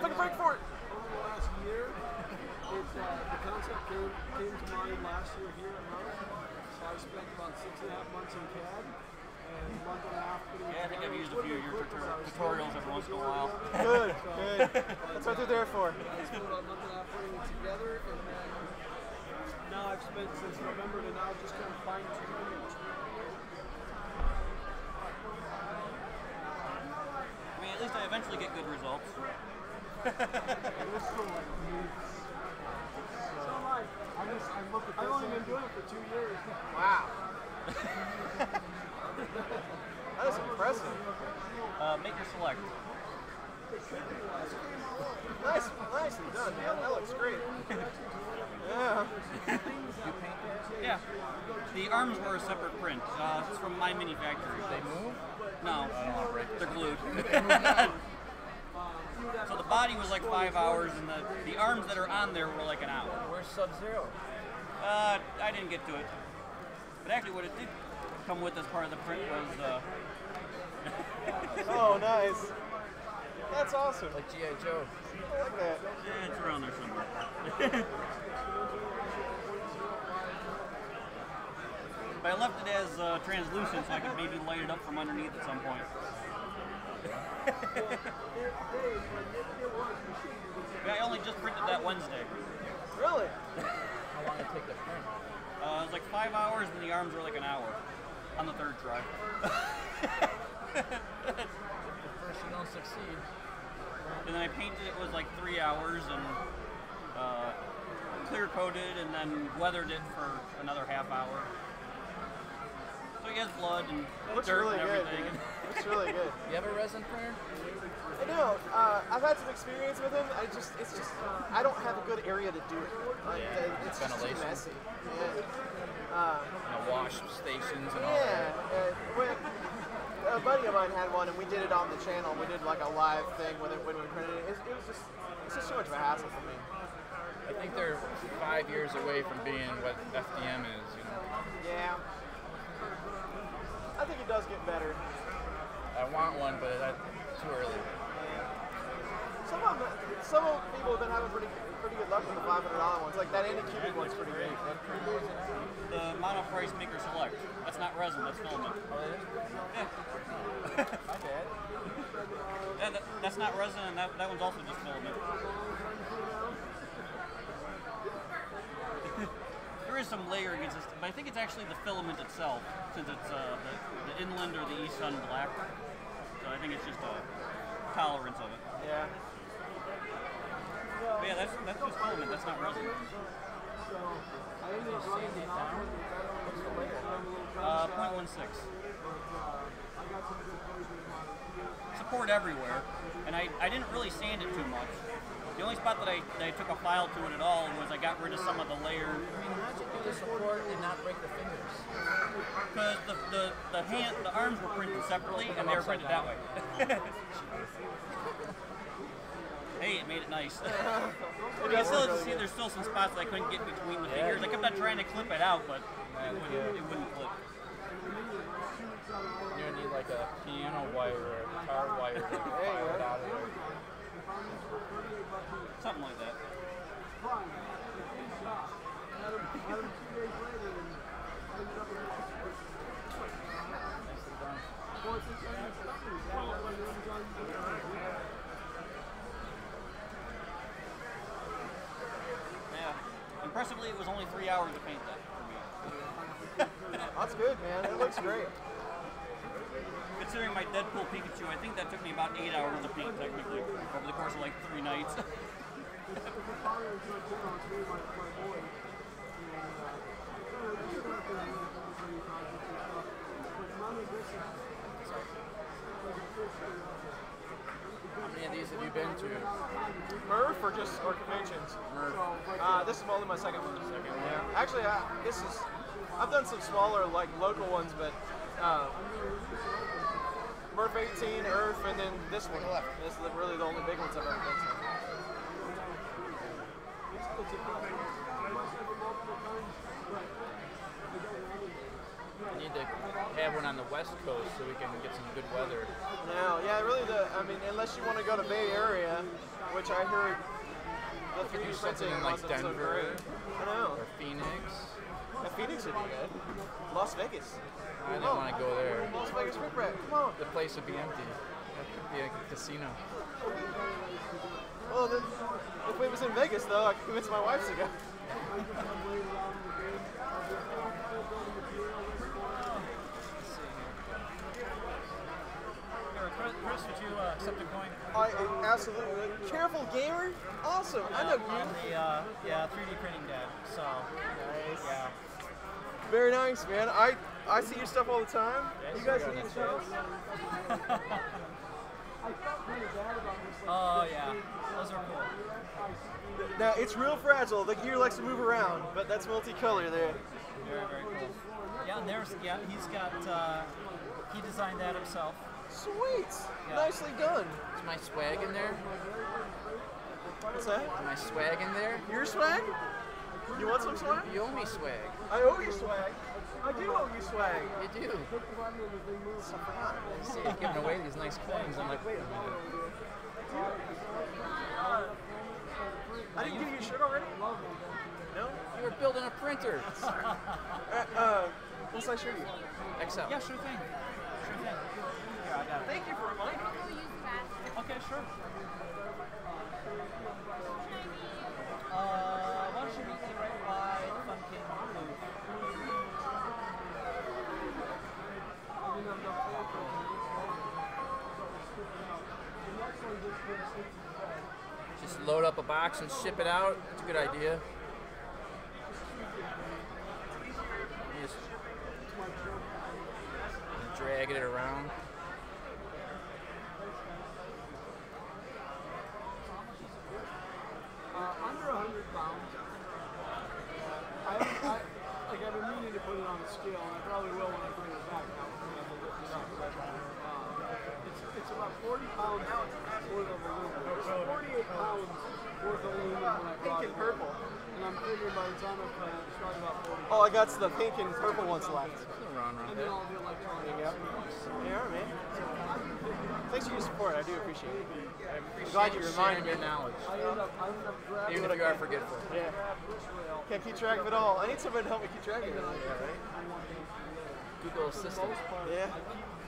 S2: Take a break for it.
S6: Over the last year, the concept came to mind last year here at Merck. So I spent about 6.5 months in CAD and a month and a half putting
S11: Yeah, I think I've used a few of your tutorials every once in a while.
S2: Good, good. That's what they're there for.
S6: I spent about a month and a half putting it together, and then now I've spent since November to now just kind of fine-tuning it.
S1: I mean, at least I eventually get good results.
S6: I've only been doing it for 2 years.
S2: Wow. That is impressive.
S1: Make your select.
S2: Nicely done, man. That looks great. Yeah.
S1: Yeah. The arms were a separate print. It's from my manufacturer.
S21: They move?
S1: No. They're glued. So the body was like 5 hours, and the arms that are on there were like an hour.
S21: Where's Sub-Zero?
S1: I didn't get to it. But actually what it did come with as part of the print was...
S2: Oh, nice. That's awesome.
S21: Like G.I. Joe.
S2: I like that.
S1: Yeah, it's around there somewhere. But I left it as translucent so I could maybe light it up from underneath at some point. Yeah, I only just printed that Wednesday.
S2: Really?
S21: How long did it take to print?
S1: It was like 5 hours, and the arms were like an hour on the third try.
S21: At first you don't succeed.
S1: And then I painted it was like 3 hours and clear coated and then weathered it for another half hour. So he has blood and dirt
S2: really
S1: and
S2: good,
S1: everything.
S2: man. Looks really good.
S21: You have a resin printer?
S2: I do. I've had some experience with them. It's just I don't have a good area to do it. Like, it's just too messy. Yeah.
S21: Wash stations and all that.
S2: Yeah. A buddy of mine had one, and we did it on the channel. We did like a live thing with it when we printed it. It's just too much of a hassle for me.
S21: I think they're 5 years away from being what FDM is, you know.
S2: Yeah. I think it does get better.
S21: I want one, but that's too early.
S2: Some people have been having pretty good luck with the $500 ones. Like that Anycubic one's pretty great.
S1: The mono price maker select. That's not resin, that's filament. Yeah.
S21: My bad.
S1: Yeah, that's not resin, and that one's also just filament. There is some layering, but I think it's actually the filament itself, since it's the inland or the Eastern black. So I think it's just a tolerance of it.
S2: Yeah.
S1: But yeah, that's just filament. That's not resin. 0.16. Support everywhere, and I didn't really sand it too much. The only spot that I took a file to it at all was I got rid of some of the layer.
S21: I mean, how'd you do the support and not break the fingers?
S1: Because the arms were printed separately, and they were printed that way. Hey, it made it nice. But you still see there's still some spots that I couldn't get between the fingers. I kept on trying to clip it out, but it wouldn't clip.
S21: You're gonna need like a piano wire or a guitar wire to fire it out of there.
S1: Something like that. Yeah. Impressively, it was only 3 hours to paint that for me.
S2: That's good, man. It looks great.
S1: Considering my Deadpool Pikachu, I think that took me about 8 hours to paint, technically, over the course of like 3 nights.
S21: How many of these have you been to?
S2: MRRF or conventions?
S21: MRRF.
S2: This is only my second one. Yeah. Actually, I've done some smaller like local ones, but MRRF 18, ERF, and then this one. This is really the only big ones I've ever been to.
S21: We need to have one on the West Coast so we can get some good weather.
S2: No, yeah, really. Unless you want to go to Bay Area, which I heard the 3D printing
S21: in like
S2: wasn't so
S21: Denver
S2: great. I know.
S21: or Phoenix.
S2: Yeah, Phoenix would be good. Las Vegas.
S21: I didn't want to go there.
S2: Las Vegas Rip Rap. Come on.
S21: The place would be empty. It could be a casino.
S2: Well, then, if it was in Vegas, though, I could convince my wife to go. Absolutely. Careful gamer. Awesome. I know you.
S11: Yeah, 3D printing dad. So
S2: nice.
S11: Yeah.
S2: Very nice, man. I see your stuff all the time. You guys need to show us.
S11: Oh yeah, those are cool.
S2: Now it's real fragile. The gear likes to move around, but that's multicolor there.
S11: Very, very cool. Yeah, and he's got he designed that himself.
S2: Sweet.
S11: Yeah.
S2: Nicely done.
S21: Is my swag in there?
S2: What's that?
S21: Is my swag in there?
S2: Your swag? You want some swag?
S21: You owe me swag.
S2: I owe you swag. I do owe you swag.
S21: You do. See, you're giving away these nice coins. I'm like, wait a minute.
S2: I didn't give you a shirt already? No?
S21: You were building a printer.
S2: What size shirt are you?
S21: XL.
S11: Yeah, sure thing. Sure thing. Here, I got it.
S2: Thank you for reminding me.
S11: Okay, sure. Why don't you meet me right by the Fun King booth?
S21: Just load up a box and ship it out. It's a good idea. Just drag it around.
S6: Under 100 pounds. I've been meaning to put it on the scale, and I probably will when I bring it back now. It's about 40 pounds worth of aluminum. It's 48 pounds worth of aluminum when I brought it.
S2: Pink and purple.
S6: And I'm figuring by the time I cut it, it's probably about 40.
S2: All I got's the pink and purple ones left.
S6: And then all the electronics.
S2: Yeah, man. Thanks for your support. I do appreciate it. I'm glad you
S21: Sharing
S2: reminded me.
S21: your knowledge.
S6: I end up grabbing
S21: Even if you are forgetful.
S2: Yeah. Can't keep track of it all. I need somebody to help me keep track of it.
S21: Google Assistant.
S2: Yeah.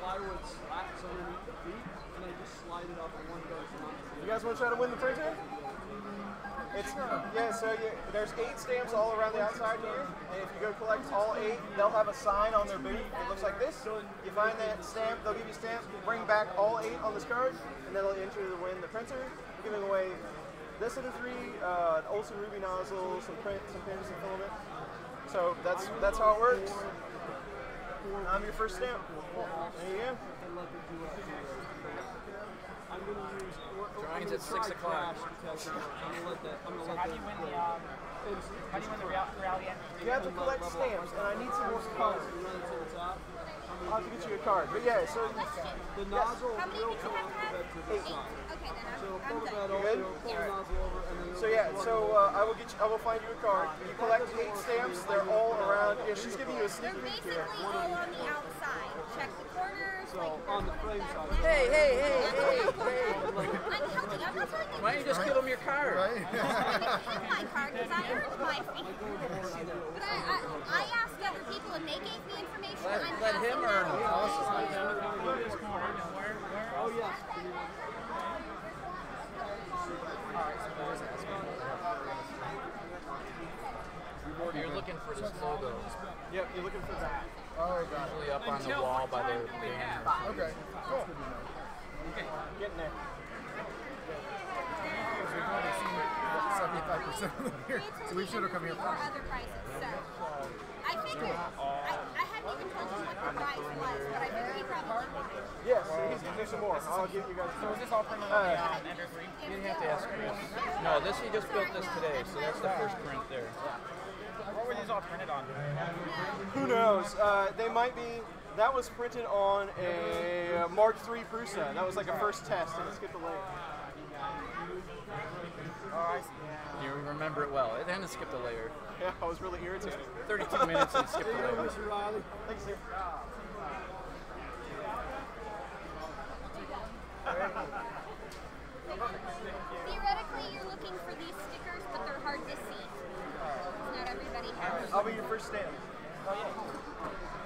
S6: plywood slats underneath the feet, and I just slide it up in one go.
S2: You guys want to try to win the printer? It's there's 8 stamps all around the outside here, and if you go collect all 8, they'll have a sign on their boot. It looks like this. You find that stamp, they'll give you a stamp, bring back all 8 on this card, and then they'll enter to win the printer. We're giving away this of the 3, an Olsen Ruby nozzle, some pins, some filament. So that's how it works. I'm your first stamp. There you go.
S21: Drawings at 6 o'clock.
S6: So how do you win the
S2: reality entry? You have to collect stamps, and I need some more cards. I'll have to get you a card. But yeah, so
S6: the nozzle will come off the bed to this side. So pull the bed over, pull the nozzle over, and then
S2: so yeah, I will find you a card. You collect 8 stamps. They're all around. Yeah, she's giving you a sneak peek here.
S8: All on the outside. Check the corners.
S6: So on the frame side.
S21: Hey.
S8: I'm helping. I'm not telling you.
S21: Why don't you just give them your card?
S8: Right? My card because I earned my fee. But I asked other people and they gave me information.
S21: Let him earn it.
S6: Oh yes.
S21: You're looking for this logo.
S2: Yep, you're looking for that.
S17: Oh,
S21: got it. Usually up on the wall by the banner.
S17: Okay, cool.
S2: Okay, getting there.
S17: 75% of them here, so we should have come here first.
S8: Other prices, so I figured I hadn't even told you what the price was, but I figured he probably would.
S2: Yes, there's some more. I'll give you guys.
S11: So is this all printed on Ender 3?
S21: You didn't have to ask Chris. No, he just built this today, so that's the first print there.
S11: What were these all printed on?
S2: Who knows? They might be. That was printed on a Mark III Prusa. That was like a first test, and it skipped a layer.
S11: Oh, I see.
S21: You remember it well. It hadn't skipped a layer.
S2: Yeah, I was really irritated.
S21: 32 minutes and it skipped a layer.
S2: Mr. Riley. Thanks, sir.
S8: Theoretically, you're looking for these stickers, but they're hard to see. Not everybody has.
S2: I'll be your first stamp. Oh, yeah.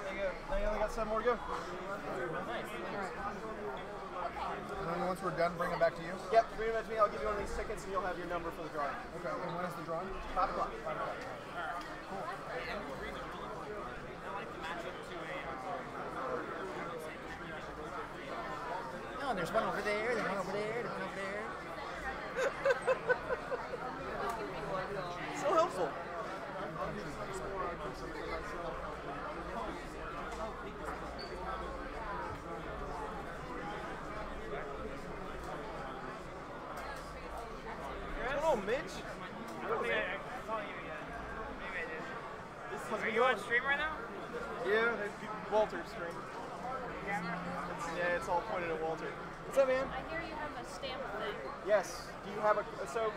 S2: There you go. Now you only got 7 more to go. Nice.
S17: And then once we're done, bring them back to you?
S2: Yep, bring them back to me. I'll give you one of these tickets and you'll have your number for the drawing.
S17: Okay, and when is the drawing?
S2: 5 o'clock. 5 o'clock.
S17: Cool.
S21: No, there's one over there, there's one over there, there's one over
S2: So helpful. What's going on, Mitch?
S13: Are you on stream right now?
S2: Yeah, Walter's stream. Yeah, it's all pointed at Walter. What's up, man?
S22: I hear you have a stamp thing.
S2: Yes. Do you have so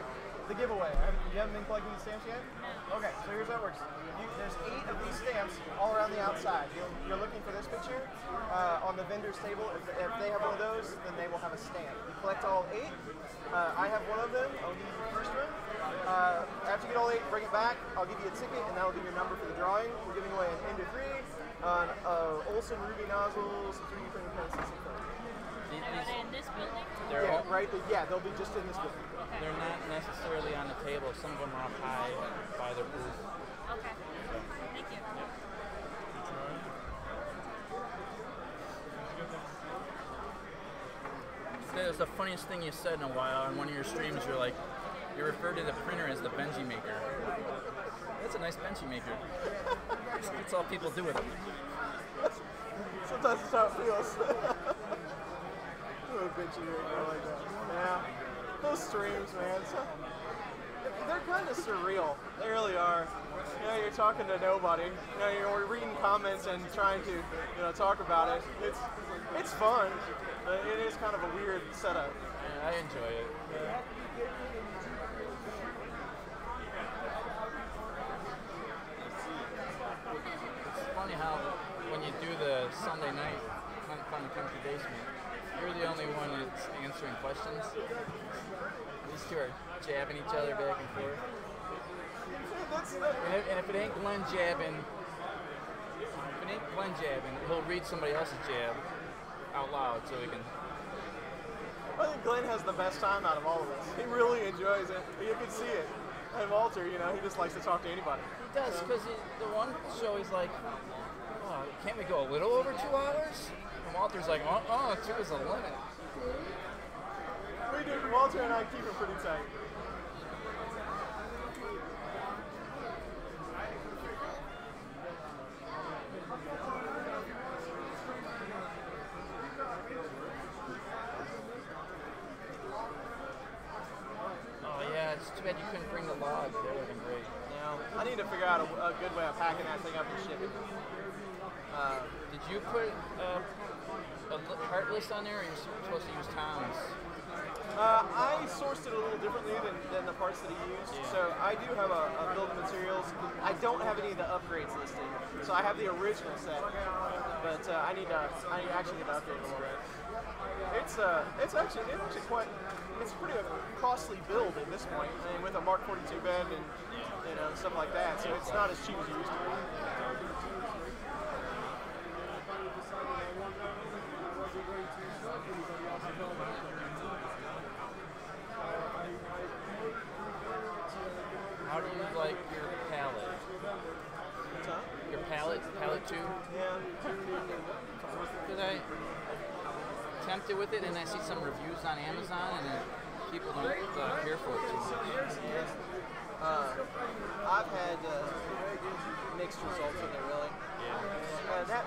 S2: the giveaway? You haven't been collecting the stamps yet?
S22: No.
S2: Okay, so here's how it works. There's 8 of these stamps all around the outside. You're looking for this picture on the vendor's table. If they have one of those, then they will have a stamp. You collect all 8. I have one of them. I'll give you the first one. After you get all 8, bring it back. I'll give you a ticket, and that'll be your number for the drawing. We're giving away an Ender 3 on Olsen Ruby nozzles, 3D printing pens, and some foam.
S22: And are they in this building?
S2: Yeah, right. They'll be just in this building.
S22: Okay.
S21: They're not necessarily on the table. Some of them are up high by their booth.
S22: Okay. Thank you.
S21: That was the funniest thing you said in a while. On one of your streams, you referred to the printer as the Benji maker. That's a nice Benji maker. That's all people do with it.
S2: Sometimes it's how it feels. Oh, Benji maker like that. Yeah. Those streams, man. They're kind of surreal. They really are. You know, you're talking to nobody. You know, you're reading comments and trying to, talk about it. It's fun. But it is kind of a weird setup.
S21: Yeah, I enjoy it.
S2: Yeah.
S21: It's funny how when you do the Sunday night Fun Country Basement, you're the only one that's answering questions. These two are jabbing each other back and forth. And if it ain't Glenn jabbing, he'll read somebody else's jab out loud so he can.
S2: I think Glenn has the best time out of all of us. He really enjoys it. You can see it. And Walter, he just likes to talk to anybody.
S21: He does, because the one show he's like, oh, can't we go a little over 2 hours? And Walter's like, 2 is a limit.
S2: We do. Walter and I keep it pretty tight.
S21: It's too bad you couldn't bring the log. That would have been great.
S2: I need to figure out a good way of packing that thing up and shipping.
S21: Did you put a part list on there, or you're supposed to use Tom's?
S2: I sourced it a little differently than the parts that he used. Yeah. So I do have a build of materials. I don't have any of the upgrades listed. So I have the original set, but I actually need to update it a little bit. It's actually quite. It's pretty costly build at this point. I mean, with a Mark 42 bed and stuff like that. So it's not as cheap as it used to be.
S21: How do you like your palette? Your palette too?
S2: Yeah.
S21: Because I tempted with it, and I see some reviews on Amazon, and people don't care for it too much.
S2: I've had mixed results with it, really.
S21: Yeah.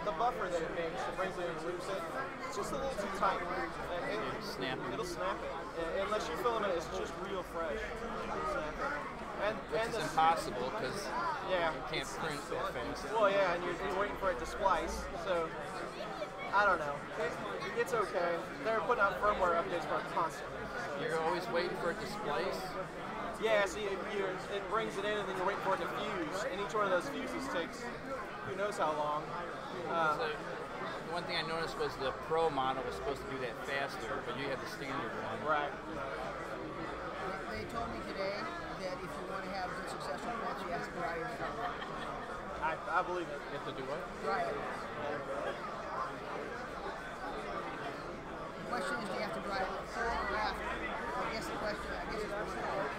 S2: The buffer that it makes, that brings it in and loops it, it's just a little too tight. It'll snap it. Unless your filament is just real fresh. It'll snap it.
S21: Which is impossible because you can't print that fast.
S2: Well, yeah, and you're waiting for it to splice. So, I don't know. It's okay. They're putting out firmware updates for it constantly.
S21: You're always waiting for it to splice?
S2: Yeah, so it brings it in and then you're waiting for it to fuse. And each one of those fuses takes who knows how long.
S21: One thing I noticed was the Pro model was supposed to do that faster, but you had the standard one.
S2: Right.
S5: They told me today that if you want to have good successful prints, you have to dry your film.
S2: I believe it.
S21: You have to do what?
S5: Dry it. The question is, do you have to dry it before or after? I guess the question, is before.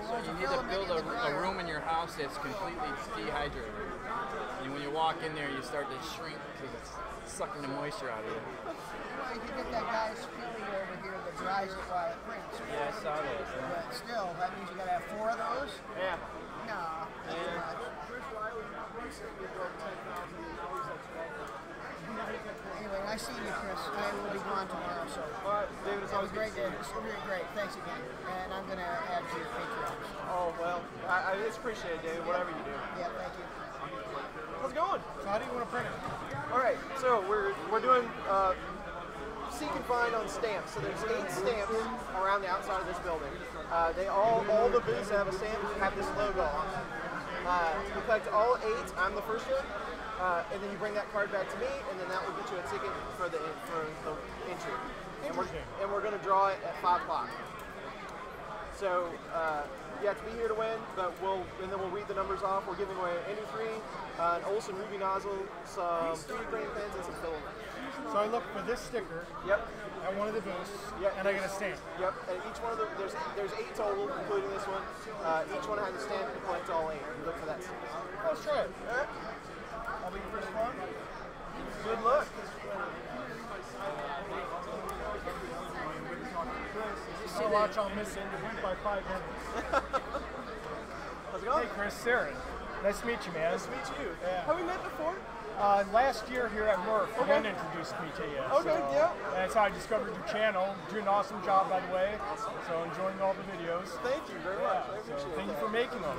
S21: So you need to build a room in your house that's completely dehydrated. And when you walk in there, you start to shrink because it's sucking the moisture out of you.
S5: Well, you can get that guy's feeling over here that dries it while it prints.
S21: Yeah, I saw that. So.
S5: But still, that means you gotta have 4 of those?
S2: Yeah.
S5: Nah. Anyway, nice seeing you, Chris. I will be gone tomorrow, so.
S2: All right, David, it's always
S5: great. It's really great. Thanks again. And I'm gonna add to your Patreon.
S2: Oh well, it's appreciated, David. Whatever you do.
S5: Yeah, thank you.
S2: How's it going?
S3: So how do you want to print it?
S2: All right, so we're doing seek and find on stamps. So there's 8 stamps around the outside of this building. They all the booths that have a stamp have this logo on them. You collect all 8. I'm the first one, and then you bring that card back to me, and then that will get you a ticket for the entry. And we're going to draw it at 5 o'clock. So you have to be here to win, but we'll read the numbers off. We're giving away an Ender 3, an Olsen Ruby nozzle, some 3D printing pens, and some filament.
S3: So I look for this sticker.
S2: Yep.
S3: At one of the booths.
S2: Yep.
S3: And I get a stamp.
S2: Yep. And each one of them, there's 8 total, including this one. Each one has a stamp. You collect all 8. You look for that stamp.
S3: Let's try it.
S2: All right.
S3: I'll be your first one.
S2: Good luck.
S3: I'll watch. I'll miss it by 5 minutes.
S2: How's it going?
S3: Hey, Chris, Sarah. Nice to meet you, man.
S2: Nice to meet you.
S3: Yeah.
S2: Have we met before?
S3: Last year here at MRRF,
S2: Okay.
S3: Ben introduced me to you.
S2: Okay,
S3: so
S2: yeah.
S3: That's how I discovered your channel. Doing an awesome job, by the way. So enjoying all the videos.
S2: Thank you very much. I
S3: So
S2: appreciate
S3: thank you
S2: that.
S3: for making them.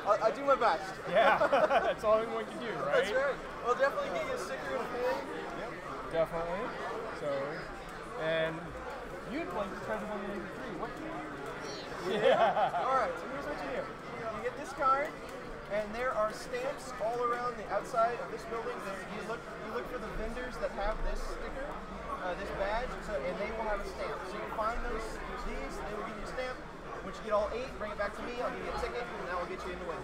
S2: I do my best.
S3: Yeah, that's all anyone can do, right?
S2: That's right. Well, definitely get you a sticker and a pin.
S3: Yep. Definitely. So, and you'd like to try to win the 3. What?
S2: Yeah. All right. So here's what you do. You get this card, and there are stamps all around the outside of this building. You look for the vendors that have this sticker, this badge, and they will have a stamp. So you find these, they will give you a stamp. Once you get all 8, bring it back to me. I'll give you a ticket, and that will get you in the win.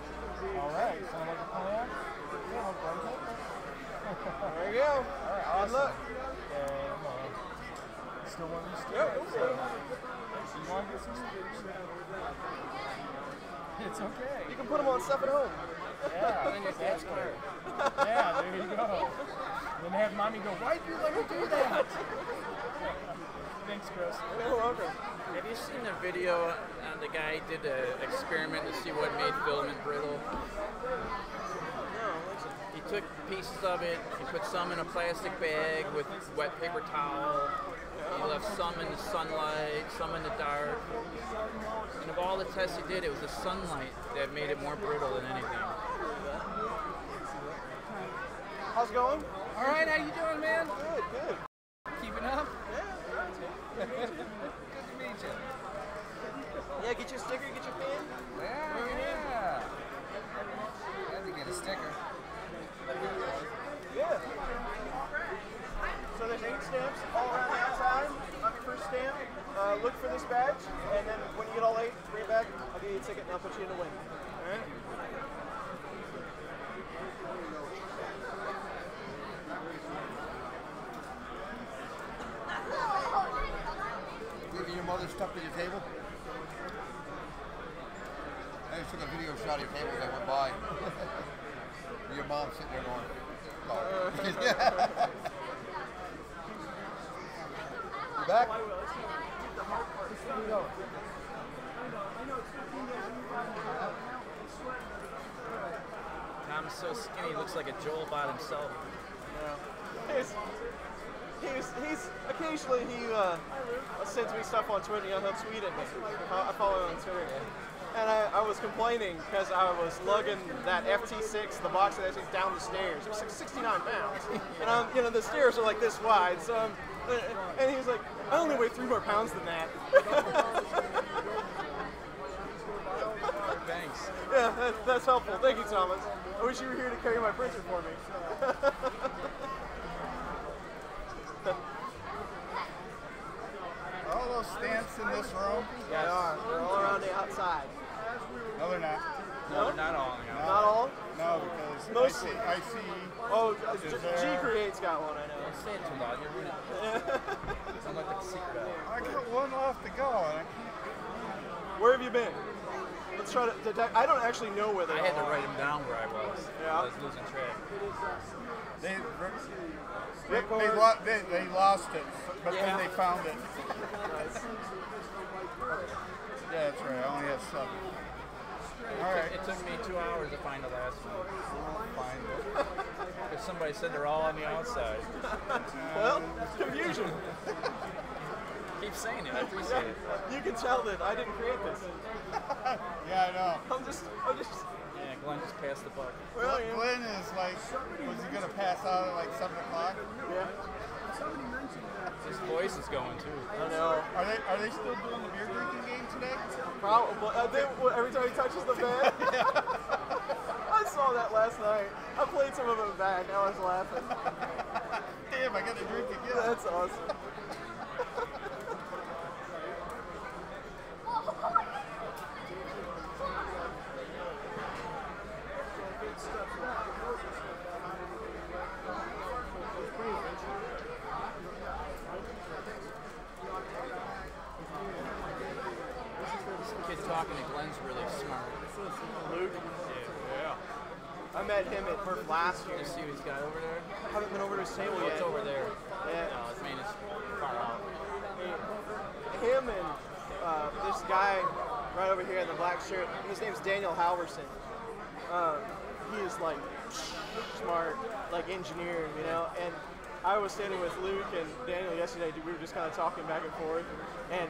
S3: All right. Sound like a plan? Yeah,
S2: there you go. All right. Good luck.
S3: Still want to stick.
S2: Yeah,
S3: So, you want to get some stickers? It's okay.
S2: You can put them on stuff at home.
S3: Yeah, that's clear. Yeah, there you go. Then have mommy go, why did you let me do that? Thanks, Chris.
S2: You're welcome.
S21: Have you seen the video? The guy did an experiment to see what made filament brittle. He took pieces of it, he put some in a plastic bag with wet paper towel, he left some in the sunlight, some in the dark, and of all the tests he did, it was the sunlight that made it more brittle than anything.
S2: How's it going?
S21: All right, how you doing, man?
S2: Good, good.
S21: Keeping up?
S2: Yeah,
S21: Good to meet you.
S2: yeah, get your sticker, get your pin.
S21: Yeah. I had to get a sticker.
S2: Yeah. So there's 8 stamps all around the outside. On your first stamp, look for this badge, and then when you get all 8, bring it back. I'll give you a ticket and I'll put you in the win. All right?
S17: Leaving your mother stuck to your table? I just took a video shot of your table as I went by. Your mom sitting there going, oh. You back?
S21: Tom's so skinny, he looks like a Joel bot himself.
S2: Yeah. He's occasionally he sends me stuff on Twitter. He'll tweet at me. I follow him on Twitter. And I was complaining because I was lugging that FT6, the box of that thing, down the stairs. It was like 69 pounds. And the stairs are like this wide. So and he was like, I only weigh 3 more pounds than that.
S21: Thanks.
S2: Yeah, that's helpful. Thank you, Thomas. I wish you were here to carry my printer for me.
S13: All those stamps in this room?
S2: Yeah, they are. They're all around the outside.
S13: No, they're not.
S2: No?
S21: Not all.
S2: Not all?
S13: No, because
S2: Mostly.
S13: I see.
S2: Oh, G Create's got one, I know.
S21: Don't say it too loud, you're ruining it. Sound like the secret out.
S13: I got one off to go. And I can't.
S2: Where have you been? Let's try to detect. I don't actually know where they
S21: I
S2: are.
S21: had to write them down where I was.
S2: Yeah.
S21: I was losing track.
S13: They lost it, but then they found it. Yeah, that's right. I only had 7. All right.
S21: It took me 2 hours to find the last one. Because somebody said they're all on the outside.
S2: Well, confusion.
S21: Keep saying it. I appreciate it.
S2: You can tell that I didn't create this.
S13: Yeah, I know.
S2: I'm just.
S21: Yeah, Glenn just passed the buck.
S2: Well, yeah.
S13: Glenn is like, was he gonna pass out at like 7 o'clock?
S2: Yeah.
S21: His voice is going too.
S2: I know.
S13: Are they still doing the beer drinking game today?
S2: Probably. Every time he touches the bed. I saw that last night. I played some of it back. I was laughing.
S13: Damn, I got to drink again.
S2: That's awesome.
S21: Kid talking to Glenn's really smart.
S2: Luke?
S21: Yeah.
S2: I met him at Murph last year.
S21: You see what he's got over there?
S2: I haven't been over to his table yet.
S21: It's over there.
S2: Yeah.
S21: No, I mean, it's far out.
S2: Him and this guy right over here in the black shirt, his name's Daniel Halverson. He is like smart, like engineer, you know. And I was standing with Luke and Daniel yesterday. We were just kind of talking back and forth, and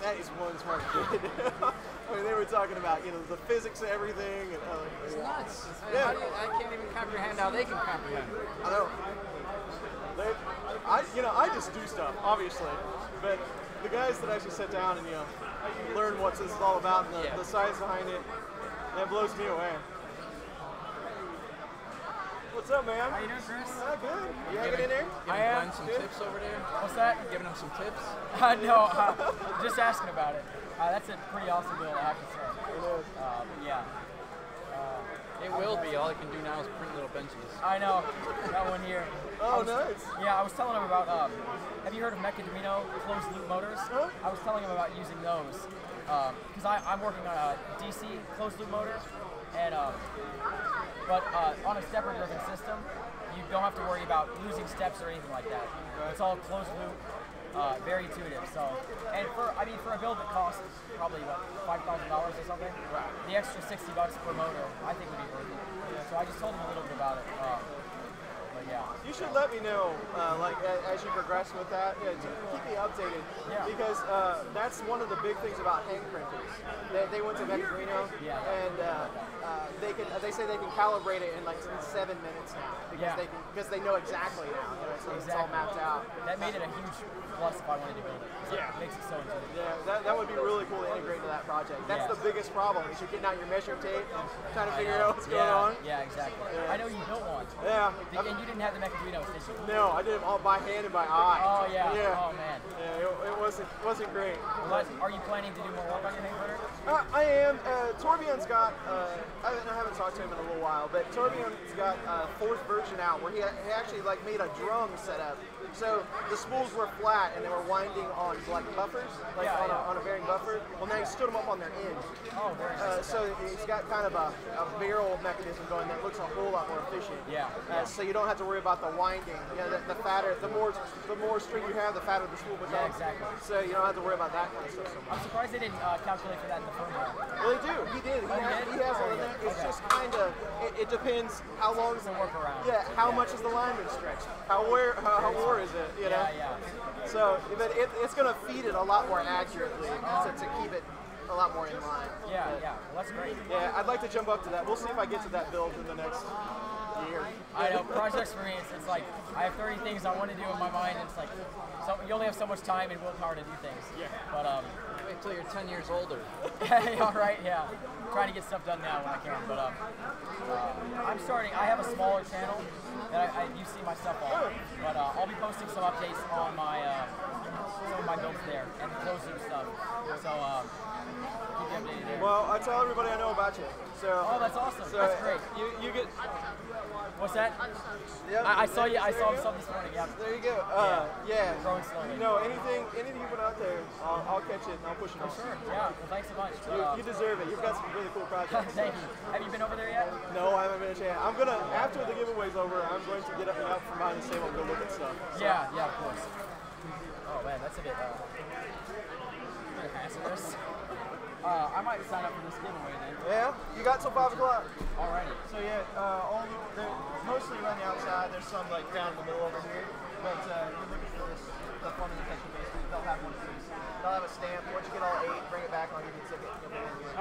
S2: that is one smart kid. I mean, they were talking about, you know, the physics of everything. And,
S21: It's nuts.
S2: Yeah.
S21: I can't even comprehend how they can comprehend.
S2: I know. I just do stuff, obviously, but the guys that actually sit down and, you know, learn what this is all about and the science behind it, that blows me away. What's up, man?
S7: How you doing, Chris?
S2: Good. You hanging in there?
S21: I am. Some tips over there.
S7: What's that?
S21: Giving them some tips.
S7: No, just asking about it. That's a pretty awesome build, I have to say.
S2: It is.
S7: Yeah.
S21: It will be. All I can do now is print little benches.
S7: I know. Got one here.
S2: Oh, nice.
S7: Yeah, I was telling him about, have you heard of Mechaduino closed loop motors?
S2: Huh?
S7: I was telling him about using those. Because I'm working on a DC closed loop motor. And, but on a stepper-driven system, you don't have to worry about losing steps or anything like that. It's all closed loop, very intuitive. So, and for a build that costs probably what, $5,000 or something, the extra $60 per motor, I think would be worth it. So I just told him a little bit about it. But yeah.
S2: You should let me know, like as you progress with that. Yeah, keep me updated.
S7: Yeah.
S2: Because that's one of the big things about hand printers. They went to Mechaduino, and they say they can calibrate it in like 7 minutes now because they know exactly now. You know, it's all mapped out.
S7: That made it a huge plus if I wanted to build it. It makes it so intuitive.
S2: Yeah, that would be really cool to integrate into that project. That's the biggest problem is you're getting out your measuring tape, trying to figure out what's going on.
S7: Yeah, exactly.
S2: Yeah.
S7: I know you built one.
S2: Yeah.
S7: And you didn't have the Mechaduinos, did you?
S2: No, I did it all by hand and by eye.
S7: Oh yeah.
S2: Yeah.
S7: Oh man.
S2: Yeah, it wasn't great.
S7: Well, are you planning to do more work on your hand printer?
S2: I am. Torbjorn's got. I haven't talked to him in a little while, but Torbjorn's got a 4th version out where he actually like made a drum setup. So the spools were flat and they were winding on like buffers, like on a bearing buffer. Well, now he stood them up on their end.
S7: Oh, very nice.
S2: So he's got kind of a barrel mechanism going that looks a whole lot more efficient.
S7: Yeah.
S2: So you don't have to worry about the winding. You know, the fatter, the more string you have, the fatter the spool becomes.
S7: Yeah, exactly.
S2: So you don't have to worry about that kind of stuff so much.
S7: I'm surprised they didn't calculate for that in the firmware.
S2: Well, they do. He did. He has all of that. It's just kind of. It depends how long is
S7: the workaround.
S2: Yeah. How much is the lineman stretched? How war is it? You know.
S7: Yeah.
S2: So, but it's going to feed it a lot more accurately to keep it a lot more in line.
S7: Yeah. Well, that's great.
S2: Yeah, I'd like to jump up to that. We'll see if I get to that build in the next year.
S7: I know, projects for me, it's like, I have 30 things I want to do in my mind, and it's like, so you only have so much time and willpower to do things. Yeah. But,
S21: wait till you're 10 years older.
S7: All right, yeah. I'm trying to get stuff done now when I can, but, I have a smaller channel that you see my stuff on, but I'll be posting some updates on my some of my builds there and close loop stuff. So keep you updated there.
S2: Well, I tell everybody I know about you. So.
S7: Oh, that's awesome.
S2: So
S7: That's great.
S2: You get.
S7: What's that?
S2: Yep.
S7: I saw you. I saw him some this morning. Yeah.
S2: There you go. Yeah.
S7: Growing slowly.
S2: No, anything you put out there, I'll catch it and I'll push it on.
S7: Sure. Yeah. Well, thanks so much.
S2: You deserve it. You've got some really cool projects.
S7: Thank you. Have you been over there yet?
S2: No, I haven't been a chance. I'm gonna after the giveaway's over, I'm going to get up and out from behind the table and go look at stuff. So.
S7: Yeah. Yeah. Of course. Oh man, that's a bit hazardous. I might sign up for this giveaway then.
S2: Yeah, you got till 5 o'clock.
S7: Alrighty.
S2: So yeah, they're mostly around the outside. There's some like down in the middle over here. But you're looking for this stuff on the detection basement. They'll have one of these. They'll have a stamp. Once you get all 8, bring it back and I'll give you a ticket.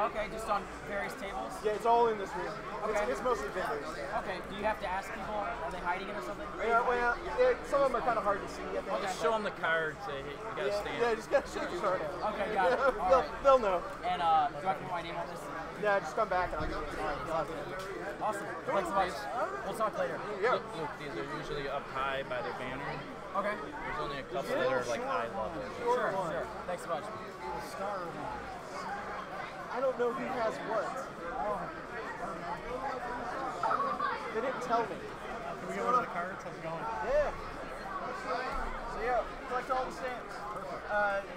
S7: Okay, just on various tables?
S2: Yeah, it's all in this room.
S7: Okay.
S2: It's mostly vendors.
S7: Okay, do you have to ask people? Are they hiding it or something?
S2: Yeah, well, some of them are kind of hard to see. I think.
S21: Just show them the card, say, hey, you got a stamp.
S2: Yeah, just gotta shake your card out.
S7: Okay, got it.
S2: They'll know.
S7: And do I have to put my name on this?
S2: Yeah, just come back and I'll give you a
S7: Awesome. Thanks so much. We'll talk later.
S2: Yeah.
S21: Look, these are usually up high by their banner.
S7: Okay.
S21: There's only a couple that are like eye level.
S7: Sure. Thanks so much.
S2: I don't know who has what. They didn't tell me.
S11: Can we go over the cards? How's it going?
S2: Yeah. So yeah, collect all the stamps.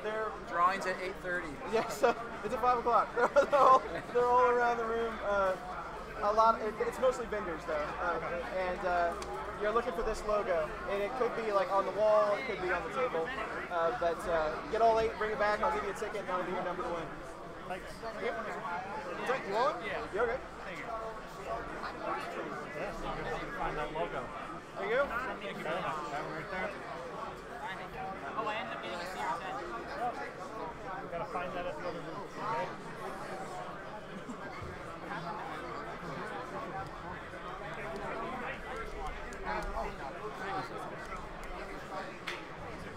S2: They're
S21: Drawings at 8:30.
S2: Yeah, so it's at 5 o'clock. They're all around the room. It's mostly vendors though, and you're looking for this logo, and it could be like on the wall, it could be on the table, but get all 8, bring it back. I'll give you a ticket, and that'll be your number to win.
S11: Thanks.
S2: Yep. You want?
S11: Yeah.
S2: You okay?
S11: Thank you. Yeah, so you're going to find that logo.
S2: There you go.
S11: Thank you very much. That one right there.
S7: Oh, I ended up getting a Series N.
S11: We've got to find that at the other room. Okay?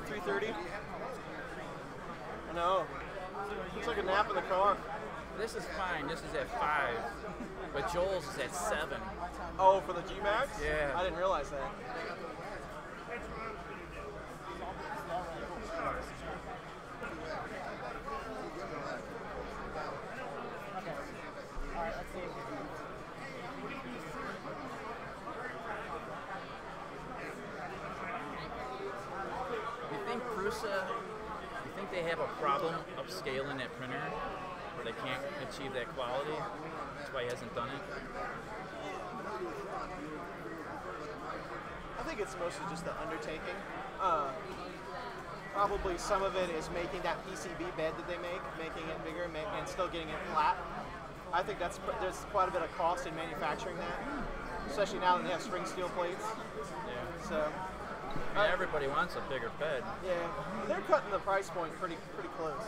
S2: $3.30. I know. Looks like a nap in the car.
S21: This is fine. This is at 5, but Joel's is at 7.
S2: Oh, for the G-Max?
S21: Yeah.
S2: I didn't realize that.
S21: You think they have a problem upscaling that printer where they can't achieve that quality? That's why he hasn't done it.
S2: I think it's mostly just the undertaking. Probably some of it is making that PCB bed that they make, making it bigger and still getting it flat. I think there's quite a bit of cost in manufacturing that, especially now that they have spring steel plates.
S21: Yeah.
S2: So.
S21: I mean, everybody wants a bigger bed.
S2: Yeah, they're cutting the price point pretty close.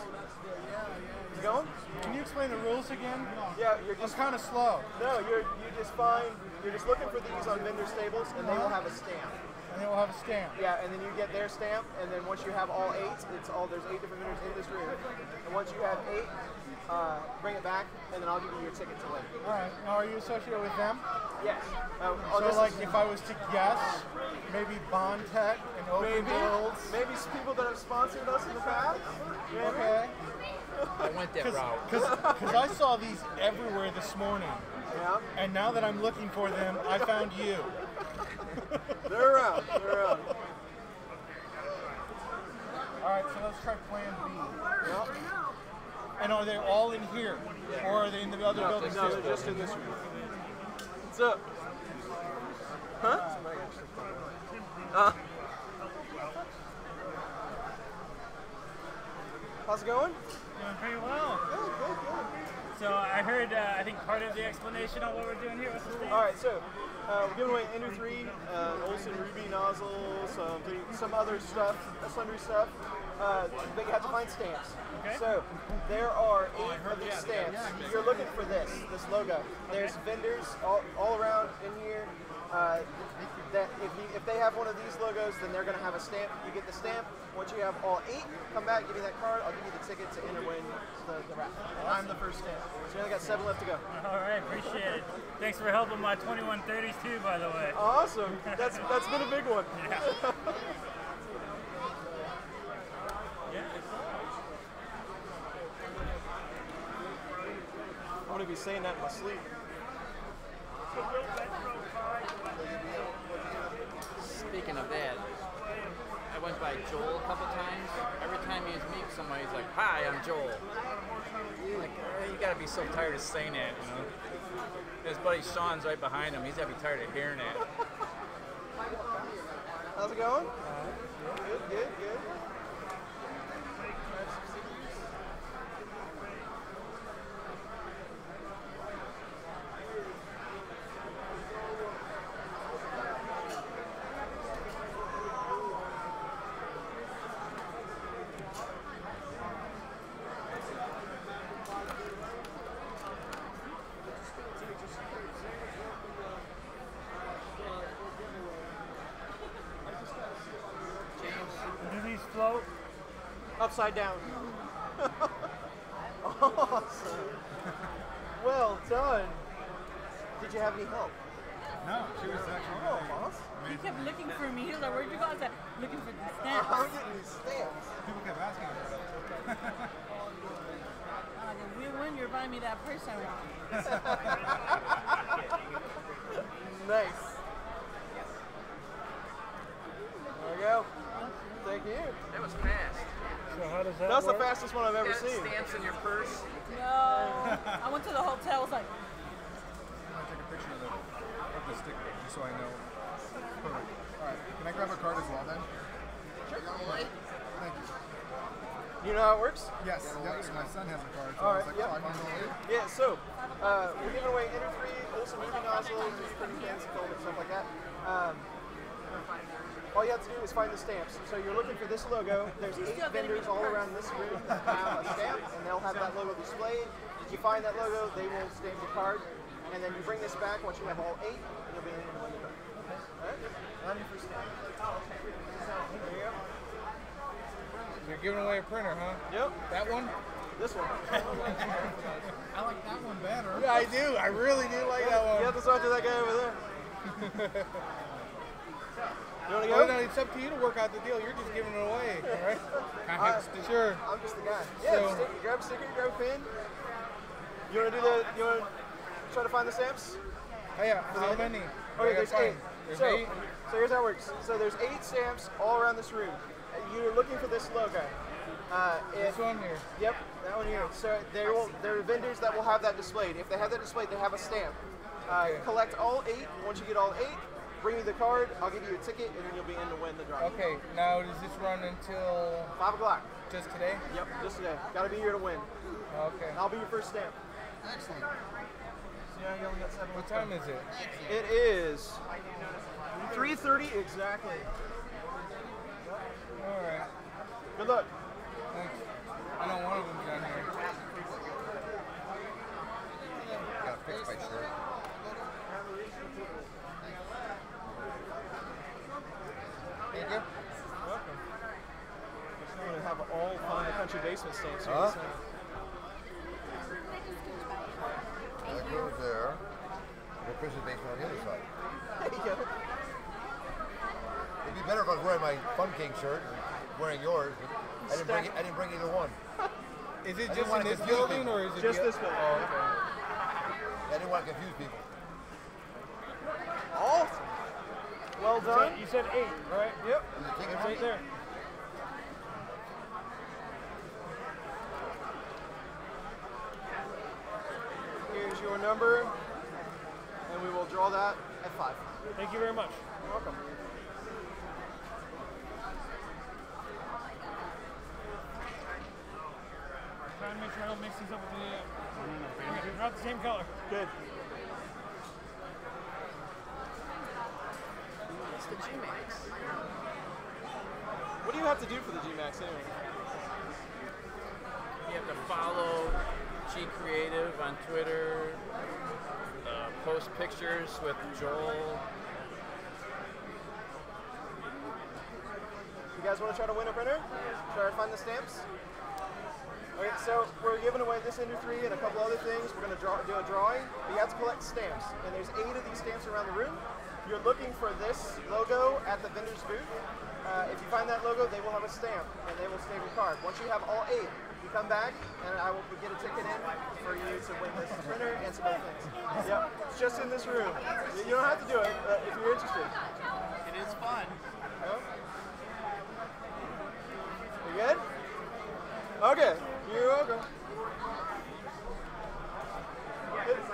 S2: You going?
S18: Can you explain the rules again?
S2: Yeah, you're just
S18: kind of slow.
S2: No, you're just looking for these on vendors' tables, and they will have a stamp.
S18: And they will have a stamp.
S2: Yeah, and then you get their stamp, and then once you have all 8, there's 8 different vendors in this room. And once you have 8, bring it back, and then I'll give you your ticket to win.
S18: All right. Now, are you associated with them?
S2: Yes.
S18: So, like, if I was to guess, maybe Bondtech and Open Builds.
S2: Maybe people that have sponsored us in the past.
S18: Okay.
S21: I went that route.
S18: Because I saw these everywhere this morning.
S2: Yeah.
S18: And now that I'm looking for them, I found you.
S2: They're around.
S18: All right, so let's try Plan B.
S2: Yep.
S18: And are they all in here, or are they in the other buildings?
S2: No, they're just in this room. What's up? Huh? How's it going?
S12: Doing pretty well.
S2: Good.
S12: So I heard, I think part of the explanation on what we're doing here was the stamp.
S2: All right, so we're giving away Ender 3, Olsen Ruby nozzle, some other stuff, sundry stuff. But you have to find stamps.
S12: Okay.
S2: So there are 8 of these stamps. You're looking for this logo. There's vendors all around in here. That if they have one of these logos, then they're going to have a stamp. You get the stamp. Once you have all 8, come back, give me that card. I'll give you the ticket to enter win the raffle. I'm the first stamp. So you only got 7 left to go.
S12: All right, appreciate it. Thanks for helping my 2130s too, by the way.
S2: Awesome. That's been a big one.
S12: Yeah.
S2: going to be saying that in my sleep.
S21: Speaking of that, I went by Joel a couple times. Every time he meets somebody, he's like, "Hi, I'm Joel." Like, you gotta be so tired of saying that, you know. His buddy Sean's right behind him. He's gotta be tired of hearing that.
S2: How's it going? Good, good, good.
S3: Float.
S2: Upside down. Awesome. Well done. Did you have any help?
S13: No, she was actually
S2: Oh, boss.
S5: He kept looking for me. He was like, "Where'd you go?" I was like, "Looking for the stamps."
S2: I'm getting these stamps.
S13: People kept asking for it.
S5: When you're buying me that purse I want.
S2: Nice. There we go. Thank you.
S21: That was fast.
S3: So how does that
S2: That's
S3: work?
S2: the fastest one I've ever
S21: Got
S2: seen.
S21: stamps in your purse.
S5: No. I went to the hotel. I was like,
S13: I'll take a picture of the sticker just so I know. Perfect. Alright, can I grab a card as well then?
S2: Sure.
S13: Thank you.
S2: You know how it works?
S13: Yes, yep, so my son has a card, so
S2: All
S13: I
S2: right,
S13: was like,
S2: yep.
S13: oh, I want to know it.
S2: Yeah, so we're giving away Ender 3, Olsen movie nozzles, printing pens, filament, stuff like that. All you have to do is find the stamps. So you're looking for this logo. There's 8 vendors all around this room that have a stamp, and they'll have that logo displayed. If you find that logo, they will stamp your card, and then you bring this back once you have all 8, and you'll be in the window. All right? On your first stamp. There you go.
S18: You're giving away a printer, huh?
S2: Yep.
S18: That one?
S2: This one.
S13: I like that one better.
S18: Yeah, I do. I really do like that one.
S2: You have to talk to that guy over there. You want to go?
S18: Well, no, it's up to you to work out the deal. You're just giving it away, all right? Sure.
S2: I'm just the guy. Yeah,
S18: So-
S2: grab a sticker, grab a pin. You want to do the? You want to try to find the stamps?
S18: Oh yeah. How many?
S2: Okay, there's 8.
S18: There's
S2: so,
S18: 8.
S2: So here's how it works. So there's 8 stamps all around this room. You're looking for this logo.
S18: This one here.
S2: Yep, that one here. So there are vendors that will have that displayed. If they have that displayed, they have a stamp. Collect all 8. Once you get all 8, bring me the card. I'll give you a ticket, and then you'll be in to win the drawing.
S18: Okay. Now does this run until
S2: 5 o'clock.
S18: just today?
S2: Yep, just today. Got to be here to win.
S18: Okay.
S2: I'll be your first stamp.
S13: Excellent.
S2: See how you only got 7.
S18: What time is it?
S2: It is 3:30 exactly.
S18: All right.
S2: Good luck.
S18: Thanks. I know one of them's down here.
S17: Gotta fix my shirt.
S2: Thank you. Welcome. I'm going to have all Find the Country basement stamps here.
S17: Huh?
S2: So.
S17: That goes there. The Chris's basement on the other side.
S2: There you go.
S17: It'd be better if I was wearing my Fun King shirt and wearing yours. But I didn't bring either one.
S18: Is it
S17: I
S18: just
S17: didn't want
S18: in
S17: to
S18: this
S17: confuse
S18: building,
S17: people.
S18: or is it
S2: Just
S18: the
S2: this building.
S18: Oh, okay.
S17: I didn't want to confuse people.
S2: Awesome. Well done.
S3: You said 8, right?
S2: Yep.
S3: It's right there.
S2: Here's your number, and we will draw that at 5.
S3: Thank you very much.
S2: You're welcome.
S3: Trying to make sure I don't mix these up with the. They're not the same color.
S2: Good.
S5: It's the G-Max.
S2: What do you have to do for the G-Max anyway?
S21: You have to follow G Creative on Twitter, post pictures with Joel.
S2: You guys want to try to win a printer? Try to find the stamps? Okay, so we're giving away this Ender 3 and a couple other things. We're going to do a drawing. But you have to collect stamps. And there's 8 of these stamps around the room. You're looking for this logo at the vendor's booth. If you find that logo, they will have a stamp, and they will stamp your card. Once you have all 8, you you come back, and I will get a ticket in for you to win this printer and some other things. Yep, it's just in this room. You don't have to do it if you're interested.
S11: It is fun.
S2: Yep. You good? Okay, you're welcome.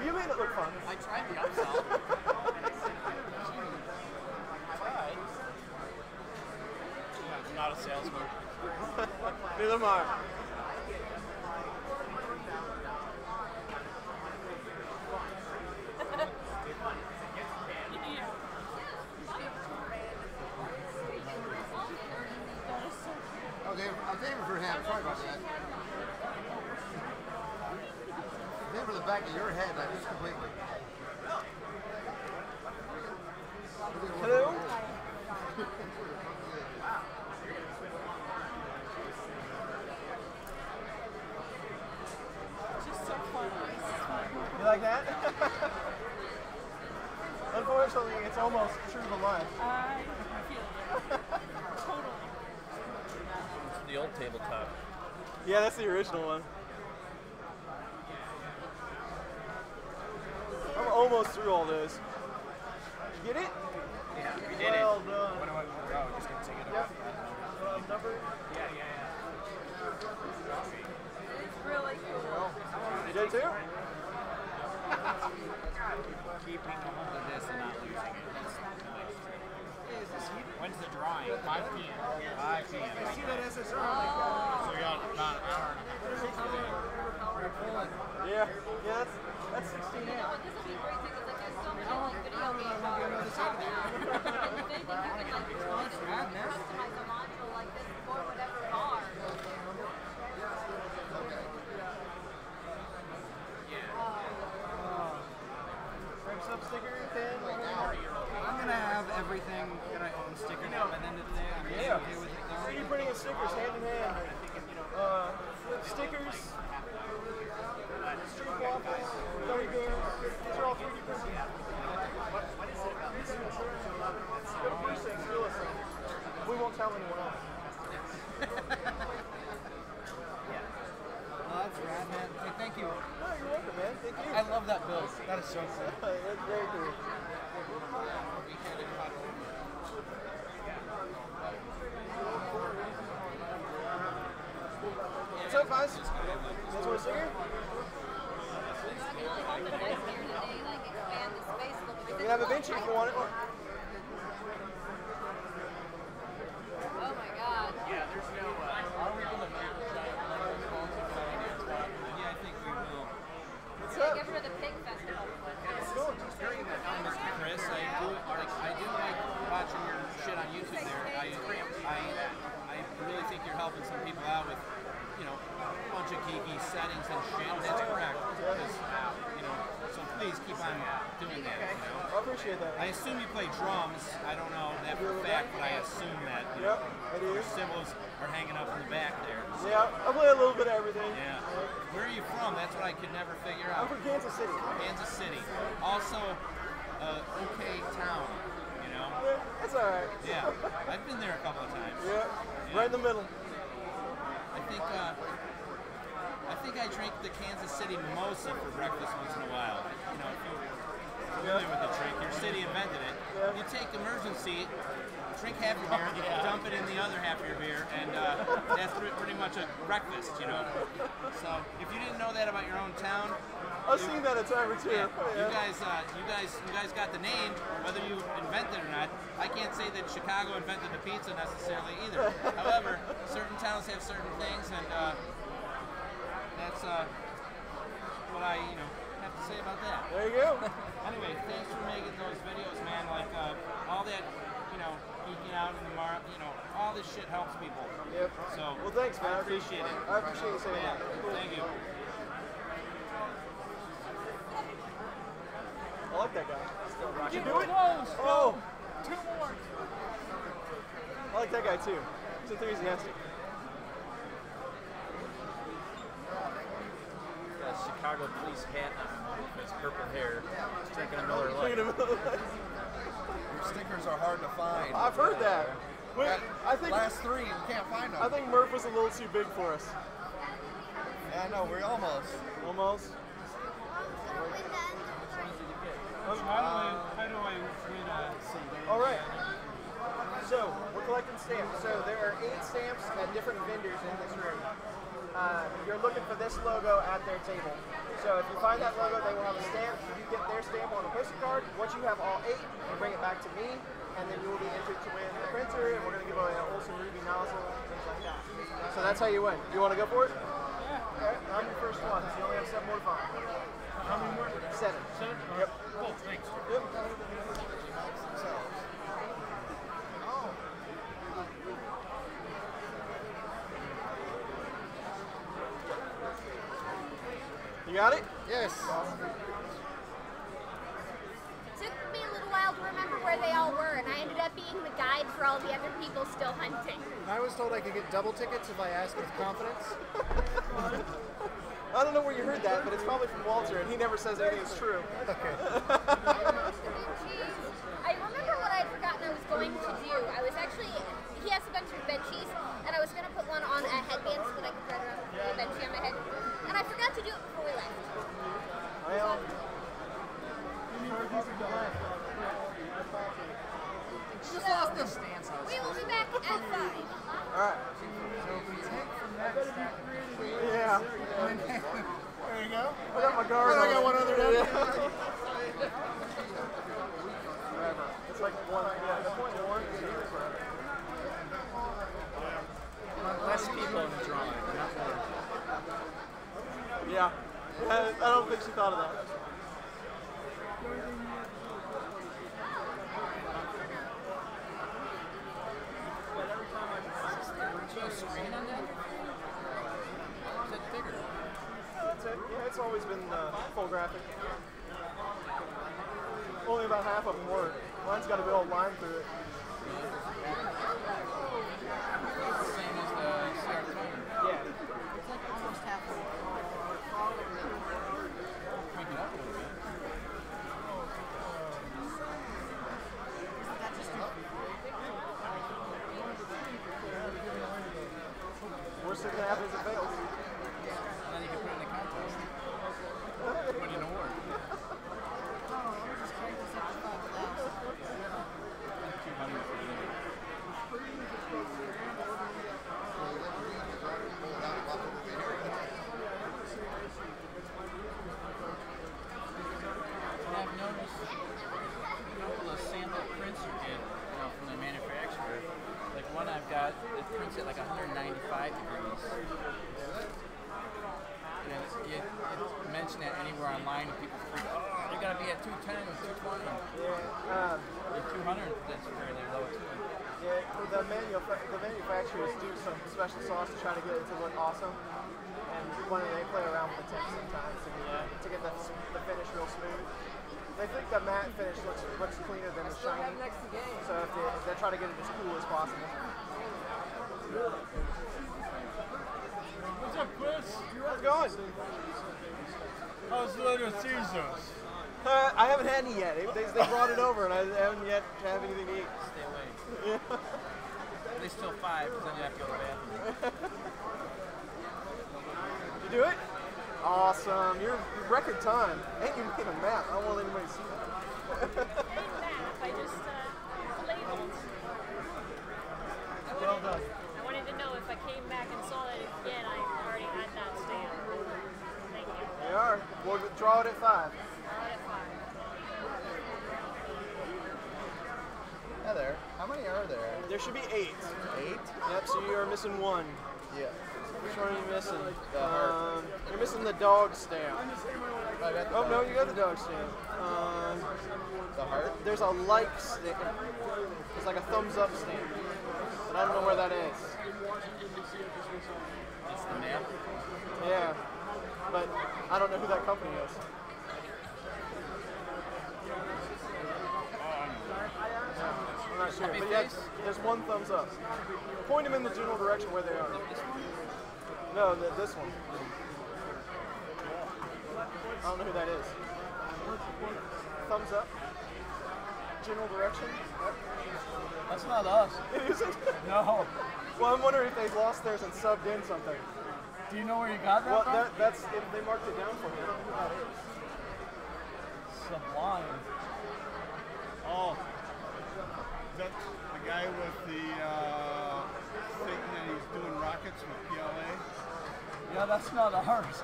S2: You made it look fun.
S11: I tried the upsell. I'm not a salesman.
S2: Neither am I.
S17: I'm aiming for him. Sorry about that. I'm aiming for the back of your head. I just completely.
S2: Hello?
S5: Just so fun.
S2: You like that? Unfortunately, it's almost true to life.
S5: I feel it. Totally.
S11: The old tabletop.
S2: Yeah, that's the original one. I'm almost through all this. You get it?
S11: Yeah, we did
S2: well
S11: it.
S2: Done.
S11: What do I go? Just gonna take it
S2: Yep.
S11: off.
S2: Number?
S11: Yeah.
S5: It's really cool.
S2: You did too?
S11: Keeping a hold of this and not losing it. When's the drawing? 5 p.m. 5 p.m.
S2: I see that SSR.
S11: So we got about an hour and a half.
S2: Yeah, that's 16
S8: You know what, this will be great too, because like there's so many like video game bars out now. And if anything, you can like customize a module like this for whatever bar.
S2: Up sticker, pin,
S7: I'm gonna have everything that I own stickered up by the end of the day. I'm really okay with it though.
S2: 3D printing and stickers hand in hand. Stickers, street waffles, gummy bears. These are all 3D printed. Go to Precinct, steal us some. We won't tell anyone else.
S7: Oh, that's rad, man. Hey, thank you.
S2: No, you're welcome, man. Thank you.
S7: I love that build. That is so cool.
S2: That's very cool. What's up, guys? You guys want a sticker? You can have a Vinci if you want it.
S8: Oh my god.
S11: Yeah, there's no. Are we going to
S7: Yeah, I think we will.
S2: What's up?
S8: Give her the pig festival.
S9: Mr. Chris, I do like watching your shit on YouTube there. I really think you're helping some people out with, you know, a bunch of geeky settings and shit. That's correct. Because, you know, so please keep on doing that. You know?
S2: I appreciate that.
S9: I assume you play drums. I don't know that for a fact, but I assume that. You
S2: Yep,
S9: know,
S2: I do.
S9: your cymbals are hanging up in the back there. So.
S2: Yeah, I play a little bit of everything.
S9: Yeah. Where are you from? That's what I could never figure out.
S2: I'm from Kansas City.
S9: Kansas City. Also, okay town, you know?
S2: Yeah, that's alright.
S9: Yeah. I've been there a couple of times.
S2: Yeah, right in the middle.
S9: I think I drink the Kansas City mimosa for breakfast once in a while. You know, if you're familiar with the drink, your city invented it. You take emergency, drink half your beer, dump it in the other half of your beer, and that's pretty much a breakfast, you know. So if you didn't know that about your own town,
S2: I've seen that a time or two.
S9: yeah,
S2: Yeah.
S9: you guys got the name, whether you invented it or not. I can't say that Chicago invented the pizza necessarily either. However, certain towns have certain things, and that's what I have to say about that.
S2: There you go.
S9: Anyway, thanks for making those videos, man. Like all that, geeking out in the all this shit helps people.
S2: Yep.
S9: So
S2: well, thanks, man.
S9: I appreciate it.
S2: I appreciate you saying that. Cool.
S9: Thank you.
S2: I like that guy. Did you do it?
S6: Close.
S2: Oh.
S6: 2 more.
S2: I like that guy too. He's enthusiastic.
S11: Got a Chicago police hat on with his purple hair. He's drinking a Miller Lite.
S17: Your stickers are hard to find.
S2: I've heard that. Wait, I think
S17: last 3, you can't find them.
S2: I think Murph was a little too big for us. Yeah, I know, we're almost. Almost?
S11: How do I win a CD?
S2: All right. So, we're collecting stamps. So, there are 8 stamps at different vendors in this room. You're looking for this logo at their table. So, if you find that logo, they will have a stamp. You get their stamp on a postal card. Once you have all 8, you bring it back to me, and then you will be entered to win the printer, and we're going to give away an Olsen Ruby nozzle, things like that. So, that's how you win. You want to go for it? Yeah. Okay, I'm your first one, so you only have 7 more to find. How many more? 7. 7? Yep.
S11: Cool, thanks.
S2: Yep. You got it? Yes.
S8: It took me a little while to remember where they all were, and I ended up being the guide for all the other people still hunting.
S3: I was told I could get double tickets if I asked with confidence.
S2: I don't know where you heard that, but it's probably from Walter, and he never says anything is true.
S3: Okay.
S8: I remember what I had forgotten I was going to do. I was actually, he has a bunch of benchies, and I was going to put one on a headband so that I could ride around with a benchie on my head. And I forgot to do it before we left.
S2: Well,
S8: just lost the stance. We will be back at 5.
S2: Alright.
S3: So if we take from that stack,
S2: yeah.
S3: There you go.
S2: I got my guard on.
S3: I got one other down.
S2: Whatever. It's like one, yeah, the point one is
S11: Less people in the drawing, not more.
S2: Yeah. I don't think she thought of that.
S7: Screen on that? Is that bigger?
S2: That's it. Yeah, it's always been full graphic. Only about half of them work. Mine's got a big old line through it.
S7: Same as the CR20.
S2: Yeah.
S5: It's like almost half full.
S7: Crank it up a little bit.
S2: Worst thing that happens is it fails.
S7: And then you can put it in the contest. Win an award. I've noticed a couple of sample prints you get from the manufacturer. Like one I've got, it prints at like 195 degrees. And you mention that anywhere online and people freak, oh, they gotta be at 210 or 220.
S2: Yeah.
S7: At 200, that's fairly low too.
S2: Yeah, the manufacturers do some special sauce to try to get it to look awesome. And they play around with the temps sometimes to get the finish real smooth. They think the matte finish looks cleaner than the shiny. So if they're trying to get it as cool as possible.
S11: What's up, Chris?
S2: How's it going?
S11: How's Little Caesars?
S2: I haven't had any yet. They brought it over, and I haven't yet have anything to eat.
S7: Stay away.
S2: Yeah.
S7: At least till 5, because then you have to go to the bathroom.
S2: You do it? Awesome. You're record time. And you made a map. I don't want anybody to see that.
S10: I just labeled.
S2: Well done.
S10: I wanted to know if I came back and saw it again, I already had that stamp. Thank you.
S2: They are. We'll draw it at 5.
S10: Draw it at 5.
S17: Hi there. How many are there?
S2: There should be 8.
S17: 8?
S2: Yep, so you are missing 1.
S17: Yeah.
S2: Which one are you missing?
S17: The heart.
S2: You're missing the dog stamp.
S17: I got the
S2: Oh,
S17: dog.
S2: no, you got the dog stamp.
S17: The heart?
S2: There's a like sticker. It's like a thumbs up stamp. But I don't know where that is.
S7: It's the map.
S2: Yeah. But I don't know who that company is. I'm not sure. But yeah, there's 1 thumbs up. Point them in the general direction where they are. No, this one. I don't know who that is. Thumbs up. General direction.
S11: That's not us.
S2: It isn't?
S11: No.
S2: Well, I'm wondering if they lost theirs and subbed in something.
S6: Do you know where you got that
S2: Well,
S6: from?
S2: that's they marked it down for me. I don't know who that is.
S6: Sublime.
S11: Oh, is that the guy with the thing that he's doing rockets with PLA?
S6: Yeah, that's not ours.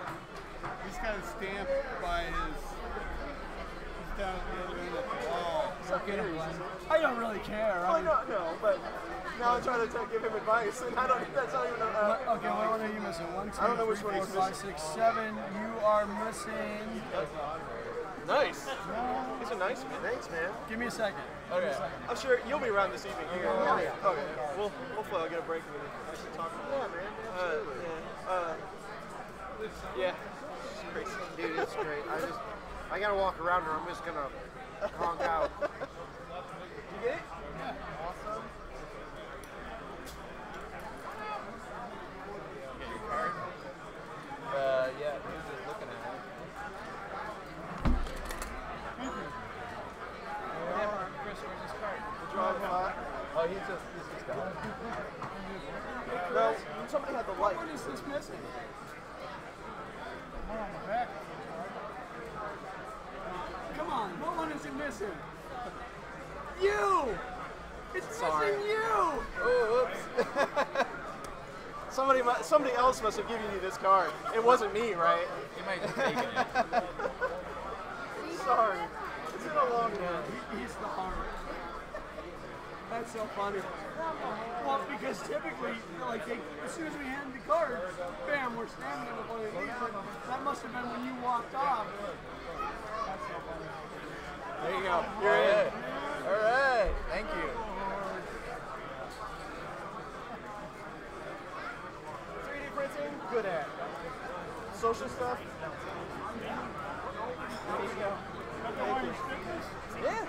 S11: He's got a stamp by his. He's down at the other end of the wall.
S6: I don't really care.
S2: I don't know, but now I'm trying to give him advice, and I don't. That's not even.
S6: Okay, what one are you missing? 1, 2,
S2: I don't know which
S6: 3,
S2: one
S6: 4,
S2: he's
S6: 5,
S2: missing.
S6: 6, 7. You are missing.
S2: Nice. These are nice, man. Thanks, man.
S6: Give me a second.
S2: Okay. I'm sure you'll be around this evening. Okay. Well, hopefully I'll get a break and we can actually talk. Yeah, man. Yeah. It's crazy.
S17: Dude, it's great. I gotta walk around her. I'm just gonna honk out.
S2: You get it? Yeah. Awesome.
S21: Get your card? Yeah, he was just looking at it. Chris, where's his card? Oh, he's just got it.
S2: No, somebody had the light.
S6: What is this missing?
S3: One on the back.
S6: Come on, what one is it missing? You! It's missing you!
S2: Oh, whoops. Somebody else must have given you this card. It wasn't me, right?
S21: He might have taken it.
S2: Sorry. It's been a long day.
S6: He's the heart. That's so funny. Well, because typically, like, as soon as we hand the cards, bam, we're standing in the one of these. That must have been when you walked off. That's so funny.
S2: There you go. You're in.
S21: All right. Thank you.
S2: 3D printing, good at. Social stuff. There you go. Thank you. Yeah.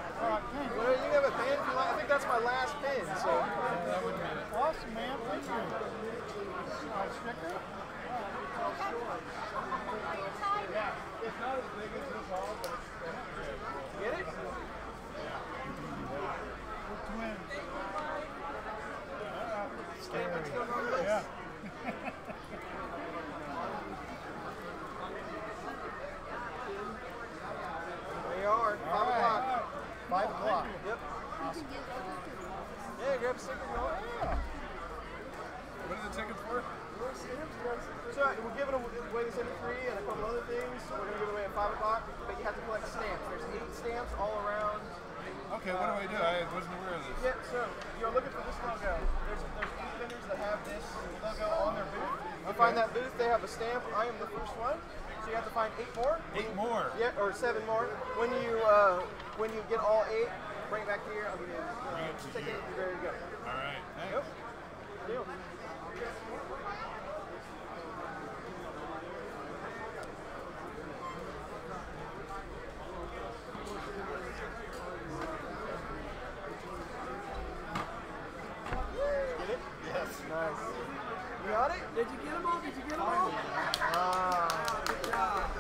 S2: Well, you have a pin. I think that's my last pin. So.
S11: That would be it.
S3: Awesome, man. Thank you. Sticker?
S2: Yeah. It's not as big as this hall, but get it?
S3: Twins. Yeah.
S2: There you are. 5 o'clock.
S17: 5 o'clock.
S2: Yep. Yeah, grab a sticker. Yeah.
S11: What are the tickets for?
S2: So we're giving away this MP3 and a couple other things. We're going to give it away at 5 o'clock, but you have to collect stamps. There's 8 stamps all around.
S11: Okay, what do I do? I wasn't aware of this.
S2: Yeah, so you're looking for this logo. There's 8 vendors that have this logo on their booth. You find that booth, they have a stamp. I am the first one. So you have to find 8 more.
S11: 8 more?
S2: Yeah, or 7 more. When you get all 8, bring it back here. I'll give you a ticket. You're ready to go.
S11: All right, thanks.
S2: Yep. Deal. Get it? Yes. Nice. You got it?
S6: Did you get them all? Did you get them all? Good job.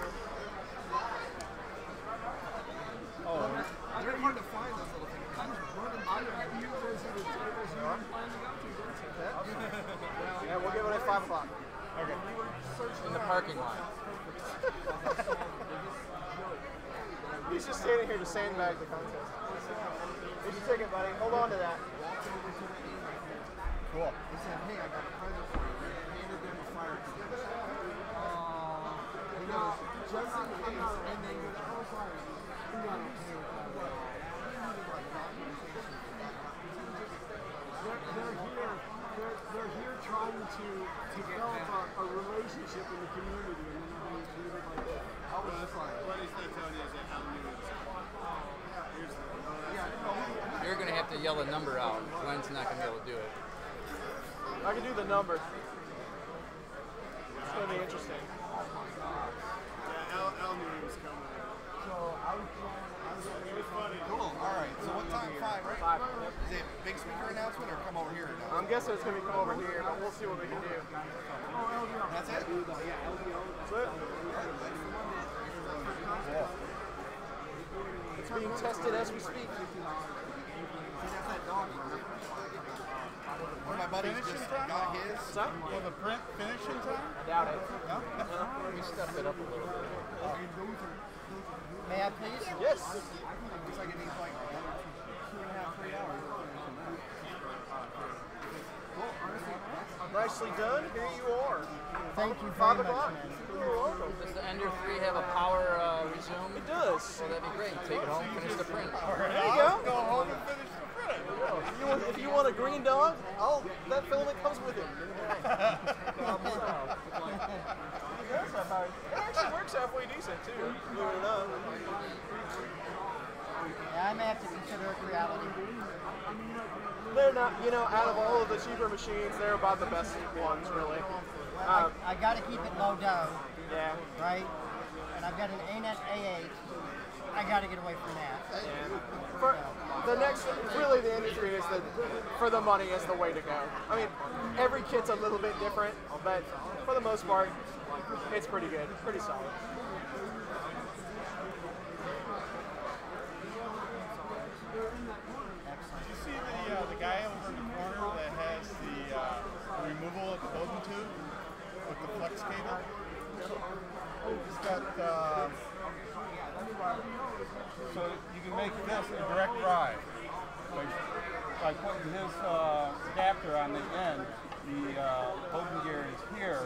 S2: They're hard to find, those little things.
S6: I just running out of you versus the tables you were planning to go to.
S2: Yeah, we'll give it at 5 o'clock.
S11: Okay.
S21: In the parking lot.
S2: He's just standing here to sandbag the contest. Here's your ticket, buddy. Hold on to that.
S11: Cool.
S17: He said, hey, I got a present for you. He handed them a fire extinguisher. He goes, just in case, and they go, oh, sorry. I'm not okay with that at all.
S6: They're here trying to develop a relationship in the community, and then they're being treated like that.
S11: I was just like, what he's not telling you is that how new it is. Here's the,
S21: You're going to have to yell a number out. Glenn's not going to be able to do it.
S2: I can do the number. It's going to be interesting.
S11: yeah, Al knew he was coming.
S2: So I was
S11: It was funny.
S17: Cool. All right. So what time? 5, right?
S2: 5. Yep.
S17: Is it big speaker announcement or come over here?
S2: I'm guessing it's going to be come over here, but we'll see what we can do.
S17: That's it?
S2: That's it. It's being tested as we speak.
S17: That's that dog. One of my buddies
S11: finishing
S17: just
S11: time?
S17: got his.
S11: Will the print finish in time?
S7: I doubt it.
S11: No?
S21: We stepped it up a little bit.
S5: May I please?
S2: Yes.
S13: Looks like it needs like 2.5, 3 hours.
S2: Nicely done. Here you are.
S5: Thank you
S2: 5
S5: very much,
S2: o'clock.
S5: man.
S2: You're welcome.
S21: Does the Ender 3 have a power resume?
S2: It does.
S21: Well, that'd be great. Take it home, finish the print.
S2: There you go.
S11: Go home and finish the print.
S2: If you want a green dog, that filament comes with it. It actually works halfway decent too. Believe it or not.
S5: Yeah, I may have to consider it reality.
S2: They're not, out of all of the cheaper machines, they're about the best ones, really.
S5: I got to keep it low down.
S2: Yeah.
S5: Right? And I've got an ANET A8. I got to get away from that.
S2: Yeah. For the next, really the industry is for the money is the way to go. I mean, every kit's a little bit different, but for the most part, it's pretty good, pretty solid.
S11: Did you see the guy over in the corner that has the removal of the Bowden tube with the flex cable? He's got, so you can make this a direct drive. By putting his adapter on the end, the Bowden gear is here,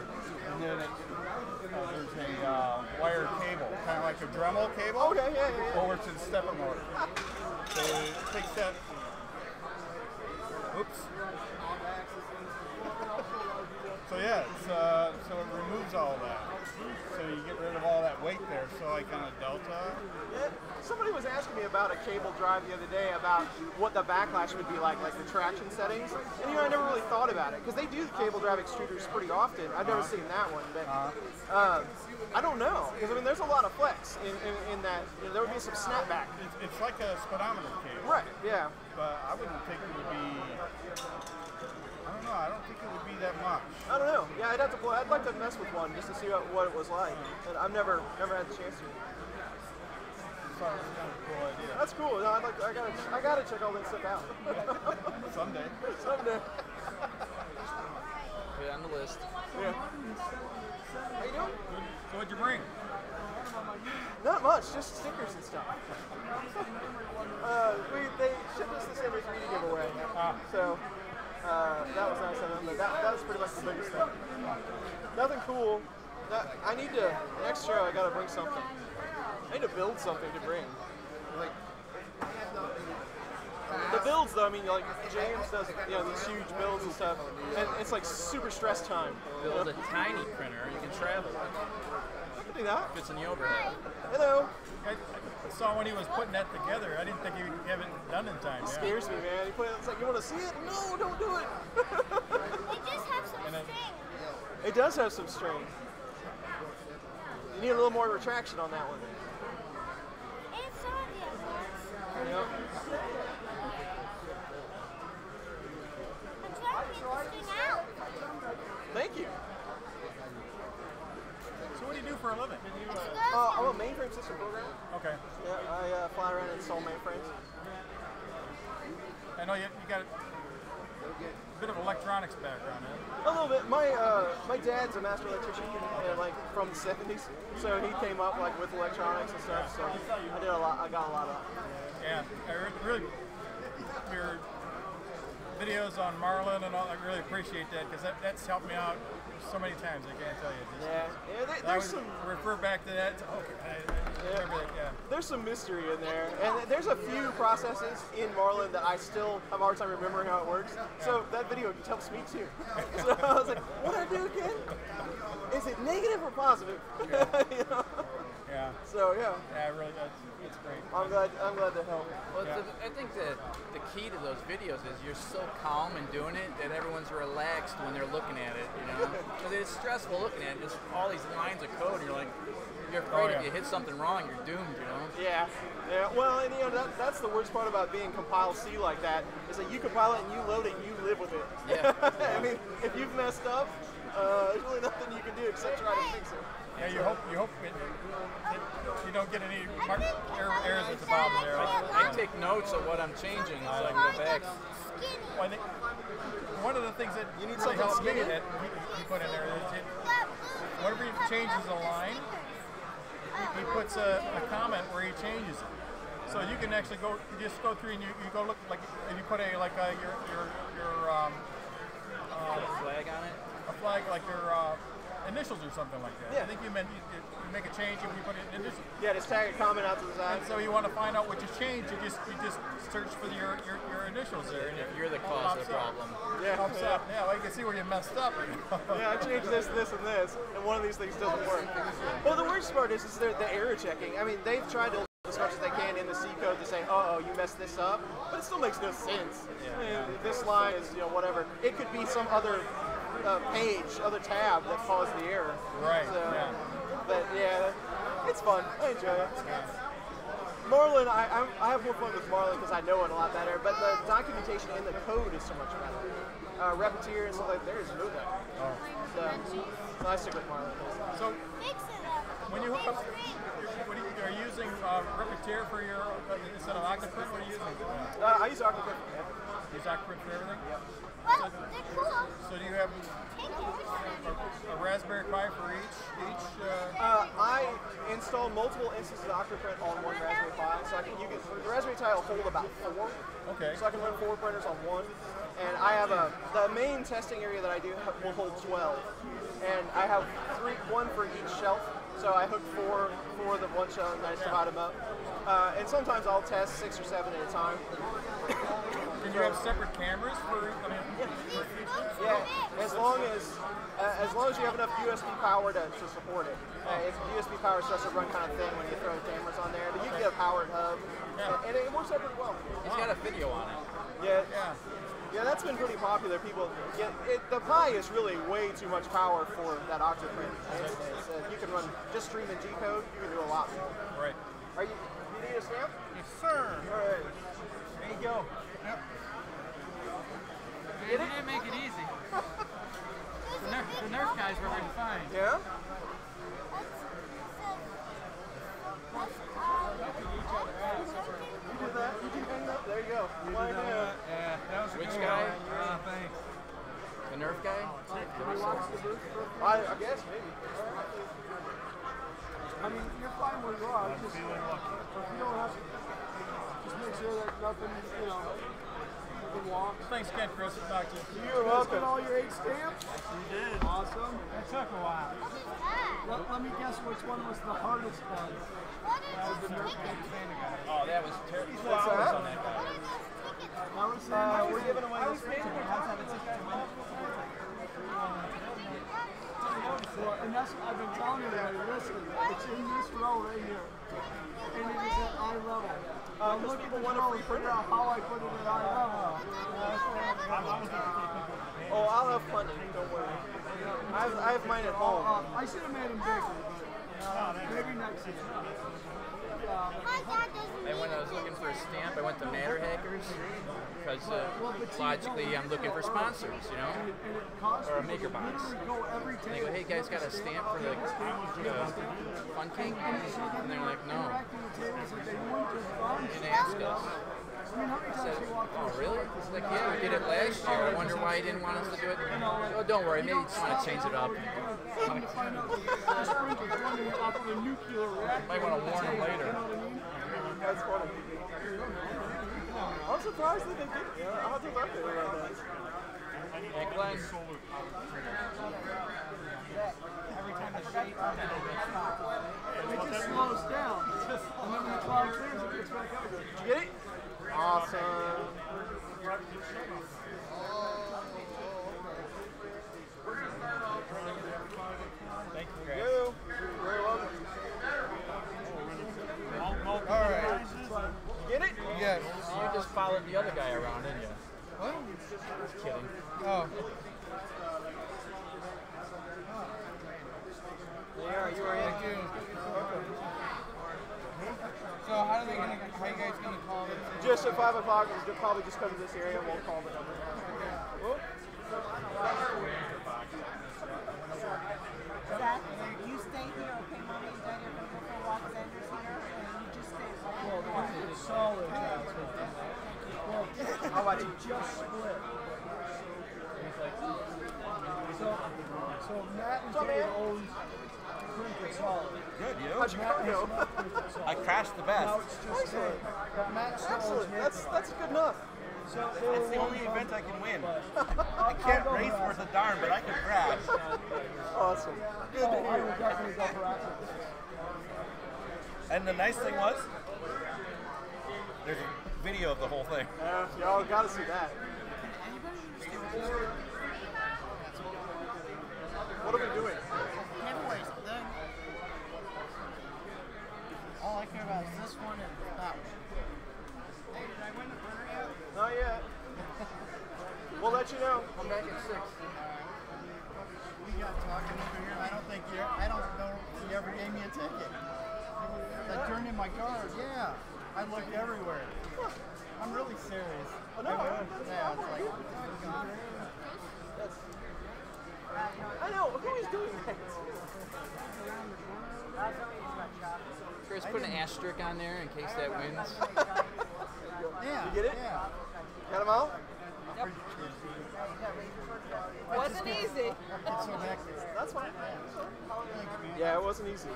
S11: and then there's a wire cable, kind of like a Dremel cable, over to the stepper motor. So it takes that. Oops. So yeah, so it removes all that. So you get rid of all that weight there. So like on a Delta.
S2: Yeah, somebody was asking me about a cable drive the other day about what the backlash would be like the traction settings. And I never really thought about it because they do the cable drive extruders pretty often. I've never seen that one, but I don't know because there's a lot of flex in that. There would be some snapback.
S11: It's like a speedometer cable.
S2: Right. Yeah.
S11: But I wouldn't think it would be. I don't know. I don't think it would be that much.
S2: I don't know. Yeah, I'd like to mess with one just to see what it was like. And I've never had the chance to.
S11: Sorry, that's kind of a cool idea.
S2: That's cool. No, I gotta check all that stuff out.
S11: Someday.
S2: Someday.
S21: Put it on the list.
S2: Yeah. How you doing?
S11: So what'd you bring?
S2: Not much, just stickers and stuff. They shipped us this every 3 to give away. So that was nice of them, but that was pretty much the biggest thing. Nothing cool. I need to, next show I gotta bring something. I need to build something to bring. Like, the builds though, James does, these huge builds and stuff, and it's like super stress time.
S21: Build a tiny printer, you can travel with.
S2: I can do that.
S21: Fits in the overhead.
S2: Hello.
S14: I saw when he was putting that together. I didn't think he would have it done in time.
S2: It scares me, man. It's like, you want to see it? No, don't do it.
S8: It just has some string.
S2: It does have some string. You need a little more retraction on that one.
S8: It's on the other
S2: Yep.
S8: I'm trying to get this thing out.
S2: Thank you.
S14: So what do you do for a living?
S2: I'm a mainframe system programmer.
S14: Okay.
S2: Yeah, I fly around and install mainframes.
S14: I know you got a bit of electronics background,
S2: A little bit. My dad's a master electrician, from the 70s, so he came up with electronics and stuff. So I did a lot. I got a lot of.
S14: Yeah, I really your videos on Marlin and all. I really appreciate that because that's helped me out so many times. I can't tell you.
S2: There's some.
S14: Refer back to that. I remember that. Yeah.
S2: There's some mystery in there, and there's a few processes in Marlin that I still have a hard time remembering how it works. So that video helps me too. So I was like, what do I do again? Is it negative or positive?
S14: Yeah.
S2: So yeah.
S14: Yeah, really, it's great.
S2: I'm glad to help.
S21: Well, I think that the key to those videos is you're so calm and doing it that everyone's relaxed when they're looking at it. Because it's stressful looking at it. Just all these lines of code, and you're afraid if you hit something wrong, you're doomed.
S2: Yeah. Well, and that's the worst part about being compile C like that is that you compile it and you load it and you live with it.
S21: Yeah.
S2: If you've messed up, there's really nothing you can do except try to fix it.
S14: Yeah, you hope you don't get any errors at the bottom there.
S21: I take notes of what I'm changing so I can go back.
S14: Well, one of the things that
S2: You need
S14: really
S2: something
S14: helped me
S2: skinny?
S14: that he put in there is whenever he changes a line, he puts a comment where he changes it. So you can actually go, you just go through and you go look like, and you put your
S21: flag on it?
S14: A flag like your initials or something like that.
S2: Yeah.
S14: I think you meant you make a change and you put it in initials.
S2: Yeah, just tag a comment out to the side.
S14: And so you want to find out what you changed, you just search for your initials there. And
S21: You're the cause of the problem.
S2: Yeah.
S14: Pops up. Yeah, well, you can see where you messed up.
S2: Yeah, I changed this, this, and this, and one of these things doesn't work. Well, the worst part is the error checking. I mean, they've tried to as much as they can in the C code to say, oh, you messed this up, but it still makes no sense. I mean, this line is, whatever. It could be some other page, other tab that caused the error.
S14: Right.
S2: So, but yeah, it's fun. I enjoy it. Marlin, I have more fun with Marlin because I know it a lot better, but the documentation in the code is so much better. Repetier and stuff like that, there is no better. So I stick with Marlin.
S14: So when you hook up, are you using Repetier for your, instead of Octoprint, what are you using?
S2: I use Octoprint.
S14: Use Octoprint for everything?
S2: Yep.
S14: So do you have a Raspberry Pi for each?
S2: I installed multiple instances of Octoprint on one Raspberry Pi, so the Raspberry Pi will hold about 4.
S14: Okay.
S2: So I can run 4 printers on one, and I have the main testing area that I do will hold 12, and I have one for each shelf. So I hook 4 of the one shelf and I just divide them up. And sometimes I'll test 6 or 7 at a time.
S14: Can you have separate cameras for? I mean,
S2: yeah, as long as you have enough USB power to support it. If USB power starts to run kind of thin when you throw cameras on there, but you can get a powered hub, and it works out pretty well.
S21: He's got a video on it.
S2: Yeah, that's been pretty popular. People get it. The Pi is really way too much power for that Octoprint. You can run just stream in G code. You can do a lot more.
S14: Right.
S2: You need a stamp?
S14: Yes, sir.
S2: All right.
S14: There you go. Yep.
S4: They didn't make it easy. The Nerf guys were hard to find.
S2: Yeah? You did that? You can hang up. There you go. Right there.
S11: Yeah, that was a
S21: Which
S11: good
S21: guy?
S11: one. Thanks.
S21: The Nerf guy?
S2: I guess, maybe.
S6: I mean, you're fine where you are. Just, if you don't have to, just make sure that nothing, nothing walks.
S14: Thanks again, Chris. We'll talk to you.
S2: You're welcome.
S6: Got all your 8 stamps?
S4: You did.
S6: Awesome.
S4: That took a while.
S6: Let me guess which one was the hardest one. That was the Nerf guy.
S21: Oh, that was terrible.
S2: What's that?
S21: On that guy.
S2: We're giving away this free ticket.
S6: And that's what I've been telling everybody, listen, it's in this row right here. And it is at eye level. I'm looking for one to figure out how I put it at eye level.
S2: Oh, I'll have plenty, don't worry. I have mine at home.
S6: I should have made them bigger, but maybe next year.
S21: And when I was looking for a stamp, I went to Matter Hackers because logically I'm looking for sponsors, or a maker box. And they go, hey, guys, got a stamp for the Fun Cake? And they're like, no. And they asked us. I said, oh, really? It's like, yeah, we did it last year. I wonder why you didn't want us to do it. Oh, don't worry, maybe you just want to change it up. Might want to warn them later.
S2: That's funny. I'm surprised that they did. I'll have to look at it about that.
S21: Hey, Glenn.
S4: Every time the shade comes in,
S6: it just slows down. And then when the cloud clears, it gets back up.
S2: Did you get it? Awesome.
S14: Thank you,
S2: You're very welcome.
S11: All right.
S2: Get it?
S11: Yes.
S21: You just followed the other guy around, didn't you?
S11: What?
S21: Just kidding.
S11: Oh.
S2: Yeah, you are in.
S11: Thank you. So how you guys gonna call it?
S2: Just at 5 o'clock, you'll probably just come to this area and we'll call the number. Whoop.
S5: Zach, you stay here, okay, Mommy and Daddy are going to go for a walk. Xander's here, and you just stay.
S6: Well, it's solid.
S2: How about you?
S6: Just split.
S9: Good, you?
S2: How'd your car go?
S9: I crashed the best.
S2: Excellent. That's good enough.
S9: It's the only event I can win. I can't race worth a darn, but I can crash.
S2: Awesome. Good to hear.
S9: And the nice thing was, there's a video of the whole thing.
S2: Yeah, y'all gotta see that. What are we doing?
S5: Giveaways, then. All I care about is this one and that one. Hey, did I win the printer yet?
S2: Not yet. We'll let you know.
S5: I'm back at 6. We got talking over here. I don't know if you ever gave me a ticket. I turned in my card. Yeah. I looked everywhere. I'm really serious.
S2: Oh, no,
S5: yeah, it's like, oh, God.
S2: I know. Who is doing that?
S21: Chris, put an asterisk on there in case that wins.
S5: Yeah.
S2: You get it?
S5: Yeah.
S2: Got them all?
S5: Yep.
S2: Wasn't easy. That's fine. Yeah, it wasn't easy.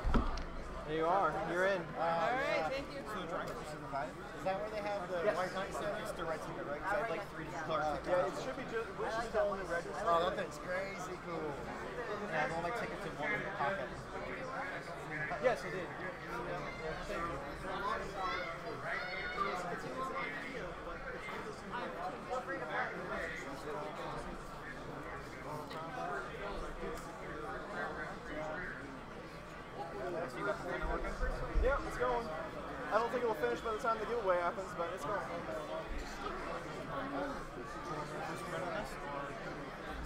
S2: There you are. You're in.
S5: All right, thank you.
S2: Is that where they have the white knight set? It's the right ticket, right? I'd like 3 colors. Yeah, it should be just, which is the only register.
S5: Oh, that thing's crazy cool.
S2: Yeah, all my tickets in one pocket. Yes, I did. Thank you. Yeah, it's going. I don't think it will finish by the time the giveaway happens, but it's going.
S13: Is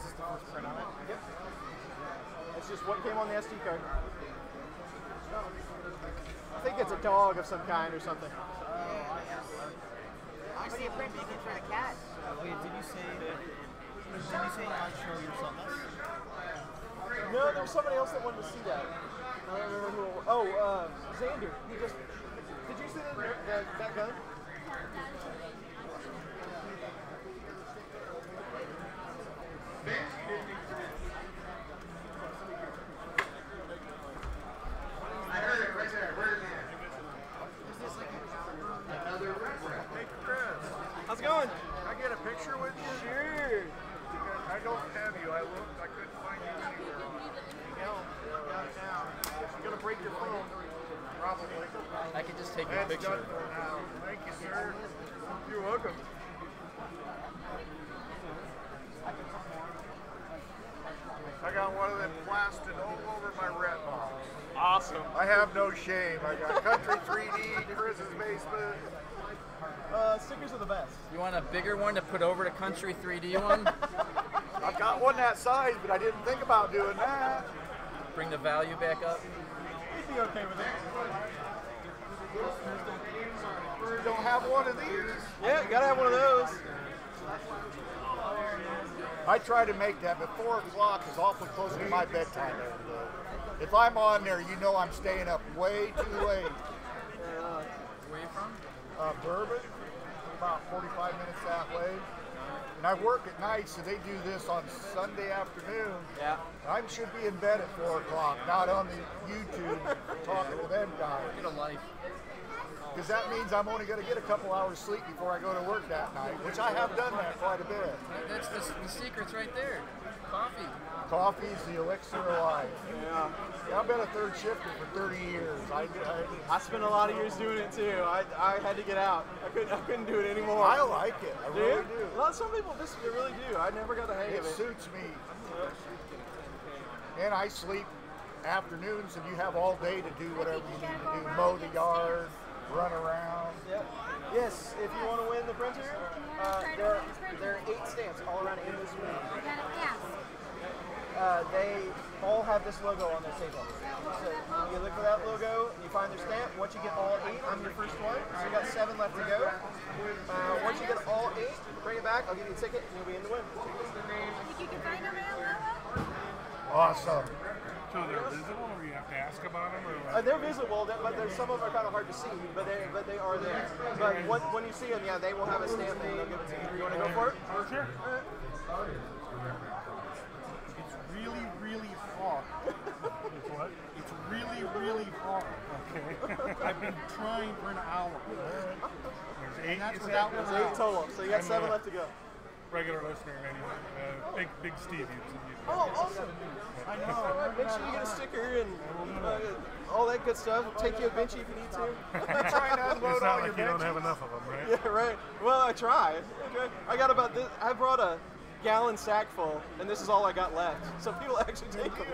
S13: this the first print on it?
S2: Yep. It's just what came on the SD card. I think it's a dog of some kind or something.
S5: I see a print ticket for the cat.
S2: Wait, did you say you might show your son this? No, there was somebody else that wanted to see that. I don't remember who it was. Oh, Xander. He just. Did you see that gun?
S16: I heard it right there. Where is it?
S14: Hey, Chris.
S2: How's it going?
S14: Can I get a picture with you?
S2: Sure.
S14: I don't have you. I looked. I couldn't find you anywhere.
S2: You're gonna break your phone.
S14: Probably.
S21: I could just take a
S14: That's
S21: picture.
S14: done for now. Thank you, sir. You're welcome. I got one of them plastered all over my retina.
S2: Awesome.
S14: I have no shame. I got Kuntry 3D, Chris's basement.
S2: Stickers are the best.
S21: You want a bigger one to put over the Kuntry 3D one?
S14: I've got one that size, but I didn't think about doing that.
S21: Bring the value back up.
S2: You'd be okay with it.
S14: Don't have one of these.
S2: Yeah, you gotta have one of those.
S14: I try to make that, but 4 o'clock is awful close to my bedtime every day. If I'm on there, you know I'm staying up way too late.
S21: Where are you from?
S14: Bourbon, about 45 minutes that way. And I work at night, so they do this on Sunday afternoon.
S21: Yeah.
S14: I should be in bed at 4 o'clock, not on the YouTube talking to them guys.
S21: Get a life.
S14: Because that means I'm only going to get a couple hours sleep before I go to work that night, which I have done that quite a bit.
S21: That's the secret's right there. Coffee.
S14: Coffee's the elixir of life. Yeah. I've been a third shifter for 30 years. I
S2: spent a lot of years doing it too. I had to get out. I couldn't do it anymore.
S14: I like it. I really do.
S2: Well, some people really do. I never got the hang of it.
S14: It suits me. And I sleep afternoons, and you have all day to do whatever you need to do. Mow the yard, run around.
S2: Yep. Yes, if you want to win the printer, there are 8 stamps all around in this room. They all have this logo on their table. So you look for that logo, you find their stamp. Once you get all 8, I'm your first one. So you got 7 left to go. Once you get all 8, bring it back. I'll give you a ticket, and you'll be in the win.
S8: Think you can find them around logo?
S14: Awesome.
S13: So they're visible, or you have to ask about them, or what?
S2: They're visible, but some of them are kind of hard to see, but they are there. But when you see them, yeah, they will have a stamp and they'll give it to you. You want to go for it?
S13: Sure.
S14: It's really, really far.
S13: It's what?
S14: It's really, 9 for an hour.
S13: There's 8.
S14: That's without
S2: There's 8 total, so you got 7 left to go.
S13: Regular listener anyway. Big Steve.
S2: Oh, awesome. I know. Make sure you get a sticker and all that good stuff. Take you a benchy if you need to.
S13: Try not to load all your benches. You don't have enough of them, right?
S2: Yeah, right. Well, I tried. Okay. I got about this. I brought a gallon sack full, and this is all I got left. So people actually take them.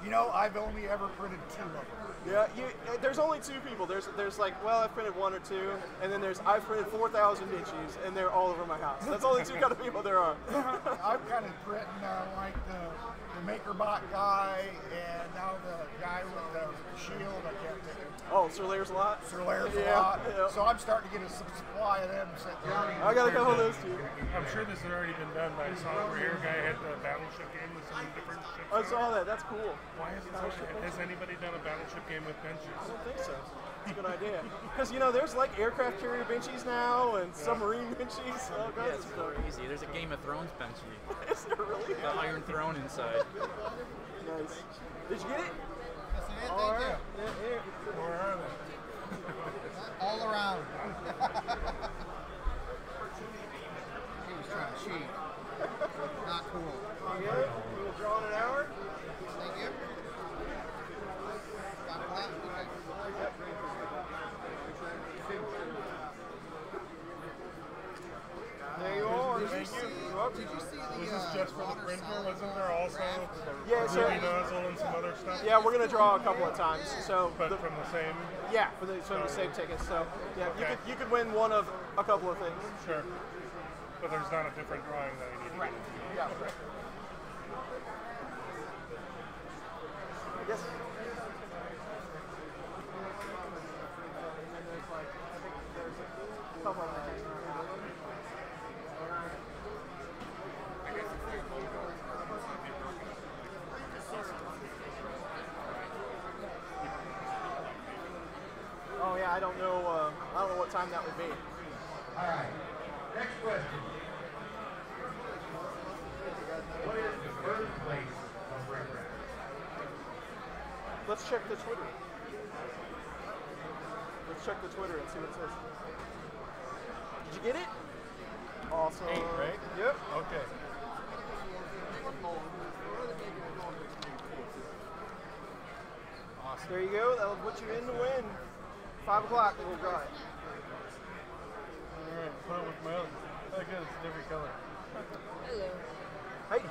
S5: You know, I've only ever printed 2 of them.
S2: Yeah, there's only 2 people. There's like, well, I've printed 1 or 2, and then I've printed 4,000 benchies, and they're all over my house. That's only 2 kind of people there are.
S5: I'm kind of printing like the MakerBot guy, and now the guy with the shield. I can't think of.
S2: Oh, Sir Laird's a lot?
S5: Sir Laird's a lot. Yeah. So I'm starting to get a supply of them.
S2: I got a couple of those too.
S13: I'm sure this has already been done. I saw over here a guy had the battleship game with some different ships.
S2: I saw that. That's cool.
S13: Why has anybody done a battleship game with benches?
S2: I don't think so. That's a good idea. Because, you know, there's like aircraft carrier benchies now and submarine benchies. Oh,
S21: yeah, it's crazy. There's a Game of Thrones benchy.
S2: Is there really?
S21: The Iron Throne inside.
S2: Nice. Did you get it?
S5: Yes, I did. Thank you.
S13: Where are they?
S5: All around. He was trying to cheat. Not cool.
S2: You good? You will draw in an hour?
S5: Thank you. Got it left? Okay.
S2: There you are.
S5: Did you see the
S13: Was this just for the printer? Wasn't there also
S2: so,
S13: nozzle and some other stuff?
S2: Yeah, we're gonna draw a couple of times. So,
S13: but from the same.
S2: Yeah, from the same tickets. So, yeah, okay. you could win one of a couple of things.
S13: Sure. But there's not a different drawing that you need to
S2: do. Yeah. Right. Yes. Oh yeah, I don't know what time that would be.
S16: All right. Next question. What is the birthplace of Rembrandt?
S2: Let's check the Twitter. Let's check the Twitter and see what it says. Did you get it? Awesome.
S14: 8, right?
S2: Yep.
S14: Okay.
S2: Awesome. There you go. That'll put you in to win. 5 o'clock, we'll draw it.
S13: Alright, put it with my other. Oh, good, it's a different color.
S15: Hello.
S2: Hey.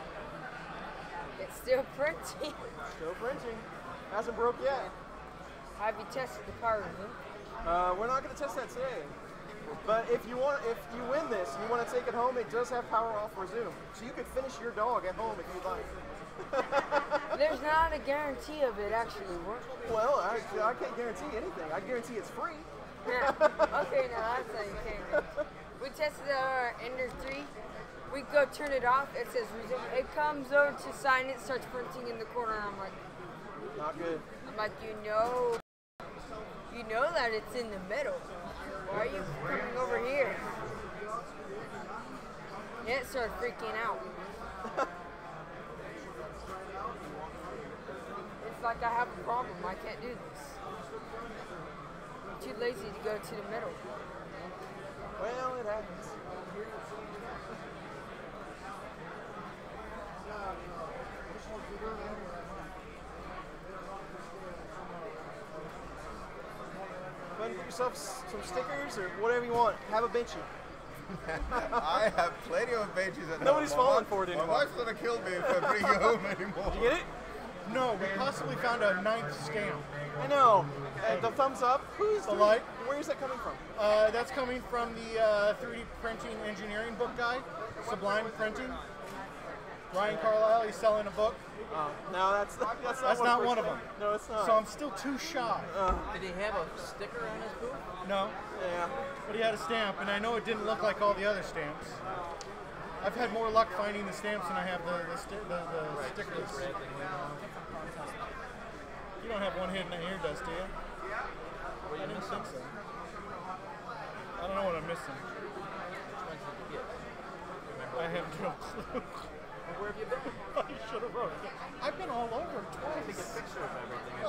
S15: It's still printing.
S2: Still printing. Hasn't broke yet.
S15: Have you tested the power remote?
S2: We're not going to test that today. But if you win this, you want to take it home, it does have power off resume. So you could finish your dog at home if you'd like.
S15: There's not a guarantee of it actually working.
S2: Well, I can't guarantee anything. I guarantee it's free.
S15: Yeah. Okay, now that's how you can't. We tested our Ender 3. We go turn it off. It says resume. It comes over to sign it, starts printing in the corner. And I'm like,
S2: not good.
S15: I'm like, you know that it's in the middle. Why are you coming over here? Yeah, it started freaking out. It's like I have a problem. I can't do this. I'm too lazy to go to the middle.
S2: Well, it happens. Find yourself some stickers or whatever you want. Have a benchy.
S19: I have plenty of benches at home.
S2: Nobody's falling for it anymore.
S19: My wife's gonna kill me if I bring you home anymore.
S2: Did you get it?
S14: No, we possibly found a 9th stamp.
S2: I know. The thumbs up. Who's
S14: the light?
S2: Where is that coming from?
S14: That's coming from the 3D printing engineering book guy, Sublime Printing. Ryan Carlisle, he's selling a book.
S2: No, that's
S14: not one of them.
S2: No, it's not.
S14: So I'm still too shy.
S21: Did he have a sticker on his booth?
S14: No.
S2: Yeah.
S14: But he had a stamp, and I know it didn't look like all the other stamps. I've had more luck finding the stamps than I have the stickers. You don't have one hidden here, does, do you? I didn't think so. I don't know what I'm missing. I have no clue.
S21: Where have you been?
S14: I should have wrote it. I've been all over twice.
S21: Take a picture of everything.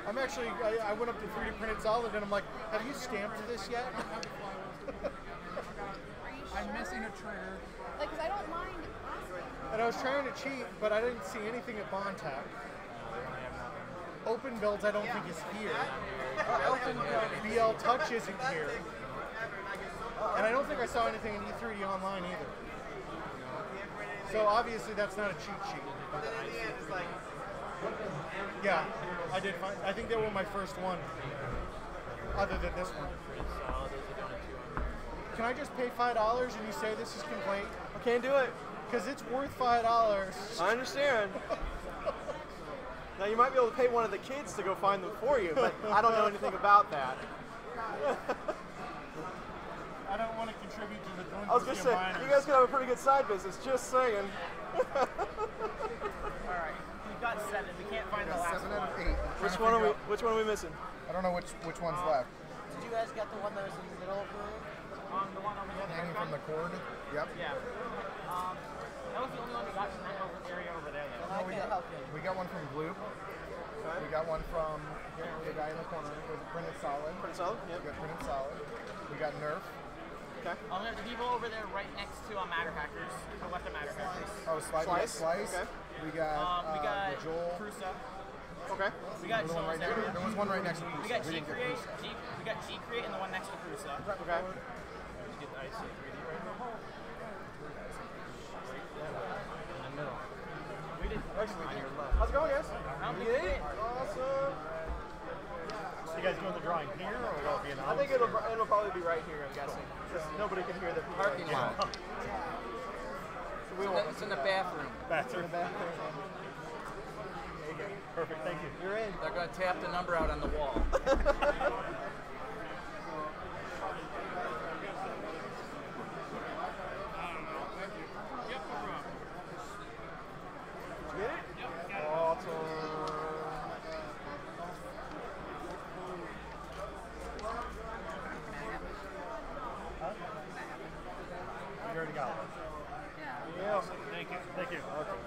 S5: I'm actually, I went up to 3D printed solid and I'm like, have you stamped this yet?
S14: I'm missing a trigger.
S8: Like, 'cause I don't mind.
S5: And I was trying to cheat, but I didn't see anything at Bontac. Open builds I don't think is here. BL Touch isn't here. And I don't think I saw anything in E3D online either. So obviously that's not a cheat sheet. Yeah, I did find, I think they were my first one. Other than this one. Can I just pay $5 and you say this is complete?
S2: I can't do it.
S5: Because it's worth $5.
S2: I understand. Now you might be able to pay one of the kids to go find them for you, but I don't know anything about that.
S5: I don't want to contribute to the
S2: I was gonna say, you guys could have a pretty good side business, just saying.
S4: Alright, we've got 7. We can't find the last
S13: 7
S4: one.
S13: out of 8.
S2: Which one are we missing?
S13: I don't know which one's left.
S4: Did you guys get the one that was in the middle of the room? The one over there.
S13: Hanging from the cord. Yep.
S4: Yeah. That was the only one we got from that area over there, though.
S13: No, we got one from Gloop.
S2: Okay.
S13: We got one from the guy in the corner with printed solid.
S2: Printed solid? Yep.
S13: We got printed solid. We got Nerf.
S2: Okay.
S4: The people over there right next to Matter Hackers. Who left the Matter Hackers?
S13: Oh, Slice.
S2: Okay.
S13: We got the Joel.
S4: Prusa.
S2: Okay.
S4: We got
S13: There was one right next to Prusa.
S4: We got G-Create. We got G-Create and the one next to Prusa.
S2: Okay.
S4: Did you get the IC 3D right now? In the middle. We did.
S2: Excellent. How's it going, guys? You did it? Awesome.
S5: So you guys doing the drawing here, or will it be in the
S2: I think it'll probably be right here, I'm guessing. Because nobody can hear the
S21: Parking lot. It's in the bathroom.
S5: Bathroom. Perfect, thank you.
S2: You're in.
S21: They're going to tap the number out on the wall.
S2: Get it? Awesome.
S5: You already got it.
S2: Yeah.
S5: Thank you. Thank you. Okay.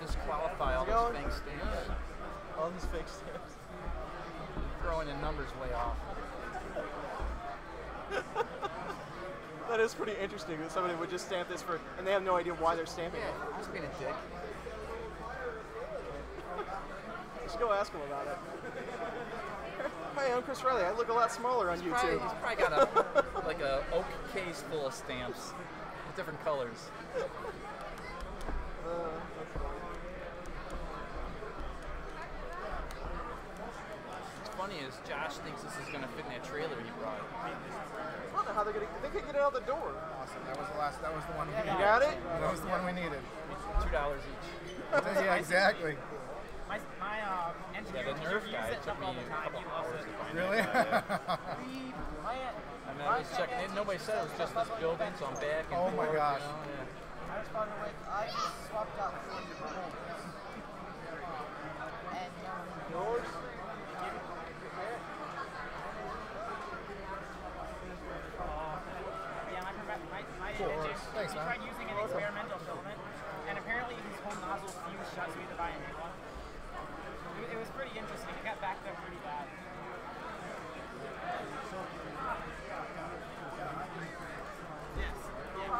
S21: Disqualify all those fake stamps.
S2: All these fake stamps.
S21: Throwing the numbers way off.
S2: That is pretty interesting that somebody would just stamp this and they have no idea why they're stamping it.
S21: Just being a dick.
S2: Just go ask him about it. Hi, I'm Chris Riley. I look a lot smaller on YouTube.
S21: He's probably got like a oak case full of stamps with different colors.
S2: That's funny.
S21: What's funny is Josh thinks this is going to fit in that trailer he brought.
S2: I don't know how they can get it out the door.
S13: Awesome. That was the one we needed.
S2: You got it?
S13: That was the one we needed.
S21: $2 each.
S13: Yeah, exactly.
S4: My engineer
S21: The Nerf guy took me a couple hours to find
S13: Really?
S21: it. I mean, I was checking in. Nobody said it was just this building, so I'm back. And
S13: Oh my
S21: forth,
S13: gosh.
S21: You know, yeah.
S4: I responded with, I swapped out 3 holes. And
S2: yours?
S4: yeah, my
S13: Cool.
S4: dentist,
S13: Thanks,
S4: he
S13: man.
S4: tried using an experimental filament, and apparently his whole nozzle fused shut, so we had to buy a new one. It was pretty interesting. It got backed up pretty bad. Yes. Yeah.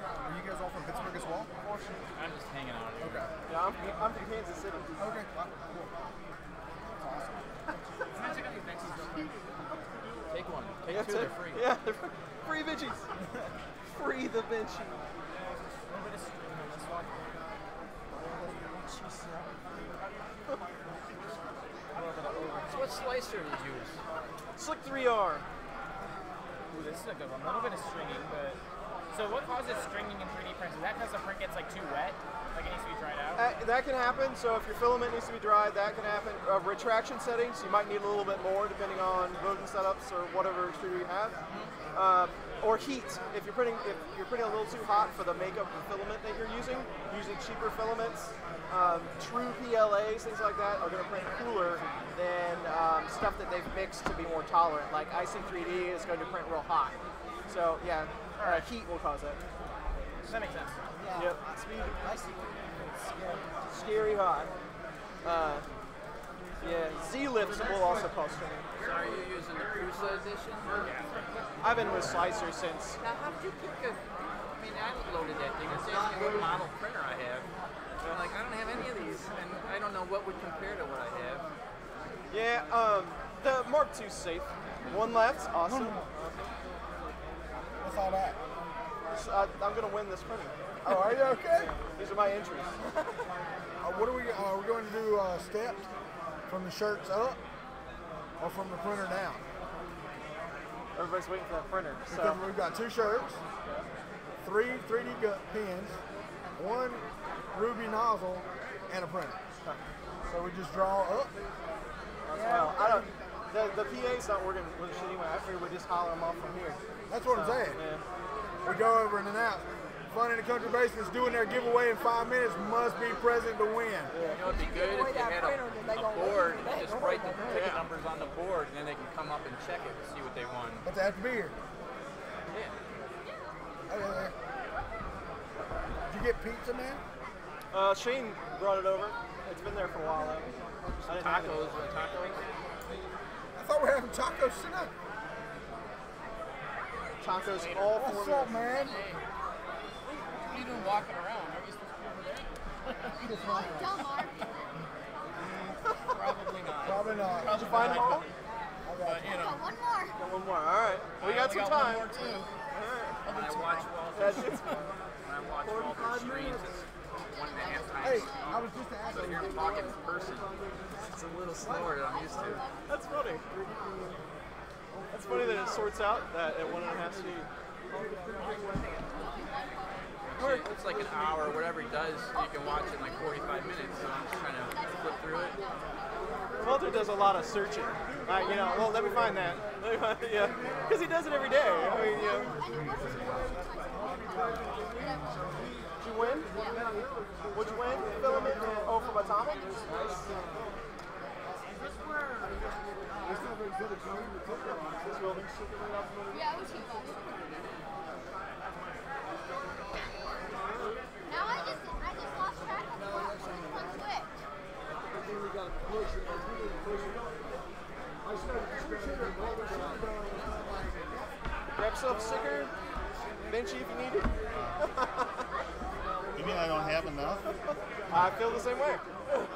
S13: Are you guys all from Pittsburgh as well?
S21: I'm just hanging out.
S13: Okay.
S2: Yeah, I'm from Kansas City.
S13: Okay. Wow, cool. That's awesome.
S21: Take one. Take
S2: Yeah,
S21: two. They're free.
S2: Yeah, they're free Vincies. Free the Vinci.
S21: So what slicer did you use?
S2: Slick 3R.
S4: Ooh, this is a good one. A little bit of stringing, but... So what causes stringing in 3D prints? Is that because the print gets like too wet? Like it needs to be dried out?
S2: That can happen. So if your filament needs to be dried, that can happen. Retraction settings, you might need a little bit more depending on Bowden setups or whatever extruder you have. Or heat. If you're printing a little too hot for the makeup of the filament that you're using cheaper filaments, true PLAs, things like that, are going to print cooler than stuff that they've mixed to be more tolerant. Like IC3D is going to print real hot. So yeah, heat will cause that.
S4: That makes sense.
S2: Yep. Speed. Scary hot. Yeah, Z-lifts will also cause stringing.
S21: So are you using the Prusa edition?
S2: I've been with Slicer since.
S21: Now, how did you pick a? I mean, I loaded that thing. It's asking what model printer I have. I'm like, I don't have any of these, and I don't know what would compare to what I have.
S2: Yeah, the Mark II's safe. One left, awesome.
S5: What's all that?
S2: I'm gonna win this printer.
S5: Oh, are you okay?
S2: These are my entries.
S5: What are we going to do stepped from the shirts up or from the printer down?
S2: Everybody's waiting for that printer. So
S5: Because we've got 2 shirts, 3 3D pins, 1 ruby nozzle, and a printer. So we just draw up.
S2: well, I don't. The PA's not working with shit anyway. I figured we'd just holler them off from here.
S5: That's what I'm saying.
S2: Yeah.
S5: We go over and announce. Fun in the Country Basement's doing their giveaway in 5 minutes. Must be present to win.
S21: You know, it'd be good if they had a board. Just write the ticket numbers on the board, and then they can come up and check it to see what they won.
S5: But they have to be here.
S21: Yeah.
S5: Okay. Did you get pizza, man?
S2: Shane brought it over. It's been there for a while though.
S21: Tacos.
S5: I thought we were having tacos tonight.
S2: Tacos all
S5: What's
S2: 4
S5: up, man?
S21: What are you doing walking around? Are we supposed to be over there? Probably not.
S5: Probably not.
S2: Did you find them all?
S21: But, you know.
S8: One more.
S2: Got one more. All right. We got some time.
S21: One more too. When I watch Walter's streams, it's 1.5 times.
S5: Hey, I was just asking.
S21: So here I'm talking in person. It's a little slower than I'm used to.
S2: That's funny. That's funny that it sorts out that at 1.5 speed.
S21: It's like an hour, whatever he does, you can watch it in like 45 minutes, so I'm just trying to flip through it.
S2: Walter does a lot of searching. You know, well, let me find that. Yeah, because he does it every day. I mean, you know. Did you win? What'd you win? Filament? Oh, from Atomic? Nice.
S8: Yeah, we should go. Now I just lost track of what switch.
S2: Grab yourself a sticker. Benchy if you need it.
S1: You mean I don't have enough?
S2: I feel the same way.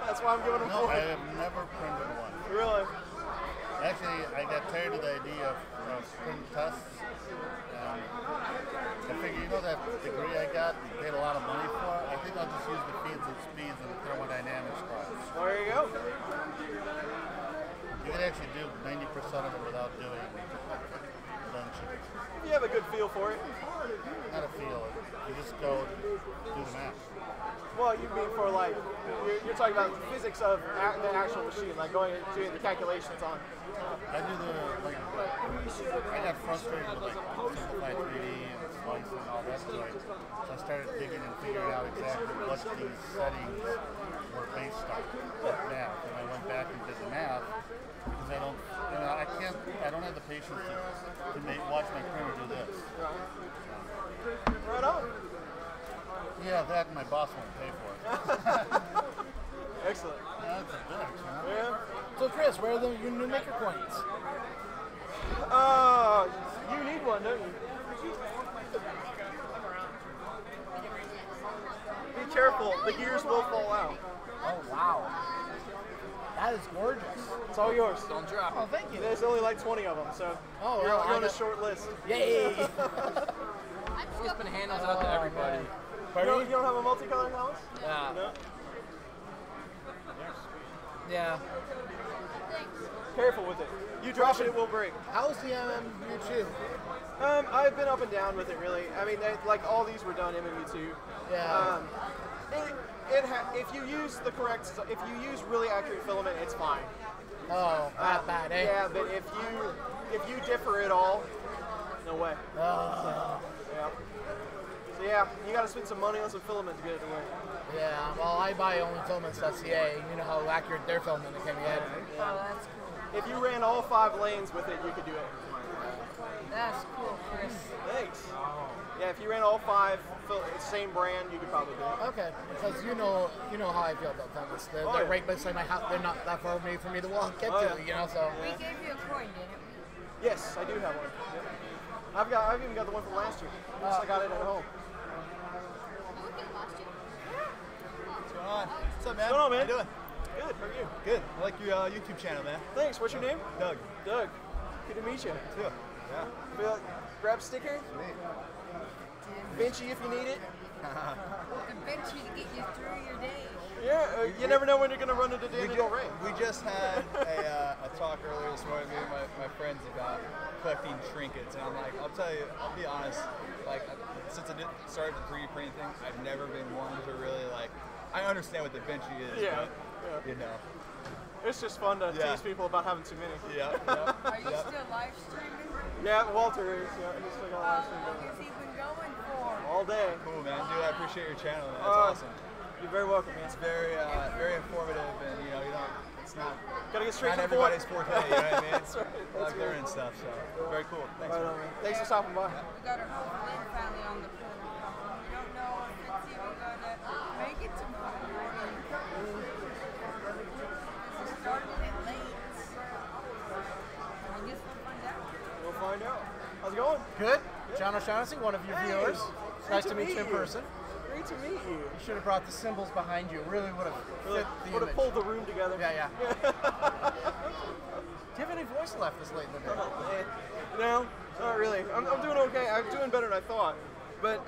S2: That's why I'm giving them
S1: No,
S2: more.
S1: I have never printed one.
S2: Really?
S1: Actually, I got tired of the idea of print tests. I figured, you know that degree I got and paid a lot of money for? I think I'll just use the feeds and speeds and thermodynamics class.
S2: There you go.
S1: You can actually do 90% of it without doing benching.
S2: You have a good feel for it.
S1: Not a feel. You just go do the math.
S2: Well, you mean for like, you're talking about the physics of the actual machine, like doing the calculations on.
S1: I do the, like, I got frustrated with like simplified 3D and slice and all that joy. So I started digging and figuring out exactly what these settings were based on with math. And I went back and did the math because I don't, you know, I don't have the patience to watch my printer do this.
S2: Right on.
S1: Yeah, that and my boss won't pay for it.
S2: Excellent.
S1: That's a bitch, huh?
S2: Yeah.
S5: So Chris, where are your new maker coins?
S2: You need one, don't you? Be careful, the gears will fall out.
S5: Oh wow. That is gorgeous.
S2: It's all yours.
S21: Don't drop it.
S5: Oh, thank you.
S2: There's only like 20 of them, so you're on a short list.
S5: Yay!
S21: He's been handing those out to everybody.
S2: You don't have a multicolored house?
S5: Yeah.
S2: No?
S5: Yeah.
S2: Careful with it. You drop it, it will break.
S5: How's the MMU2?
S2: I've been up and down with it, really. I mean, like all these were done MMU2.
S5: Yeah.
S2: If you use the correct, if you use really accurate filament, it's fine.
S5: Oh, not bad, eh?
S2: Yeah, but if you differ at all, no way. Yeah. So yeah, you got to spend some money on some filament to get it to work.
S5: Yeah. Well, I buy only filaments.ca. You know how accurate their filament can get.
S2: Yeah. Oh, that's cool. If you ran all 5 lanes with it, you could do it.
S15: That's cool, Chris.
S2: Thanks. Yeah, if you ran all 5, same brand, you could probably do it.
S1: Okay, because you know how I feel about Filament. They're right beside my house. They're not that far away from me to walk get to, you know. So
S15: we gave you a coin, didn't we?
S2: Yes, I do have one. Yep. I've even got the one from last year. I got it at home.
S13: What's going on? What's up, man?
S2: What's going on, man?
S13: How you doing?
S2: Good. How are you?
S13: Good. I like your YouTube channel, man.
S2: Thanks. What's your name?
S13: Doug.
S2: Doug. Good to meet you.
S13: Too. Yeah.
S2: Grab a sticker. Benchy if you need it.
S15: A benchy to get you through your day.
S2: Yeah, you never know when you're going to run into Danny Del Rey.
S13: We just had a talk earlier this morning, me and my friends, about collecting trinkets, and I'm like, I'll be honest, like, since I started the 3D printing thing, I've never been one to really, like, I understand what the Benchy is, but, you know.
S2: It's just fun to tease people about having too many.
S13: Yeah.
S15: Are you still live streaming?
S2: Yeah, Walter is. Yeah, he's still got live streaming.
S15: How long has he been going for?
S2: All day.
S13: Cool, man. Dude, I appreciate your channel, man. That's awesome.
S2: You're very welcome, man.
S13: It's very informative, and you don't. It's not.
S2: Gotta get straight
S13: not
S2: to the point.
S13: everybody's forte. You know what I mean?
S2: That's right.
S13: I like learning stuff. So very cool. Thanks.
S2: Right on, man. Thanks for stopping by.
S15: We got our whole Flynn family on the phone. We don't know if it's even gonna make it tomorrow. This is starting it late. I guess we'll find out.
S2: We'll find out. How's it going?
S20: Good. John O'Shaughnessy, one of your viewers. Nice to meet you in person.
S2: Great to meet you.
S20: You should have brought the symbols behind you. It really would have fit the
S2: Would have
S20: image.
S2: pulled the room together.
S20: Yeah. Do you have any voice left this late in the day?
S2: No, not really. I'm doing okay. I'm doing better than I thought. But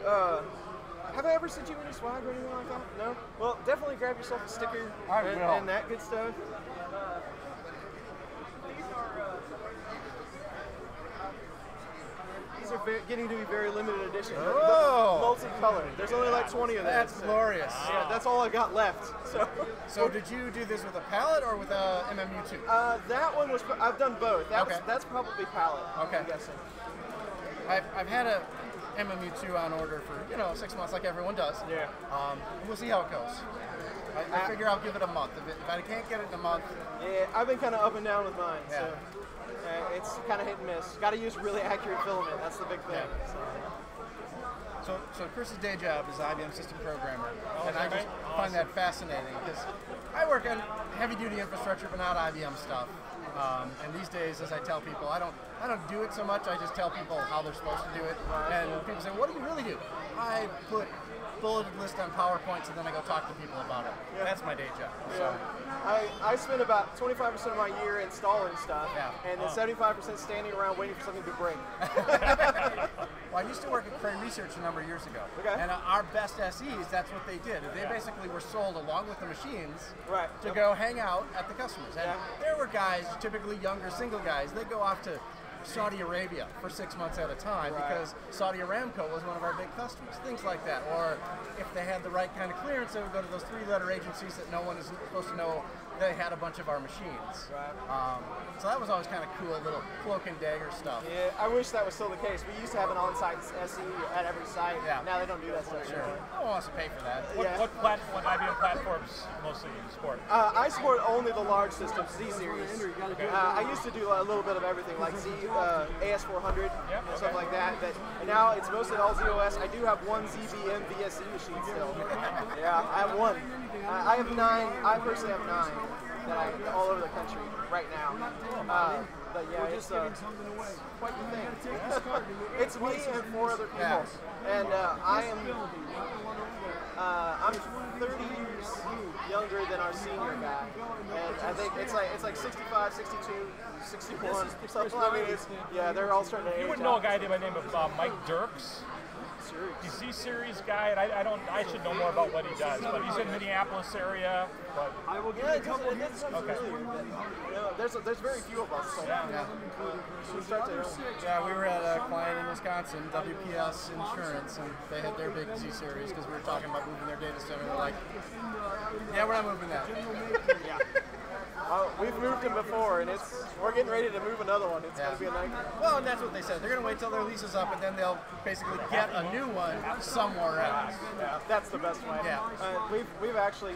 S2: have I ever sent you any swag or anything like that? No? Well, definitely grab yourself a sticker and that good stuff. These are getting to be very limited edition.
S20: Oh!
S2: Multicolored. There's only like 20 of them.
S20: That's glorious.
S2: Yeah, that's all I got left.
S20: So did you do this with a palette or with a MMU2?
S2: That one was. I've done both. That's probably palette.
S20: Okay.
S2: I'm guessing.
S20: I've had a MMU2 on order for 6 months, like everyone does.
S2: Yeah.
S20: We'll see how it goes. I figure I'll give it a month. If I can't get it in a month.
S2: Yeah, I've been kind of up and down with mine.
S20: Yeah.
S2: So it's kind of hit and miss. Got to use really accurate filament. That's the big thing.
S20: So Chris's day job is IBM system programmer, and I just find that fascinating because I work on heavy-duty infrastructure, but not IBM stuff. And these days, as I tell people, I don't do it so much. I just tell people how they're supposed to do it. And people say, "What do you really do?" I put bulleted list on PowerPoints, and then I go talk to people about it.
S2: Yeah.
S20: That's my day job.
S2: Yeah.
S20: So.
S2: I spend about 25% of my year installing stuff, and then 75% standing around waiting for something to break.
S20: Well, I used to work at Cray Research a number of years ago, and our best SEs, that's what they did. They basically were sold along with the machines to go hang out at the customers. And there were guys, typically younger single guys, they go off to Saudi Arabia for 6 months at a time because Saudi Aramco was one of our big customers, things like that. Or if they had the right kind of clearance, they would go to those 3-letter agencies that no one is supposed to know they had a bunch of our machines. So that was always kind of cool, little cloak and dagger stuff.
S2: Yeah, I wish that was still the case. We used to have an on-site SE at every site. Now they don't do that stuff.
S20: Sure. No one wants to pay for that.
S12: What IBM platforms mostly you support?
S2: I support only the large systems, Z series. I used to do a little bit of everything, like Z, AS400, stuff like that. And now it's mostly all ZOS. I do have one ZBM VSE machine still. Yeah, I have one. I have 9. I personally have 9 that I all over the country right now. But yeah, it's quite the thing. It's me and 4 other people, and I'm 30 years younger than our senior guy, and I think it's like 65, 62, 61. So I mean, they're all starting to age.
S12: You would know a guy by the name of Mike Dirks. He's Z-Series guy, and I should know more about what he does, but he's in Minneapolis area. But
S2: I will give you a couple of hints. There's very few of us. So
S20: we were at a client in Wisconsin, WPS Insurance, and they had their big Z-Series because we were talking about moving their data center. They're like, yeah, we're not moving that.
S2: We've moved them before, and we're getting ready to move another one. It's going to be a nightmare.
S20: Well, and that's what they said. They're going to wait till their lease is up, and then they'll basically get a new one somewhere else.
S2: Yeah, that's the best way.
S20: Yeah.
S2: We've actually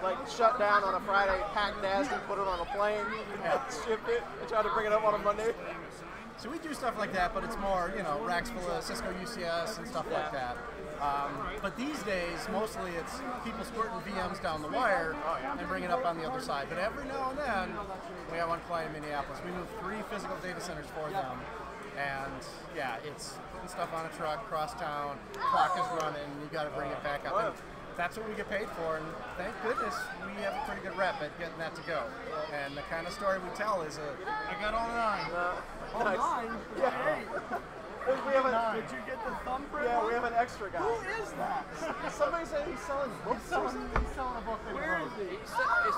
S2: like shut down on a Friday, packed nasty, put it on a plane, shipped it, and tried to bring it up on a Monday.
S20: So we do stuff like that, but it's more, racks full of Cisco UCS and stuff like that. But these days, mostly it's people squirting VMs down the wire and bringing it up on the other side. But every now and then, we have one client in Minneapolis. We moved 3 physical data centers for them. And yeah, it's putting stuff on a truck, cross town, clock is running, you got to bring it back up. And that's what we get paid for, and thank goodness we have a pretty good rep at getting that to go. And the kind of story we tell is, I got all 9.
S2: Nice.
S6: 9?
S2: Yeah.
S6: Hey.
S2: We have
S6: Did you get the thumbprint?
S2: Yeah, we have an extra guy.
S6: Who is that?
S2: Somebody said he's selling books.
S5: He's selling a book.
S6: Where is he?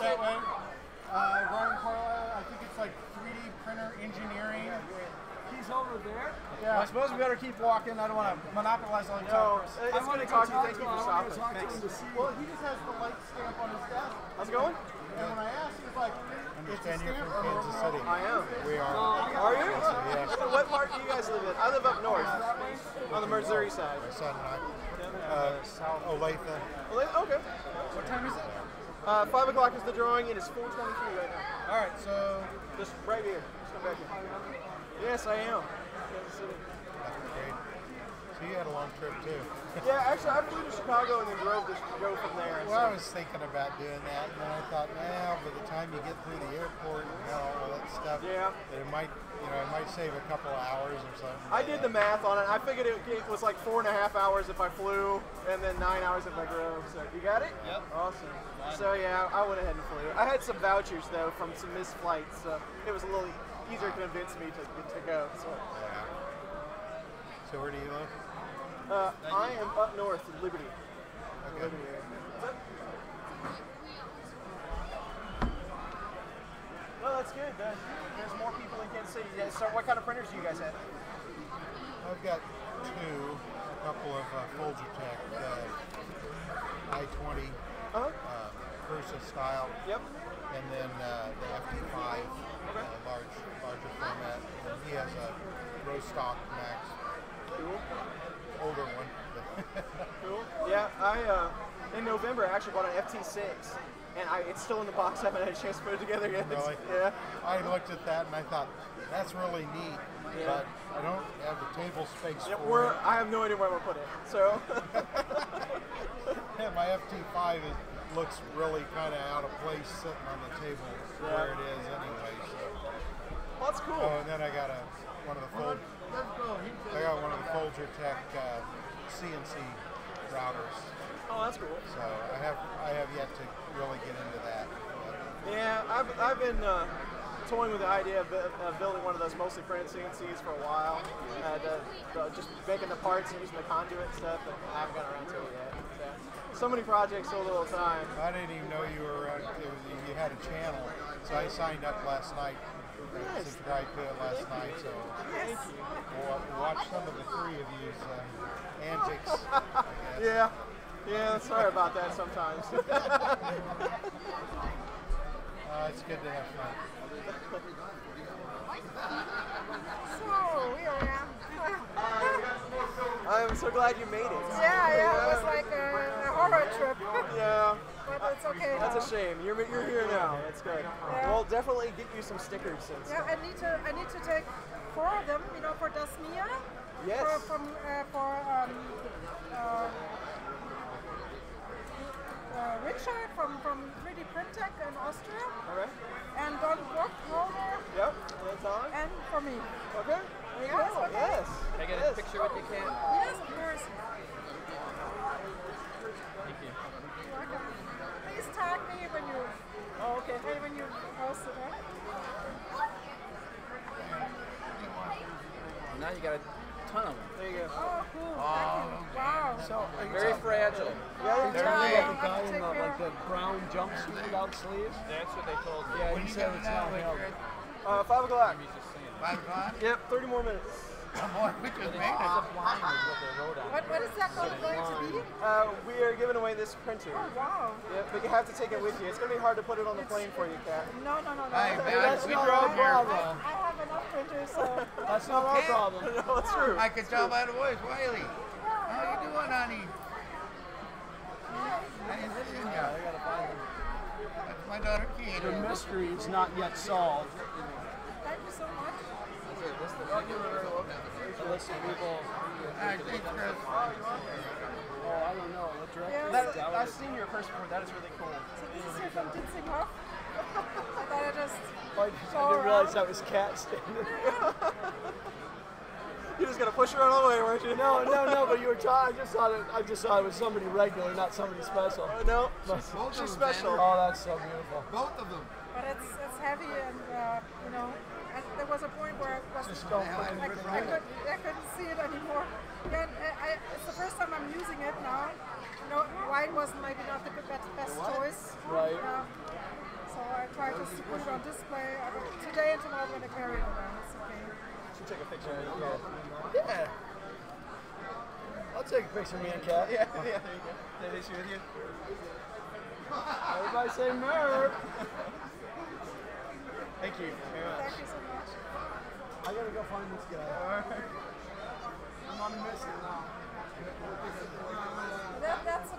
S5: That way. Ryan Carlisle, I think it's like 3D printer engineering.
S6: He's over there?
S20: Yeah. Well, I suppose we better keep walking. I don't want to monopolize all the time.
S2: It's going to talk to you. Thank you for stopping.
S5: Well, he just has the light stamp on his desk.
S2: How's it going?
S5: And when I asked, he was like,
S1: understand you're from Kansas City.
S2: I am.
S1: We are.
S2: Are you?
S1: Yeah.
S2: So what part do you guys live in? I live up north, on the Missouri side.
S1: My son and I. Olathe.
S2: Okay.
S20: What time is it?
S2: 5 o'clock is the drawing. It is 4:23 right now.
S20: All right, so
S2: just right here. Just come back here. Yes, I am. Kansas City.
S1: Great. So you had a long trip too.
S2: Yeah, actually, I flew to Chicago and then drove from there.
S1: Well, I was thinking about doing that, and then I thought, now by the time you get through the airport and all that stuff, that it might save a couple of hours or something.
S2: I did the math on it. I figured it was like 4.5 hours if I flew, and then 9 hours if I drove. So you got it?
S20: Yep.
S2: Awesome. So yeah, I went ahead and flew. I had some vouchers though from some missed flights, so it was a little easier to convince me to go. So.
S1: Yeah. So where do you live?
S2: I am up north in Liberty.
S1: Okay.
S2: Liberty area. Well, that's good. There's more people in Kansas City. So what kind of printers do you guys have?
S1: I've got 2, a couple of Folgertech I-20 Versa style. Yep. And then the FD5, larger format. And he has a Rostock Max.
S2: Cool.
S1: Older one.
S2: Cool. Yeah, in November I actually bought an FT6, and it's still in the box. I haven't had a chance to put it together yet.
S1: Really?
S2: Yeah.
S1: I looked at that and I thought, that's really neat, but I don't have the table space for it.
S2: I have no idea where I'm going to put it, so.
S1: Yeah, my FT5 looks really kind of out of place sitting on the table where it is anyway. So.
S2: Well, that's cool.
S1: Oh, and then I got one of the Folgertech CNC routers.
S2: Oh, that's cool.
S1: So I have yet to really get into that.
S2: Yeah, I've been toying with the idea of building one of those mostly printed CNCs for a while. Just making the parts and using the conduit and stuff, but I haven't gotten around to it yet. So many projects, so little time.
S1: I didn't even know you were you had a channel, so I signed up last night. Subscribed to it last night, so we'll watch some of the 3 of you's antics.
S2: Yeah, sorry about that sometimes.
S1: It's good to have fun.
S15: So, here I am.
S2: I'm so glad you made it.
S15: Yeah, it was like a horror trip.
S2: Yeah.
S15: But it's okay.
S2: That's a shame. You're here now. That's good.
S15: Yeah.
S2: We'll definitely get you some stickers.
S15: Yeah, I need to take 4 of them, for Dasmia.
S2: Yes.
S15: Richard from 3D Printech in Austria.
S2: Okay.
S15: And Don Brockroller.
S2: Yep, that's on.
S15: And for me.
S2: Okay.
S15: Yes, okay.
S2: Yes.
S9: Can I get a picture with you, Cam?
S15: Yes, of course.
S9: Thank you.
S15: Please tag me when you.
S9: Oh, okay.
S15: When you post it.
S9: Now you got a ton of them.
S2: There you go.
S15: Oh, cool. Thank you. Wow.
S9: So very fragile.
S6: Yeah, the guy in the brown jumpsuit without sleeves.
S9: That's what they told me.
S6: Yeah, he said it's not held.
S2: 5 o'clock.
S17: 5 o'clock?
S2: Yep, 30 more minutes.
S5: Which is made it.
S3: What is that going to be?
S2: We are giving away this printer.
S3: Oh, wow.
S2: Yeah, but you have to take it with you. It's going to be hard to put it on the plane for you, Kat.
S3: No.
S2: Hey, man,
S3: That's
S2: we
S3: not
S2: drove
S3: our
S2: here.
S3: problem. I have enough printers, so
S2: That's not our problem. No, it's true.
S5: I could tell by the voice. Wiley, how you doing, honey? That's my daughter, Kate.
S6: The mystery is not yet solved.
S3: Thank you so much.
S6: Listen, people. Oh, I don't know. What direction?
S2: I've seen your person before. That is really cool.
S3: So this is here from Ditzinghoff. I thought I just
S6: I didn't realize that was Kat standing.
S2: You just gonna push her on all the way, weren't you?
S6: No. But you were talking. I just thought it was somebody regular, not somebody special.
S2: No, she's special.
S6: Oh, that's so beautiful.
S5: Both of them.
S3: But it's heavy, and you know, and there was a point where I wasn't. I couldn't see it anymore. Yeah, it's the first time I'm using it now. You know, white wasn't maybe not the best choice.
S6: Right.
S3: So I tried just to put it on display. Today and tomorrow I'm going to carry it around. It's okay.
S2: Should take a picture of it.
S6: Yeah. I'll take a picture of me and Kat.
S2: Yeah, there you go. Take a picture with you.
S6: Everybody say Merv.
S2: Thank you very much.
S3: Thank you so much.
S6: I gotta go find this guy. I'm on a mission now.
S3: That's a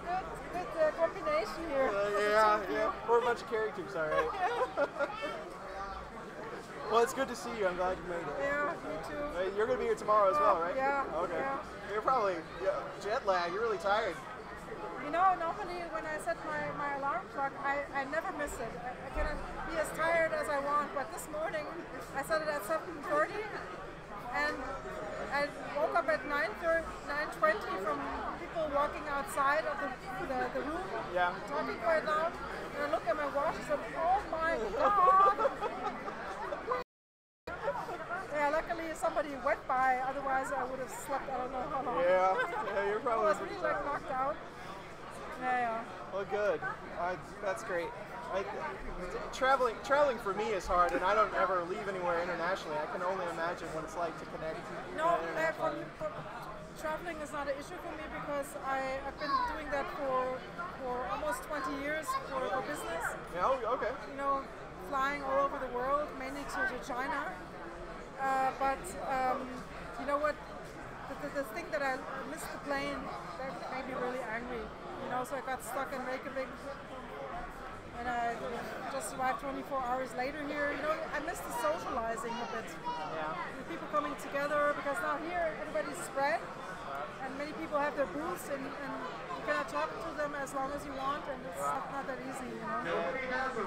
S3: good combination here.
S2: Yeah. We're a bunch of characters, all right. Well, it's good to see you. I'm glad you made it.
S3: Yeah, you too.
S2: You're going to be here tomorrow as well, right?
S3: Yeah.
S2: Okay.
S3: Yeah.
S2: You're probably jet lag. You're really tired.
S3: You know, normally when I set my alarm clock, I never miss it. I cannot be as tired as I want, but this morning I set it at 7:30, and I woke up at 9:20 from people walking outside of the room, talking quite loud, and I look at my watch and said, oh my God! Yeah, luckily somebody went by, otherwise I would have slept I don't know how long.
S2: Yeah, you're probably
S3: I was really like knocked out. Yeah.
S2: Well, good. That's great. Traveling for me is hard, and I don't ever leave anywhere internationally. I can only imagine what it's like to connect.
S3: No, traveling is not an issue for me because I've been doing that for almost 20 years for business.
S2: Yeah, okay.
S3: You know, flying all over the world, mainly to China. But you know what? The thing that I missed the plane, that made me really angry. You know, so I got stuck in Reykjavik, and I just arrived 24 hours later here. You know, I missed the socializing a bit.
S2: Yeah.
S3: The people coming together, because now here everybody's spread, and many people have their booths, and you cannot talk to them as long as you want, and it's not that easy, you know.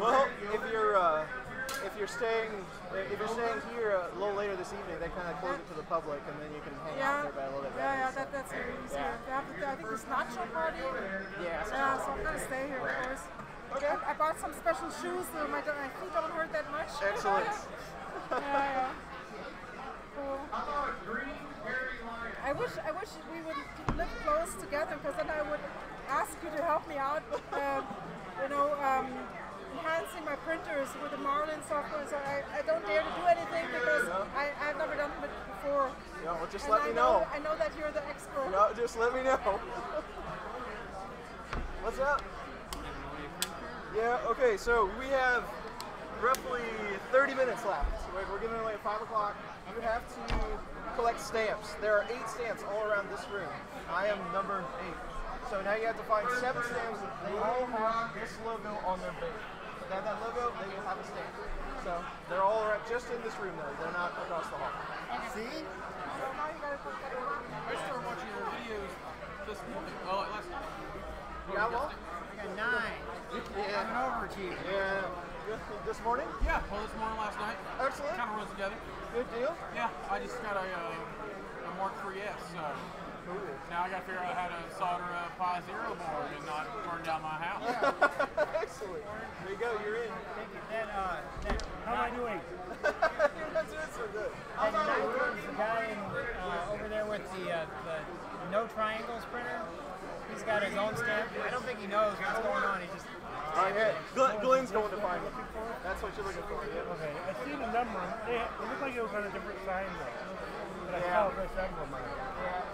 S2: Well, if you're staying here a little later this evening, they kind of close it to the public, and then you can hang out there by a little bit.
S3: That's very easier. I think there's nacho party. So I'm gonna stay here, of course. Okay. I bought some special shoes so my feet don't hurt that much.
S2: Excellent.
S3: Yeah. Cool. I wish we would live close together, because then I would ask you to help me out. Enhancing my printers with the Marlin software, so I don't dare to do anything because I've never done it before.
S2: Yeah, well, just let me know.
S3: I know that you're the expert.
S2: No, just let me know. What's up? Yeah, okay, so we have roughly 30 minutes left. We're giving away at 5 o'clock. You have to collect stamps. There are 8 stamps all around this room. I am number 8. So now you have to find 7 stamps. They all have this logo on their base. If they have that logo, they will have a stamp. So they're all just in this room though. They're not across the hall.
S5: See?
S9: I started watching your videos this morning. Oh, last night.
S2: You got one?
S5: I got 9.
S2: Yeah.
S5: I'm an overachiever.
S2: Yeah. This morning?
S9: Yeah, well, this morning, last night.
S2: Excellent.
S9: Kind of runs together.
S2: Good deal.
S9: Yeah, I just got a Mark IIIS, so now I got to figure out how to solder a Pi Zero board and not burn down my house.
S2: Excellent. There you go. You're in.
S3: How am I doing?
S2: That's so good.
S18: The guy over there with the no triangles printer, he's got his own stamp. I don't think he knows what's going on. He just.
S2: Glenn's going to find it. That's what you're looking for. Yeah.
S3: Okay. I see the number. It looked like it was on a different sign though. But
S2: Yeah.
S5: this emblem on it.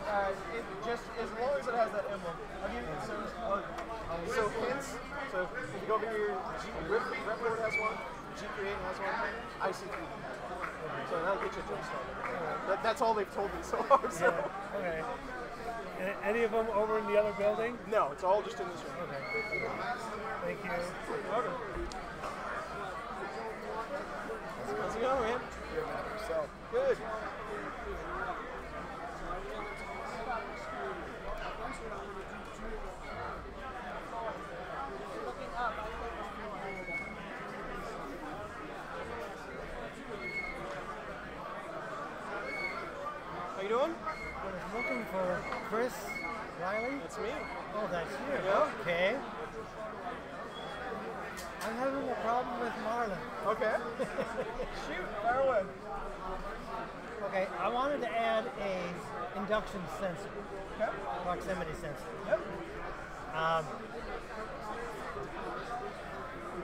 S2: Yeah. It just as long as it has that emblem. I'll give you so hints. So if you go over here, Repboard has one, G-Create has one, ICP. So that'll get you a jump started. That's all they've told me so far. So.
S5: Yeah. Okay. Any of them over in the other building?
S2: No, it's all just in this room.
S5: Okay. Thank you.
S2: Okay. How's it going, man? Good. How you doing?
S5: I was looking for Chris Riley.
S2: That's me.
S5: Oh, that's you.
S2: Yeah.
S5: Okay. I'm having a problem with Marlin.
S2: Okay. Shoot, fire away.
S5: Okay, I wanted to add a induction sensor.
S2: Okay.
S5: Proximity sensor.
S2: Yep.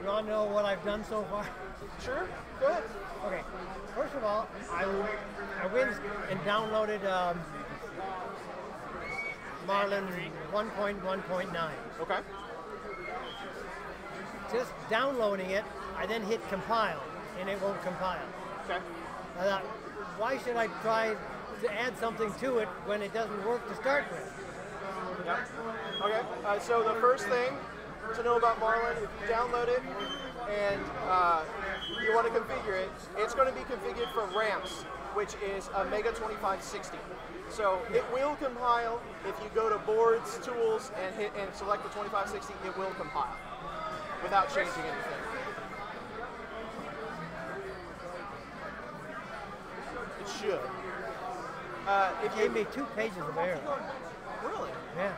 S5: You want to know what I've done so far?
S2: Sure. Go ahead.
S5: Okay. First of all, I went and downloaded Marlin 1.1.9.
S2: Okay.
S5: Just downloading it, I then hit compile, and it won't compile.
S2: Okay.
S5: I thought, why should I try to add something to it when it doesn't work to start with?
S2: Yep. Okay. So the first thing to know about Marlin, if you download it and you want to configure it, it's going to be configured for ramps, which is a Mega 2560. So it will compile if you go to boards, tools, and select the 2560. It will compile without changing anything. It should.
S5: It gave me 2 pages of error.
S2: Really?
S5: Yeah.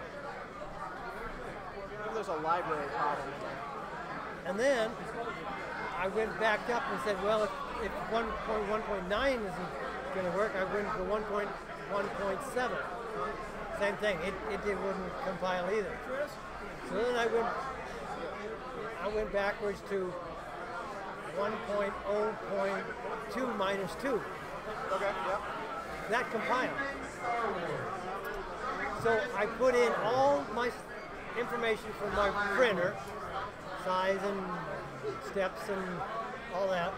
S2: Maybe there's a library problem.
S5: And then I went back up and said, well, if 1.1.9 isn't going to work, I went to 1.1.7. Same thing. It wouldn't compile either. So then I went backwards to 1.0.2 minus 2.
S2: Okay, yep.
S5: That compiled. So I put in all my information from my printer, size and steps and all that.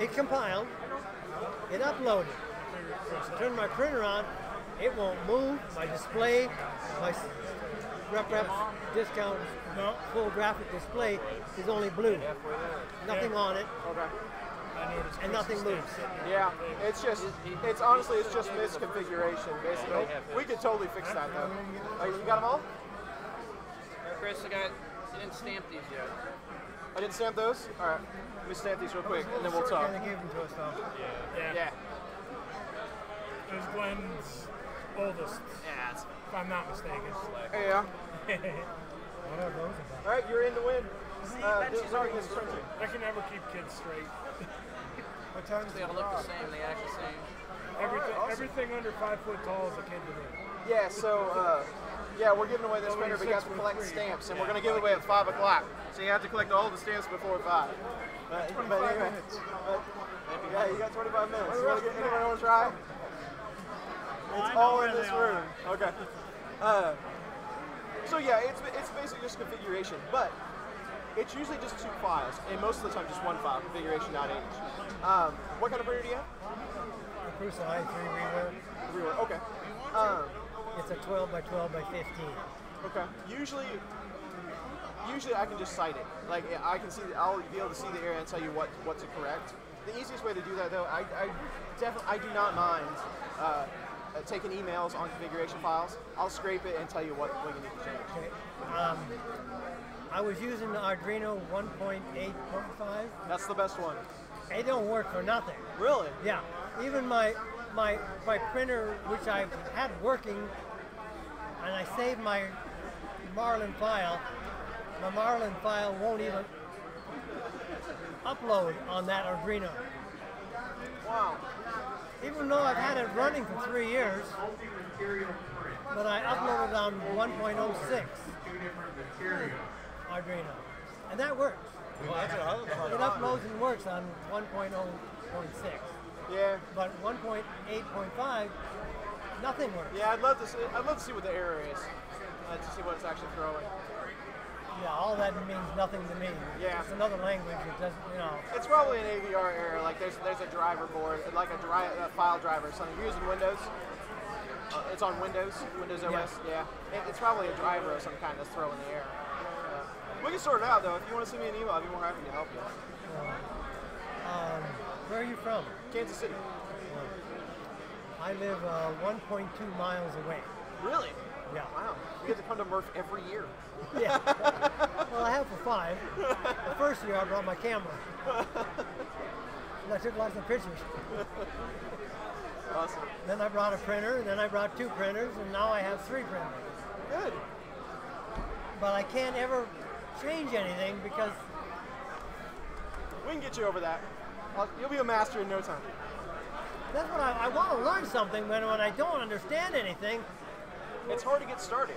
S5: It compiled. It uploaded. So I turned my printer on. It won't move. My display, my rep discount full graphic display is only blue. Nothing on it.
S2: Okay.
S5: And nothing moves.
S2: Yeah, it's honestly, it's just misconfiguration, basically. We could totally fix that, though. You got them all?
S9: Chris, you didn't stamp these yet.
S2: I didn't stamp those? All right, let me stamp these real quick, and then we'll talk.
S5: Kind of gave them to us, though.
S2: Yeah.
S12: There's Glenn's oldest.
S9: Yeah,
S12: if I'm not mistaken.
S2: Yeah.
S5: What are those about?
S2: All right, you're in to win.
S12: I can never keep kids straight.
S5: What time
S9: They all look the same. They act the same.
S12: Everything under 5 foot tall is a kid to me.
S2: Yeah, so, we're giving away this printer, but you have to collect stamps, and we're going to give it away at 5 o'clock. So you have to collect all the stamps before 5. But anyway, yeah, you got 25 minutes. Anyone want to try? It's all in this room. Okay. So yeah, it's basically just configuration, but it's usually just 2 files, and most of the time just 1 file, configuration.h. What kind of printer do you have?
S5: A Prusa i3
S2: Rework, okay.
S5: It's a 12 by 12 by 15.
S2: Okay. Usually I can just cite it. Like I can see, I'll be able to see the error and tell you what to correct. The easiest way to do that, though, I do not mind taking emails on configuration files. I'll scrape it and tell you what you need to change.
S5: Okay. I was using the Arduino 1.8.5.
S2: That's the best one.
S5: It don't work for nothing.
S2: Really?
S5: Yeah. Even my printer, which I've had working, and I saved my Marlin file. My Marlin file won't even upload on that Arduino.
S2: Wow.
S5: Even though I've had it running for 3 years, but I uploaded on 1.06 Arduino, and that works.
S2: Well, that's
S5: it uploads and works on 1.0.6.
S2: Yeah.
S10: But 1.8.5, nothing works.
S2: Yeah, I'd love to see what the error is. To see what it's actually throwing.
S10: Yeah, all that means nothing to me.
S2: Yeah.
S10: It's another language. It doesn't, you know.
S2: It's probably an AVR error. Like there's a driver board, like a file driver or something. If you're using Windows, it's on Windows OS. Yeah. It's probably a driver of some kind that's throwing the error. We can sort it out though. If you want to send me an email, I'd be more happy to help you.
S10: Where are you from?
S2: Kansas City.
S10: I live 1.2 miles away.
S2: Really?
S10: Yeah.
S2: Wow. You get to come to Murph every year.
S10: Yeah. Well, I have for 5. The first year I brought my camera. And I took lots of pictures.
S2: Awesome.
S10: Then I brought a printer, and then I brought 2 printers, and now I have 3 printers.
S2: Good.
S10: But I can't ever change anything because...
S2: We can get you over that. You'll be a master in no time.
S10: That's what I want to learn something, when I don't understand anything.
S2: It's hard to get started.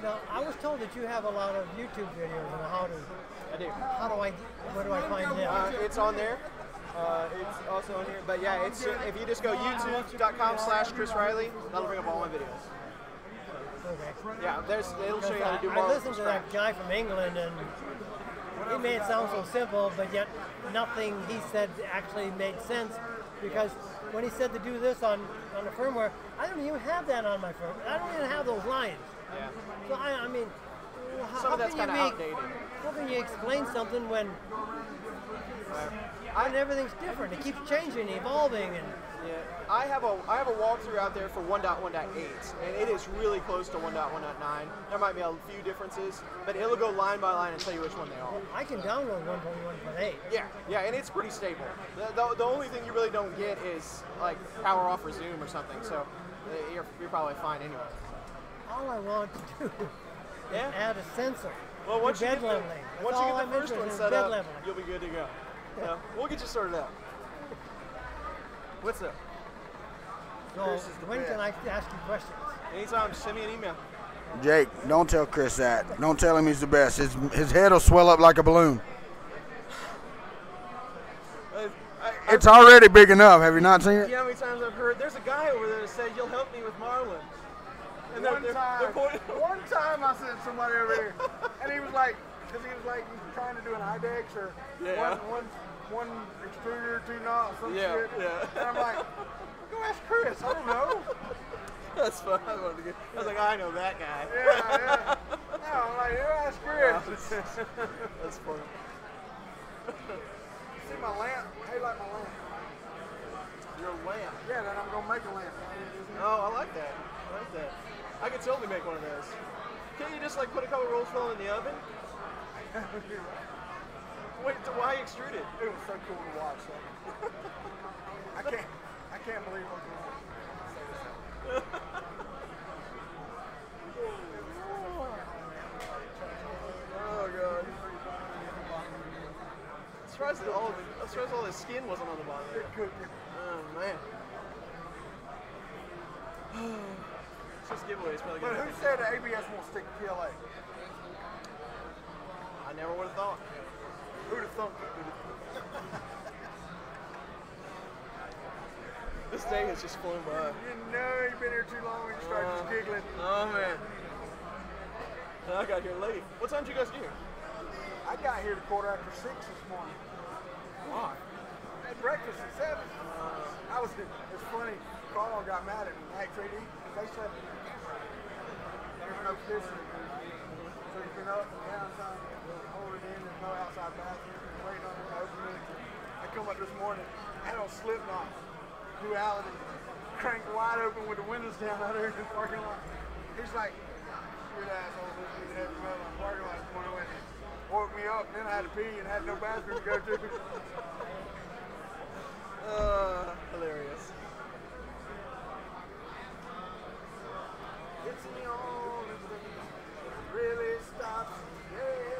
S10: Now, I was told that you have a lot of YouTube videos on how to...
S2: I do.
S10: Where do I find them?
S2: It's on there. It's also on here. But yeah, it's if you just go youtube.com/ChrisRiley, that'll bring up all my videos.
S10: Okay.
S2: Yeah, it'll show you how to do more.
S10: I listened to that guy from England, and he made it sound so simple, but yet nothing he said actually made sense, because when he said to do this on the firmware, I don't even have that on my firmware. I don't even have those lines.
S2: Yeah.
S10: So I mean,
S2: some of that's kind of outdated.
S10: How can you explain something when everything's different? It keeps changing, evolving, and
S2: yeah. I have a walkthrough out there for 1.1.8, and it is really close to 1.1.9. There might be a few differences, but it'll go line by line and tell you which one they are.
S10: I can download 1.1.8.
S2: Yeah, and it's pretty stable. The only thing you really don't get is like power off or zoom or something. So you're probably fine anyway.
S10: All I want to do is add a sensor.
S2: Well, once you
S10: bed
S2: get
S10: leveling.
S2: the first one set up, you'll be good to go. So we'll get you sorted out. What's up?
S10: So when can I ask you questions?
S2: Anytime, send me an email.
S22: Jake, don't tell Chris that. Don't tell him he's the best. His head will swell up like a balloon. It's already big enough. Have you not seen it?
S2: You know how many times I've heard, there's a guy over there that said, you'll help me with Marlin. And
S5: One time I sent somebody over here, and he was like, because he was like trying to do an IDEX or one extruder, 2 knots, some shit.
S2: Yeah.
S5: And I'm like, go ask Chris. I don't know.
S2: That's fun. I was like, I know that guy.
S5: Yeah. No, I'm like, go ask Chris.
S2: That's funny.
S5: See my lamp? Hey, like my lamp.
S2: Your lamp?
S5: Yeah, then I'm gonna make a lamp.
S2: Oh, I like that. I could totally make one of those. Can't you just like put a couple rolls full in the oven? Wait, why extrude it?
S5: It was so cool to watch. I can't believe what's going on.
S2: Oh god. I'm surprised all the skin wasn't on the bottom.
S5: It could be.
S2: Oh man. It's just giveaways.
S5: But who said the ABS won't stick to PLA?
S2: I never would have thought.
S5: Who'd have thunk it?
S2: This day has just flown by.
S5: You know you've been here too long and you start just giggling.
S2: Oh man. I got here late. What time did you guys get here?
S5: I got here at 6:15 this morning.
S2: Why?
S5: I had breakfast at 7. It's funny. Carl got mad at me. Hey, 3D, they said there's no kissing. So you've been up and down trying to hold it in. There's no outside bathroom. Waiting on it to open it. I come up this morning, had on Slipknot, Duality, cranked wide open with the windows down out there in the parking lot. He's like, you're the asshole, this is heavy metal in the parking lot this morning. Went and woke me up, then I had to pee and had no bathroom to go to.
S2: Hilarious.
S5: It's the only thing that really stops today.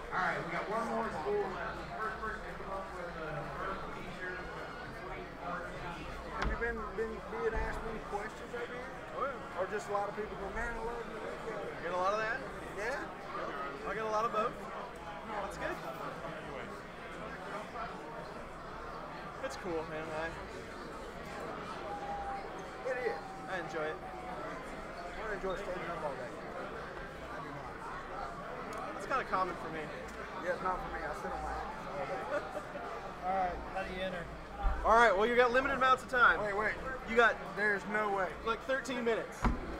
S16: Alright, we got one more school. First person to come up with a first t-shirt
S5: Have you been being asked any questions over here? Or just a lot of people go, man, I love you.
S2: Get a lot of that?
S5: Yeah.
S2: I get a lot of both. That's good. It's cool, man.
S5: It is.
S2: I enjoy it.
S5: I don't enjoy standing up all day. I do not.
S2: It's kind of common for me.
S5: Yeah, it's not for me. I sit on my ass all day.
S10: All right, how do you enter?
S2: All right, well, you got limited amounts of time.
S5: Wait.
S2: You got...
S5: There's no way.
S2: Like 13 minutes.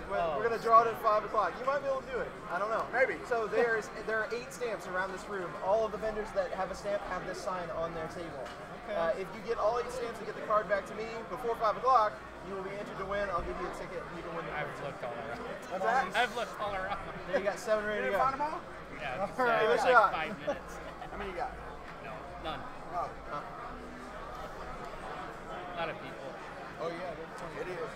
S2: We're going to draw it at 5 o'clock. You might be able to do it. I don't know.
S5: Maybe.
S2: So there are 8 stamps around this room. All of the vendors that have a stamp have this sign on their table. Okay. If you get all 8 stamps and get the card back to me before 5 o'clock, you will be entered to win. I'll give you a ticket and you can win the
S4: I've looked all around.
S2: What's that?
S4: I've looked all around.
S2: There you got 7 ready to go.
S5: Find them all?
S4: Yeah,
S2: Give it a
S4: like
S2: shot.
S4: 5 minutes.
S5: How many you got?
S4: No, none.
S5: Oh.
S4: A lot of people.
S2: Oh yeah, it is.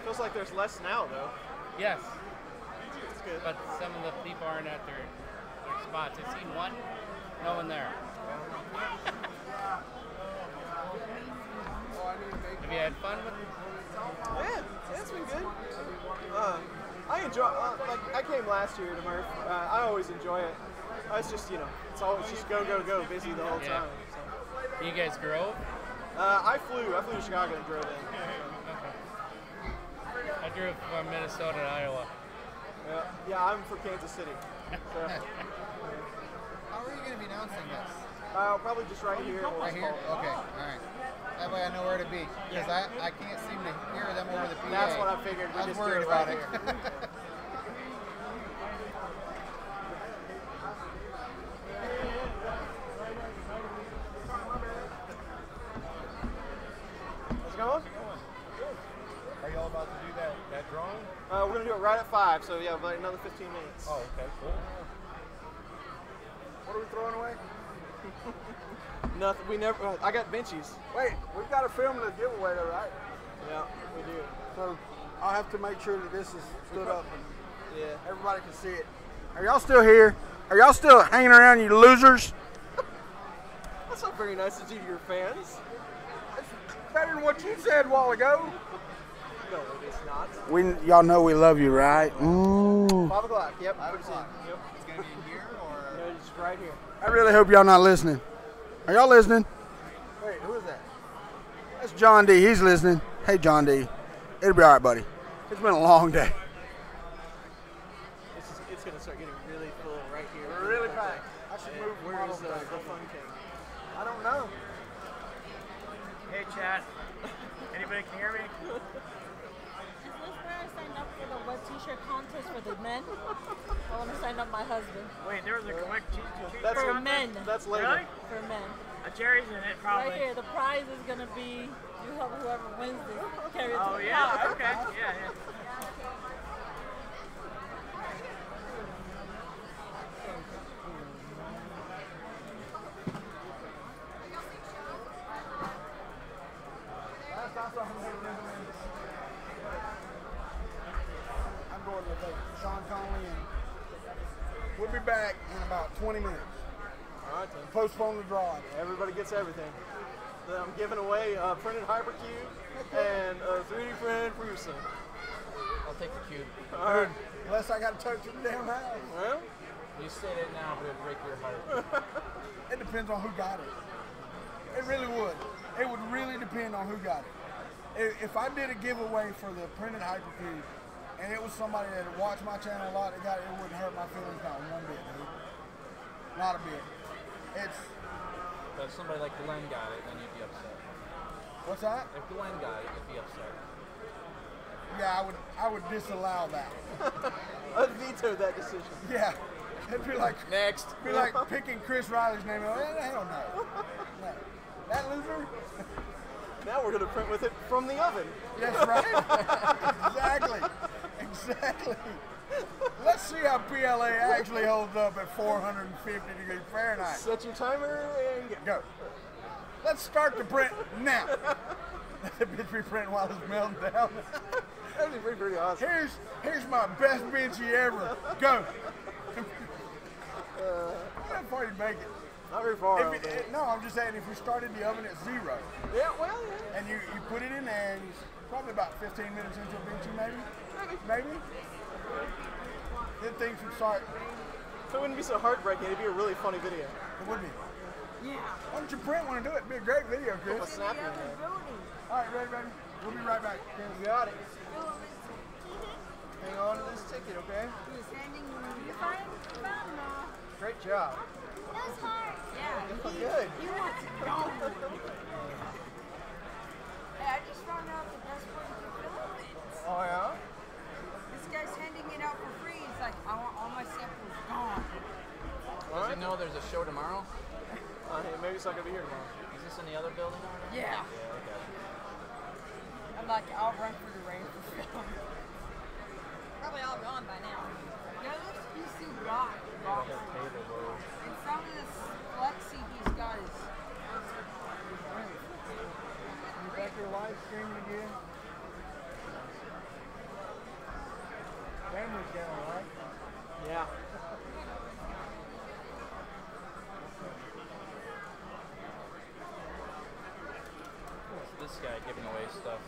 S2: Feels like there's less now, though.
S4: Yes.
S2: It's good.
S4: But some of the people aren't at their spots. I've seen one, no one there. Have you had fun with it?
S2: Yeah, it's been good. I enjoy. Like I came last year to Murph. I always enjoy it. It's just it's always just go, busy the whole time. So.
S4: You guys drove?
S2: I flew to Chicago and drove in.
S4: I drove from Minnesota to Iowa.
S2: Yeah, I'm from Kansas City. So.
S7: How are you going to be announcing this?
S2: Probably just right here.
S7: Right here? Okay, all right. That way I know where to be. Because I can't seem to hear them over the PA.
S2: That's what I figured.
S7: I was worried about it.
S2: How's it going?
S14: Are y'all about to do that drawing?
S2: We're going to do it right at 5, so yeah, about another 15 minutes.
S14: Oh, okay, cool.
S5: What are we throwing away?
S2: Nothing. We never. I got benchies.
S5: Wait, we've got to film the giveaway though, right?
S2: Yeah, we do.
S5: So I'll have to make sure that this is stood up and
S2: yeah,
S5: everybody can see it. Are y'all still here? Are y'all still hanging around, you losers?
S2: That's not very nice of you to your fans.
S5: It's better than what you said a while ago.
S2: No, it is not.
S22: Y'all know we love you, right?
S2: 5 o'clock. Yep.
S7: 5 o'clock.
S2: Yep.
S7: It's going to be here or?
S2: No, it's right here.
S22: I really hope y'all not listening. Are y'all listening?
S5: Wait, who is that?
S22: That's John D. He's listening. Hey, John D. It'll be all right, buddy. It's been a long day.
S2: It's going to start getting really full right here.
S5: We're really packed. I should move
S2: Where's the fun king?
S5: I don't know.
S4: Hey, chat. Anybody can hear me?
S3: Is this where I signed up for the wet t-shirt contest for the men? I want to sign up my husband.
S4: Wait, there was a quick t-shirt
S3: For men.
S2: That's later.
S4: Really?
S3: For men.
S4: Jerry's in it, probably.
S3: Right here, the prize is going to be you help whoever wins this. Carry it to
S4: Oh,
S3: the
S4: yeah,
S3: car.
S4: okay. Yeah.
S5: I'm going to Sean Conley and we'll be back in about 20 minutes.
S2: All right, then.
S5: Postpone the drawing.
S2: Everybody gets everything. Then I'm giving away a printed hypercube and a 3D printed Prusa.
S9: I'll take the cube.
S2: All right.
S5: Unless I got to touch your damn house.
S2: Well,
S9: You say that now, but it'll break your heart.
S5: It depends on who got it. It really would. It would really depend on who got it. If I did a giveaway for the printed hypercube and it was somebody that had watched my channel a lot that got it, it wouldn't hurt my feelings not one bit, dude. Not a bit.
S9: But if somebody like Glenn got it, then you'd be upset.
S5: What's that?
S9: If Glenn got it, you'd be upset.
S5: Yeah, I would disallow that.
S2: I'd veto that decision.
S5: Yeah. It'd be like
S9: next.
S5: Be like picking Chris Riley's name. Hell no. No. That loser.
S2: Now we're gonna print with it from the oven.
S5: Yes, right. Exactly. Let's see how PLA actually holds up at 450 degrees Fahrenheit.
S2: Set your timer and
S5: go. Let's start the print now. Let the bitch be printing while it's melting down.
S2: That'd be pretty awesome.
S5: Here's my best benchy ever. Go. How far you make it?
S2: Not very far.
S5: No, I'm just saying if you started the oven at 0.
S2: Yeah, well, yeah.
S5: And you put it in there, and probably about 15 minutes into it, maybe. Then things would start.
S2: If it wouldn't be so heartbreaking, it'd be a really funny video.
S5: It would be. Yeah. Why don't you print one and do it? It'd be a great video, Chris.
S2: Put a snap in there.
S5: All right, ready, baby? We'll be right back.
S2: You got it. Hang on to this ticket, okay? Great job.
S8: That was hard.
S2: Yeah. Good.
S15: He wants to go. Hey, I just found out the best way to do Filament.
S2: Oh, yeah?
S15: This guy's handing it out for free. He's like, I want all my samples gone.
S9: Does he know there's a show tomorrow?
S2: Maybe it's not going to be here tomorrow.
S9: Is this in the other building?
S15: Yeah.
S9: Okay.
S15: I'm like, I'll run for the rain for film.
S8: Probably all gone by now.
S15: No, this PC rock. And some of this flexi he's got is.
S5: You back here live streaming again? Camera's down, right?
S2: Yeah.
S9: What's this guy giving away stuff?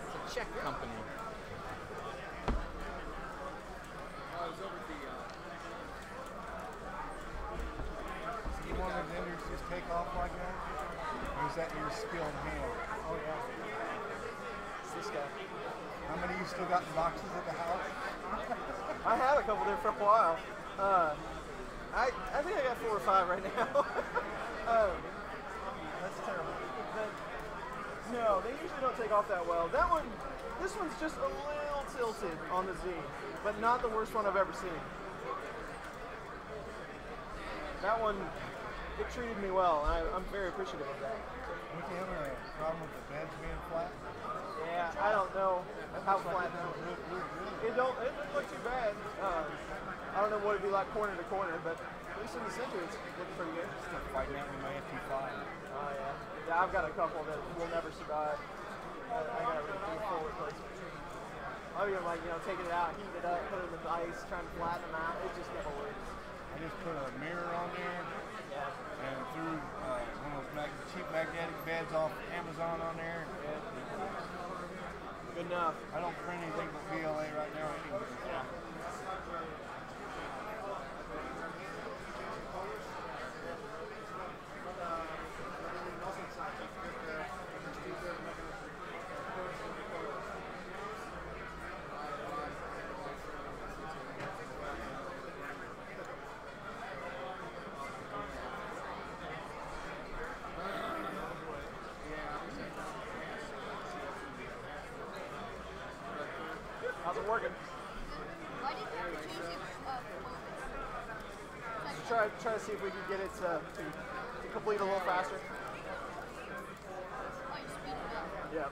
S9: It's a Czech company.
S5: You want the vendors just take off like that? Or is that your skilled hand?
S2: Oh, yeah. It's this guy.
S5: How many you still got in boxes at the house?
S2: I had a couple there for a while. I think I got 4 or 5 right now. That's terrible. But, no, they usually don't take off that well. This one's just a little tilted on the Z, but not the worst one I've ever seen. That one, it treated me well, and I'm very appreciative of that.
S5: Don't you have a problem with the beds being flat?
S2: Yeah, I don't know how flat that is. It doesn't look too bad. I don't know what it'd be like corner to corner, but at least in the center it's looking pretty good.
S5: Still fighting out with my FT5.
S2: Oh yeah. Yeah, I've got a couple that will never survive. I got to do full replacement. I'll even taking it out, heating it up, put it in the ice, trying to flatten them out. It just never works.
S5: I just put a mirror on there and threw one of those cheap magnetic beds off Amazon on there.
S2: Yeah. Good enough.
S5: I don't print anything but VLA right now anyway.
S2: Yeah. How's it working?
S8: Why did you have to change it?
S2: Try to see if we can get it to complete a little faster.
S8: Like speed it up.
S2: Yeah.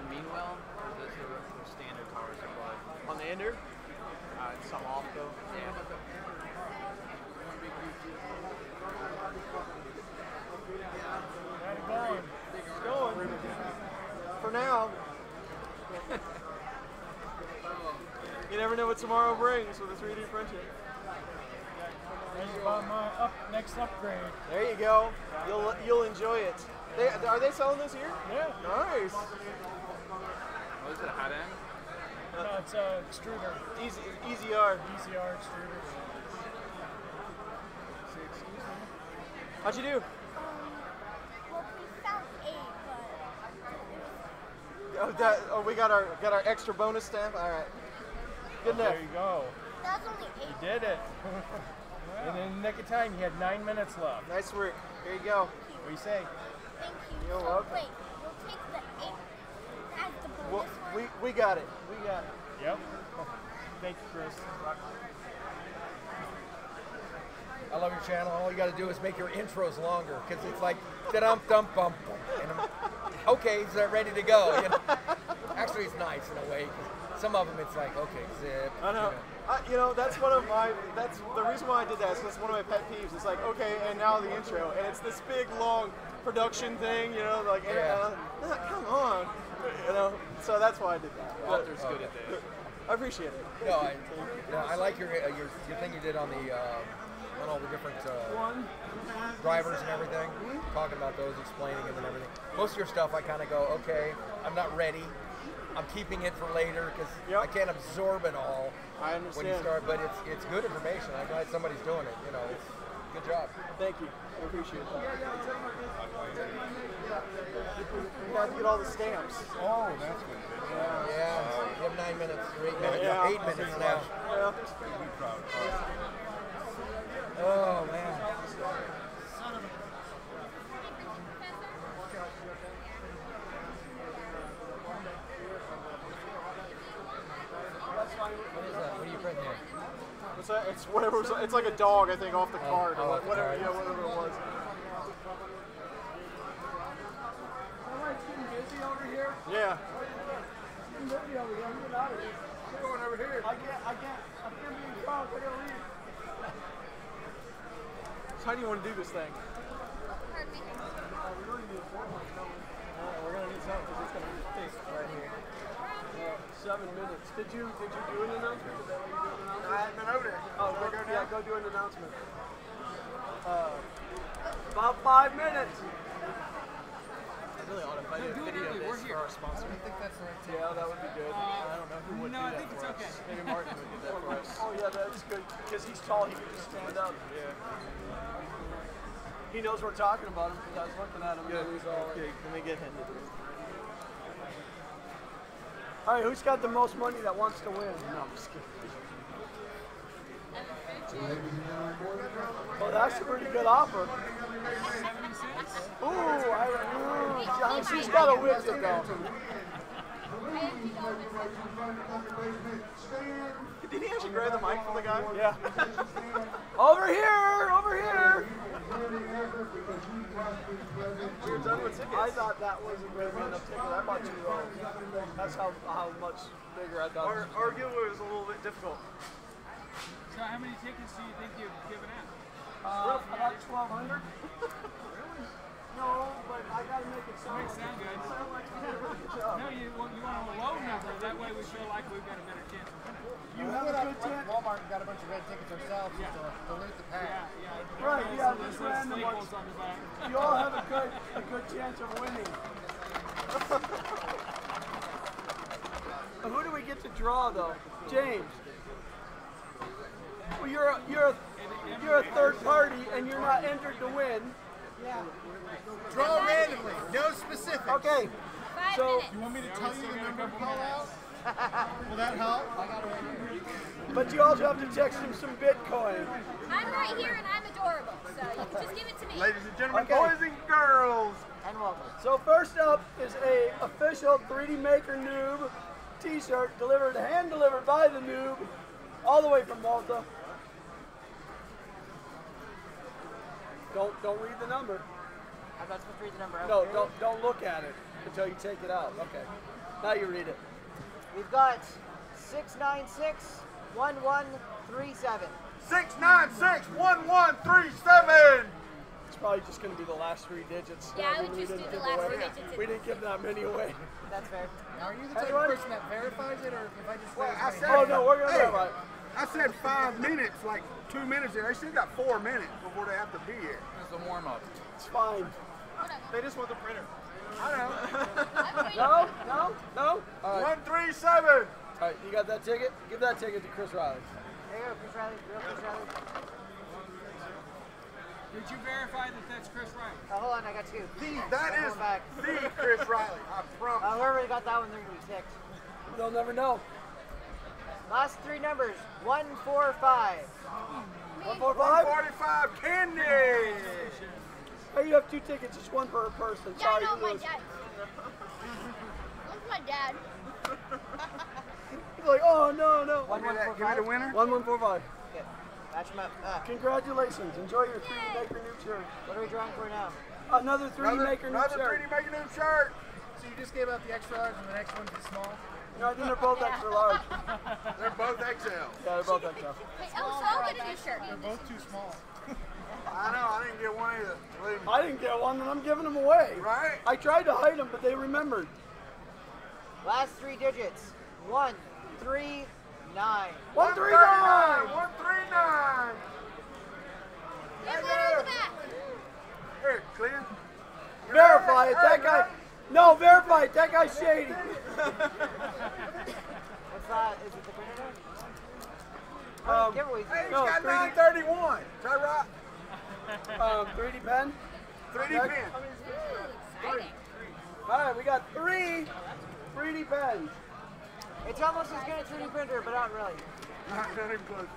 S9: Meanwhile, or is this a standard power supply?
S2: On the ender? Some off though.
S9: Yeah.
S2: Got it going. It's going. For now. You never know what tomorrow brings with a 3D printer.
S12: That's about my next upgrade.
S2: There you go. You'll enjoy it. Are they selling this here?
S12: Yeah.
S2: Nice.
S9: What is it, a hot end?
S12: No, it's a extruder.
S2: EZR.
S12: EZR extruder.
S2: How'd you do?
S8: Well, we found 8, but
S2: We got our extra bonus stamp. All right. Good enough.
S12: There you go.
S8: that was only 8.
S12: You did it. And in the nick of time, you had 9 minutes left.
S2: Nice work. Here you go.
S12: What do you say?
S8: Thank you.
S2: You're
S8: So,
S2: welcome.
S8: wait, we'll take the 8 as the bonus one.
S2: We got it. We got it.
S12: Yep. Thank you, Chris.
S11: I love your channel. All you got to do is make your intros longer because it's like da-dum-dum-bum. And okay, is that ready to go? You know? Actually, it's nice in a way. Some of them, it's like, okay, zip.
S2: I know. You know, that's one of my, that's the reason why I did that is because one of my pet peeves. It's like, okay, and now the intro. And it's this big, long production thing, you know, like, come on. You know, so that's why I did that.
S13: Walter's good at that.
S2: I appreciate it.
S11: No, I like your thing you did on the on all the different drivers and everything, talking about those, explaining them and everything. Most of your stuff, I kind of go, okay, I'm not ready. I'm keeping it for later because I can't absorb it all.
S2: I understand.
S11: When you start, but it's good information. I'm glad somebody's doing it. You know, it's good job.
S2: Thank you. I appreciate that. We have to get all the stamps.
S14: Oh, that's good.
S11: Yeah. You have 9 minutes or 8 minutes.
S2: Yeah.
S11: 8 minutes now.
S2: Yeah.
S11: Oh man. What is that? What are you printing here?
S2: What's that? It's whatever. It's like a dog, I think, off the card or whatever. Yeah, whatever it was.
S6: It's getting busy over here.
S2: Yeah.
S6: It's getting busy over here. I'm getting out of here. I'm going over here. I can't be in crowd. I gotta leave.
S2: So how do you want to do this thing?
S8: Pardon me.
S2: We really need 4 months, don't we? We're gonna need something because it's gonna be thick right here. 7 minutes. Did you do an announcement? Is that what you do an announcement? I haven't been over there. Oh, go do an announcement. About 5 minutes. I really ought to invite a video of this for our sponsor. I think that's right. Yeah, that would be good. I don't know who would do that. No, I think it's okay. Maybe Martin would do that for us. Oh yeah, that's good because he's tall. He can just stand up. Yeah. He knows we're talking about him because I was looking at him. Yeah, he's all okay. Let me get him to do it. All right, who's got the most money that wants to win? No, I'm just kidding. Well, that's a pretty good offer.
S6: 76?
S2: Ooh, she's got a widget though. Did he actually grab the mic from the guy? Yeah. Over here! Over here! You're done with tickets. I thought that wasn't going to be enough tickets. I bought 2 rows. That's how much bigger I thought. Our giveaway was a little bit difficult.
S6: So how many tickets do you think you've given out?
S2: About 1,200. No, but I gotta make it sound.
S6: Makes it sound good. No, you want a low number. That way we feel like we've got a better chance of winning.
S2: You have a good chance.
S5: Walmart got a bunch of red tickets ourselves to dilute the pack.
S2: Right, yeah, just random ones. You all have a good chance of winning. Who do we get to draw though? James. Well, you're a third party and you're not entered to win.
S5: Yeah. Draw randomly, no specifics.
S2: Okay. So
S5: you want me to tell you the number to call out? Will that help?
S2: But you also have to text him some Bitcoin.
S8: I'm right here and I'm adorable, so you can just give it to me.
S2: Ladies and gentlemen, boys and girls. And welcome. So first up is a official 3D Maker Noob t-shirt hand delivered by the noob, all the way from Malta. Don't read the number.
S19: I'm not supposed to read the number.
S2: No, don't look at it until you take it out. Okay. Now you read it.
S19: We've got 696-1137.
S2: 696-1137. It's probably just going to be the last 3 digits.
S8: Yeah, I would just do the last 3 digits.
S2: We didn't give that many away.
S19: That's fair.
S5: Now, are you the type of person that verifies it, or if I just
S2: Oh no, we're gonna verify.
S23: I said 5 minutes, like 2 minutes there. They still got 4 minutes before they have to be here.
S13: It's a warm up.
S2: It's fine.
S23: They just want the printer.
S2: I know. No. 137. All right, you got that ticket? Give that ticket to Chris Riley.
S19: There you go, Chris Riley. Chris Riley.
S6: Did you verify that that's Chris Riley?
S19: Oh, hold on, I got 2.
S23: That is the Chris Riley. I promise.
S19: Whoever got that one, they're going to be 6.
S2: They'll never know.
S19: Last 3 numbers, 145.
S23: 145 candy.
S2: Hey, you have 2 tickets, just 1 per person.
S8: Yeah,
S2: Sorry,
S8: I know,
S2: you
S8: my
S2: lose.
S8: dad. That's my dad.
S2: He's like, oh no.
S23: 1145. Give me the winner.
S2: 1145.
S19: Okay. Match them up.
S6: Congratulations. Enjoy your 3D Maker Noob shirt.
S19: What are we drawing for now?
S6: Another 3D Maker Noob shirt.
S23: Another 3D Maker Noob shirt.
S14: So you just gave out the extra large and the next one's the small?
S6: No, I think they're both extra large.
S23: They're both XL.
S6: Yeah, they're both XL.
S8: Hey, oh, so I'll get a new shirt.
S14: They're both too small.
S23: I know, I didn't get one either. Believe me.
S6: I didn't get one, and I'm giving them away.
S23: Right?
S6: I tried to hide them, but they remembered.
S19: Last 3 digits. 139.
S6: 139.
S23: 139.
S8: There's one on the back.
S23: Here, clear.
S6: Verify it. That guy. No, verify it. That guy's shady.
S19: What's that? Is it the printer? Giveaways.
S23: Hey, he's
S6: No,
S23: got
S6: 3D.
S23: 931. Try right.
S6: 3D pen.
S23: 3D pen.
S8: Exciting.
S6: All right, we got 3 3D pens.
S19: It's almost as good as 3D printer, but not really.
S23: Not even close.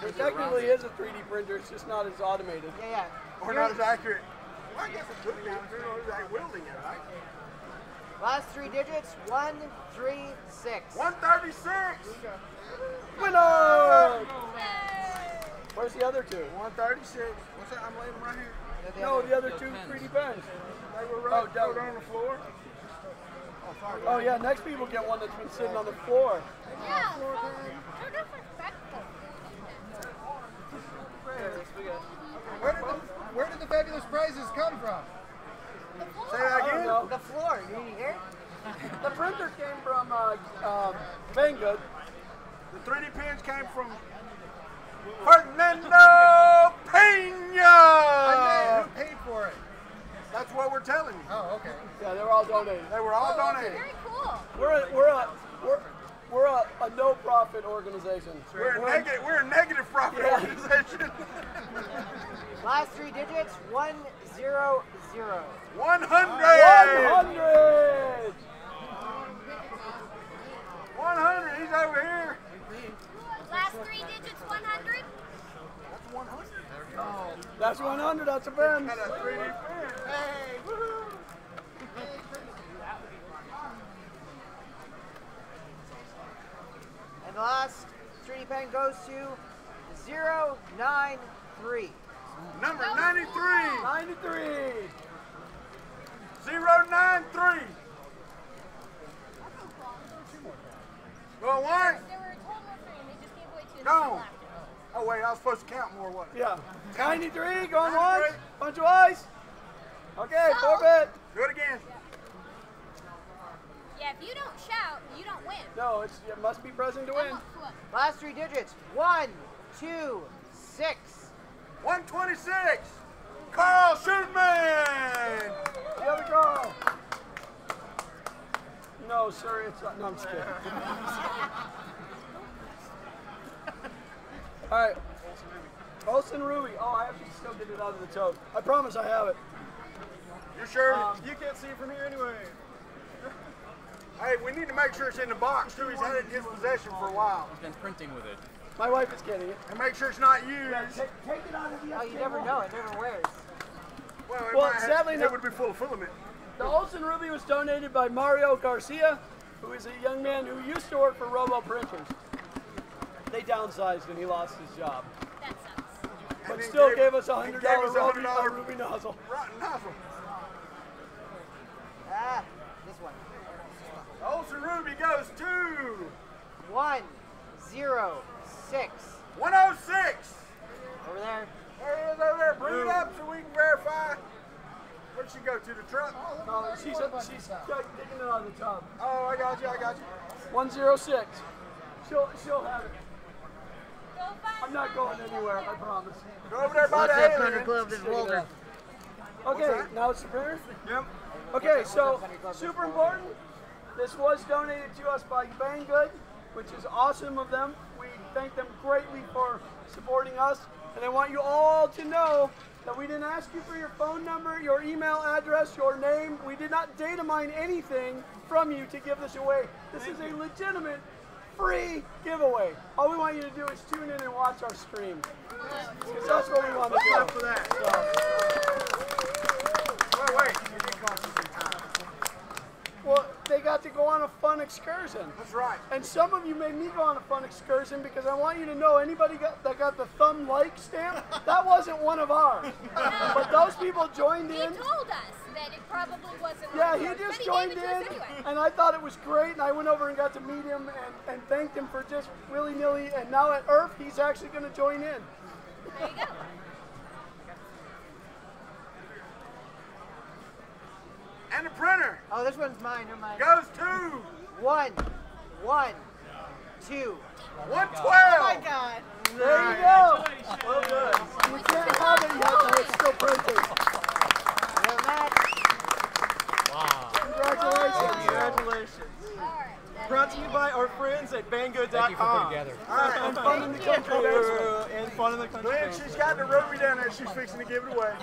S6: It technically is a 3D printer. It's just not as automated.
S19: Yeah.
S23: Or not as accurate. Well, I guess it could be. Depending on who's like wielding it, right?
S19: Last 3 digits. 136.
S23: 136.
S6: Winner! Where's the other 2?
S23: 136. What's that? I'm laying them right here.
S6: No, the other 2 3D pens.
S23: They were right
S6: down
S23: on the floor. Oh, sorry.
S6: Oh yeah, next people get one that's been sitting on the floor.
S8: Yeah, so they're disrespectful.
S14: Where did the fabulous prizes come from?
S23: Say that again?
S19: The floor. You need to hear?
S6: The printer came from Spangled.
S23: The 3D pens came from Fernando Pena.
S14: Who paid for it?
S23: That's what we're telling you.
S14: Oh, okay.
S6: Yeah, they were all donated.
S23: They were all donated.
S8: Very cool.
S6: We're a no-profit organization.
S23: We're a negative profit organization.
S19: Last 3 digits. 100.
S23: 100.
S6: 100.
S23: 100. He's over here.
S8: Last 3 digits, 100.
S23: That's 100.
S6: That's 100. That's a pen.
S23: Got a 3D pen. Hey, woohoo!
S19: And the last 3D pen goes to 093.
S23: Number 93.
S6: 93.
S23: 093. Going once.
S8: There were a total of 3, and they just gave away 2.
S23: Gone. Oh wait, I was supposed to count more, wasn't
S6: Yeah. 93. Going once. Bunch of eyes. Okay, 4-bit.
S23: Do it again.
S8: Yeah, if you don't shout, you don't win.
S6: No, it must be present to win.
S19: Last 3 digits. 126.
S23: 126. Carl Shootman.
S6: The other Carl. No, sir, it's not. No, I'm just kidding. All right. Olsen Ruby. Oh, I have to still get it out of the tote. I promise I have it.
S23: You sure?
S2: You can't see it from here anyway.
S23: Hey, we need to make sure it's in the box too. He's had it in his possession for a while.
S9: He's been printing with it.
S6: My wife is getting it.
S23: And make sure it's not used.
S6: Yeah, take it out of the
S19: Oh, you never know. It never wears.
S23: Well,
S6: sadly,
S23: it would be full of filament.
S6: The Olsen Ruby was donated by Mario Garcia, who is a young man who used to work for Robo Printers. They downsized and he lost his job.
S8: That sucks.
S6: But still gave us $100
S23: $100
S6: Ruby nozzle.
S23: Rotten nozzle.
S19: Ah, this one.
S23: Olsen Ruby goes to
S19: 106.
S23: 106.
S19: Over there.
S23: There he is over there. Bring it up so we can verify. Where'd she go to? The truck?
S6: She's taking it out of the tub.
S23: Oh, I got you.
S6: 106. She'll have it.
S8: Go find
S6: I'm not going anywhere, I promise.
S23: Go over there by the
S19: Printer Club is Walter.
S6: Okay, now it's the printer?
S23: Yep.
S6: Okay, so super important. This was donated to us by Spangled, which is awesome of them. We thank them greatly for supporting us. And I want you all to know that we didn't ask you for your phone number, your email address, your name. We did not data mine anything from you to give this away. This is a legitimate, free giveaway. All we want you to do is tune in and watch our stream. Because that's what we want to do.
S23: For that. Wait.
S6: Well, they got to to go on a fun excursion.
S23: That's right.
S6: And some of you made me go on a fun excursion because I want you to know anybody that got the thumb like stamp, that wasn't one of ours. But those people joined in.
S8: He told us that it probably wasn't.
S6: Yeah,
S8: one
S6: he
S8: of ours,
S6: just
S8: but
S6: joined
S8: gave it
S6: in,
S8: to us anyway.
S6: and I thought it was great, and I went over and got to meet him and thanked him for just willy-nilly, and now at IRF, he's actually going to join in.
S8: There you go.
S23: And the printer.
S19: Oh, this one's mine. Never mind.
S23: Goes to
S19: 1, 1, 2.
S23: 112.
S19: Oh my God.
S6: There you go. Well done. You can't have it yet, though. It's still printing.
S2: Wow.
S6: Congratulations.
S2: Congratulations. Brought to you by our friends at Banggood.com.
S11: Thank you for putting together.
S23: All right.
S2: And fun in the country. And fun in the country.
S23: Glenn, she's got the rotary down there. She's fixing to give it away.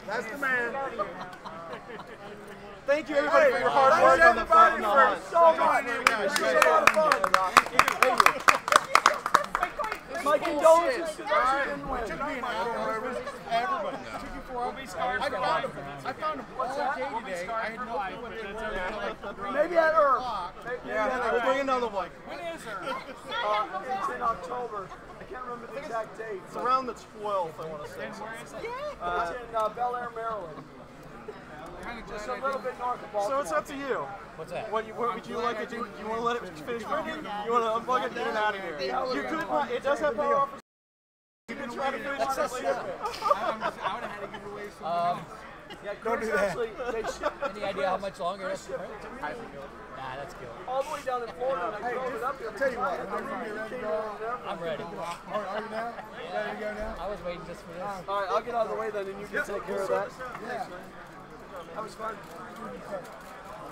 S23: That's the man.
S2: Thank you, everybody, for your hard work on the fun and the hunt.
S6: So much. It's a lot of fun. My condolences to those who didn't win.
S14: Everybody. I found them all day today. I had no clue what they were.
S6: Maybe at IRF.
S2: Yeah, we'll bring another one.
S14: When is her?
S6: It's in October. I can't remember the exact date.
S2: It's around the 12th, I want to say.
S6: It's in Bel Air, Maryland. Just a little bit north of
S2: So
S6: Baltimore.
S2: it's up to you.
S11: What's that?
S2: What would you like to do? You want to let it finish printing? You want to unplug it and get it out of here? You could. It does have power off. You could try to finish it later.
S14: I would have had to give away some.
S6: Yeah,
S11: Don't do that.
S6: They ship
S11: Any idea how much longer it has to print?
S6: to me
S11: Nah, that's good.
S6: all the way down in Florida. And I drove it up here.
S23: I'll tell you what.
S11: I'm ready.
S23: Are you now? Ready to go now?
S11: I was waiting just for this.
S6: All right, I'll get out of the way then, and you can take care of that.
S23: Yeah.
S6: That was fun.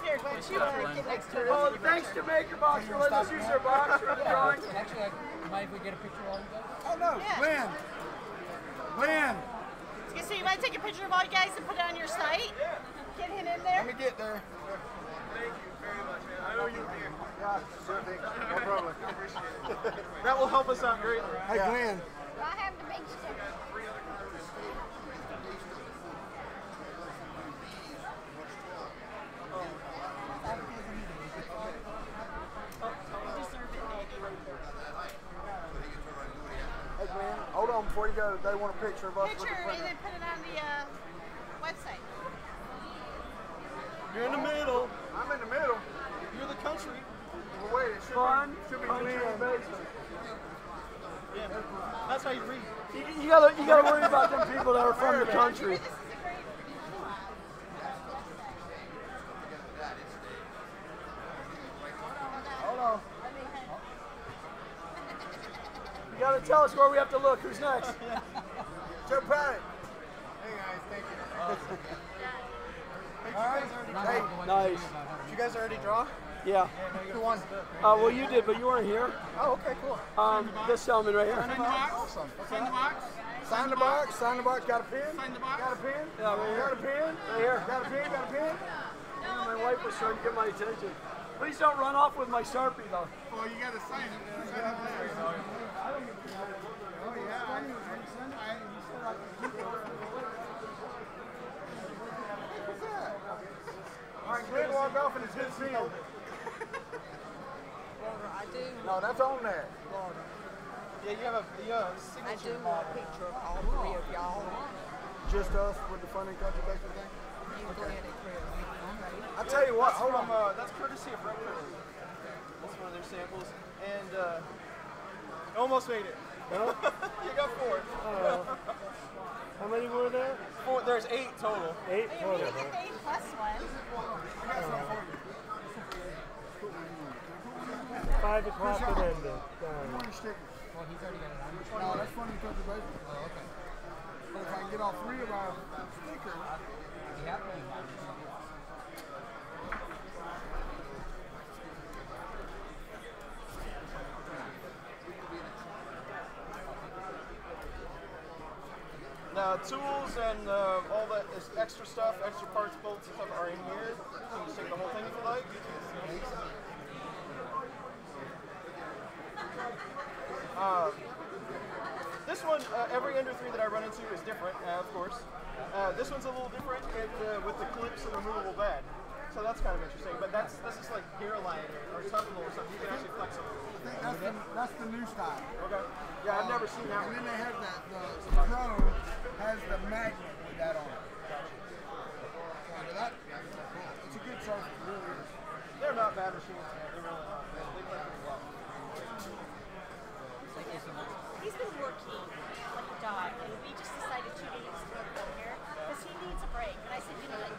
S19: Here, why don't you get next to
S6: Well, thanks to MakerBox for letting us use their box for the drawing.
S11: Actually, mind if we get a picture while you guys?
S23: Oh no, Glenn. Glenn.
S1: So you want to take a picture of all you guys and put it on your site? Get him in there?
S23: Let me get there.
S2: Thank you very much, man. I know you're here.
S23: Yeah, sure thing. No problem.
S2: That will help us out greatly.
S23: Hey, Glenn.
S8: I have the big sticker.
S23: Hey, Glenn. Hold on before you go. They want a picture of us with the
S1: Picture and
S23: printer.
S1: then put it on the website.
S2: You're in the middle.
S23: I'm in the middle.
S2: You're the country.
S23: Well, wait, it should be Glenn.
S2: Yeah, that's how you read.
S6: You gotta worry about them people that are from the country.
S23: Hold on.
S6: You gotta tell us where we have to look. Who's next?
S23: Joe Paddock. Hey guys, thank you. All right. Hey,
S6: Nice.
S2: Did you guys already draw?
S6: Yeah.
S23: who won?
S6: Well, you did, but you weren't here.
S23: Oh, okay, cool.
S6: This gentleman right here.
S23: Awesome. Sign the box. Sign the box. Sign the box. Got a pen? Sign the box. Got a pen?
S6: Yeah, right here.
S23: Got a pen?
S6: Right here.
S23: Got a pen? Got a pen?
S6: My wife was trying to get my attention. Please don't run off with my Sharpie, though.
S14: Well, you got to sign it. Sign it there. Oh, yeah.
S23: All right, Glenn walked off and it's his pen.
S19: I do.
S23: No, that's on there.
S2: Yeah, you have a
S19: I
S2: signature.
S19: do want a picture of all three of y'all.
S23: Just us with the Fun and Country Basement thing?
S19: You, Glenn, and Chris.
S23: I tell you what, hold on.
S2: That's courtesy of Red Printer. That's one of their samples. And almost made it. You got 4.
S6: How many were there?
S2: 4. There's 8 total.
S6: 8 total.
S1: You get 8 plus 1.
S6: 5 o'clock it ended.
S23: Well, he's already got it on. No, that's Fun and Country Basement. Oh, okay. But if I can get all 3 of our stickers.
S19: Yep.
S2: Now, tools and all that is extra stuff, extra parts, bolts, and stuff are in here. You can just take the whole thing if you like. This one, every Ender 3 that I run into is different, of course. This one's a little different with the clips and removable bed. So that's kind of interesting. But this is like hairline or tuckable or something. You can actually flex it.
S23: I think that's the new style.
S2: Okay. Yeah, I've never seen that
S23: and
S2: one.
S23: then they have the Pro has the magnet with that on it. So that, it's a good surface, it really is.
S2: They're not bad machines, man. They're really not. They play pretty well.
S1: He's been working like a dog, and we just decided 2 days to go here because he needs a break. And I said, you know what?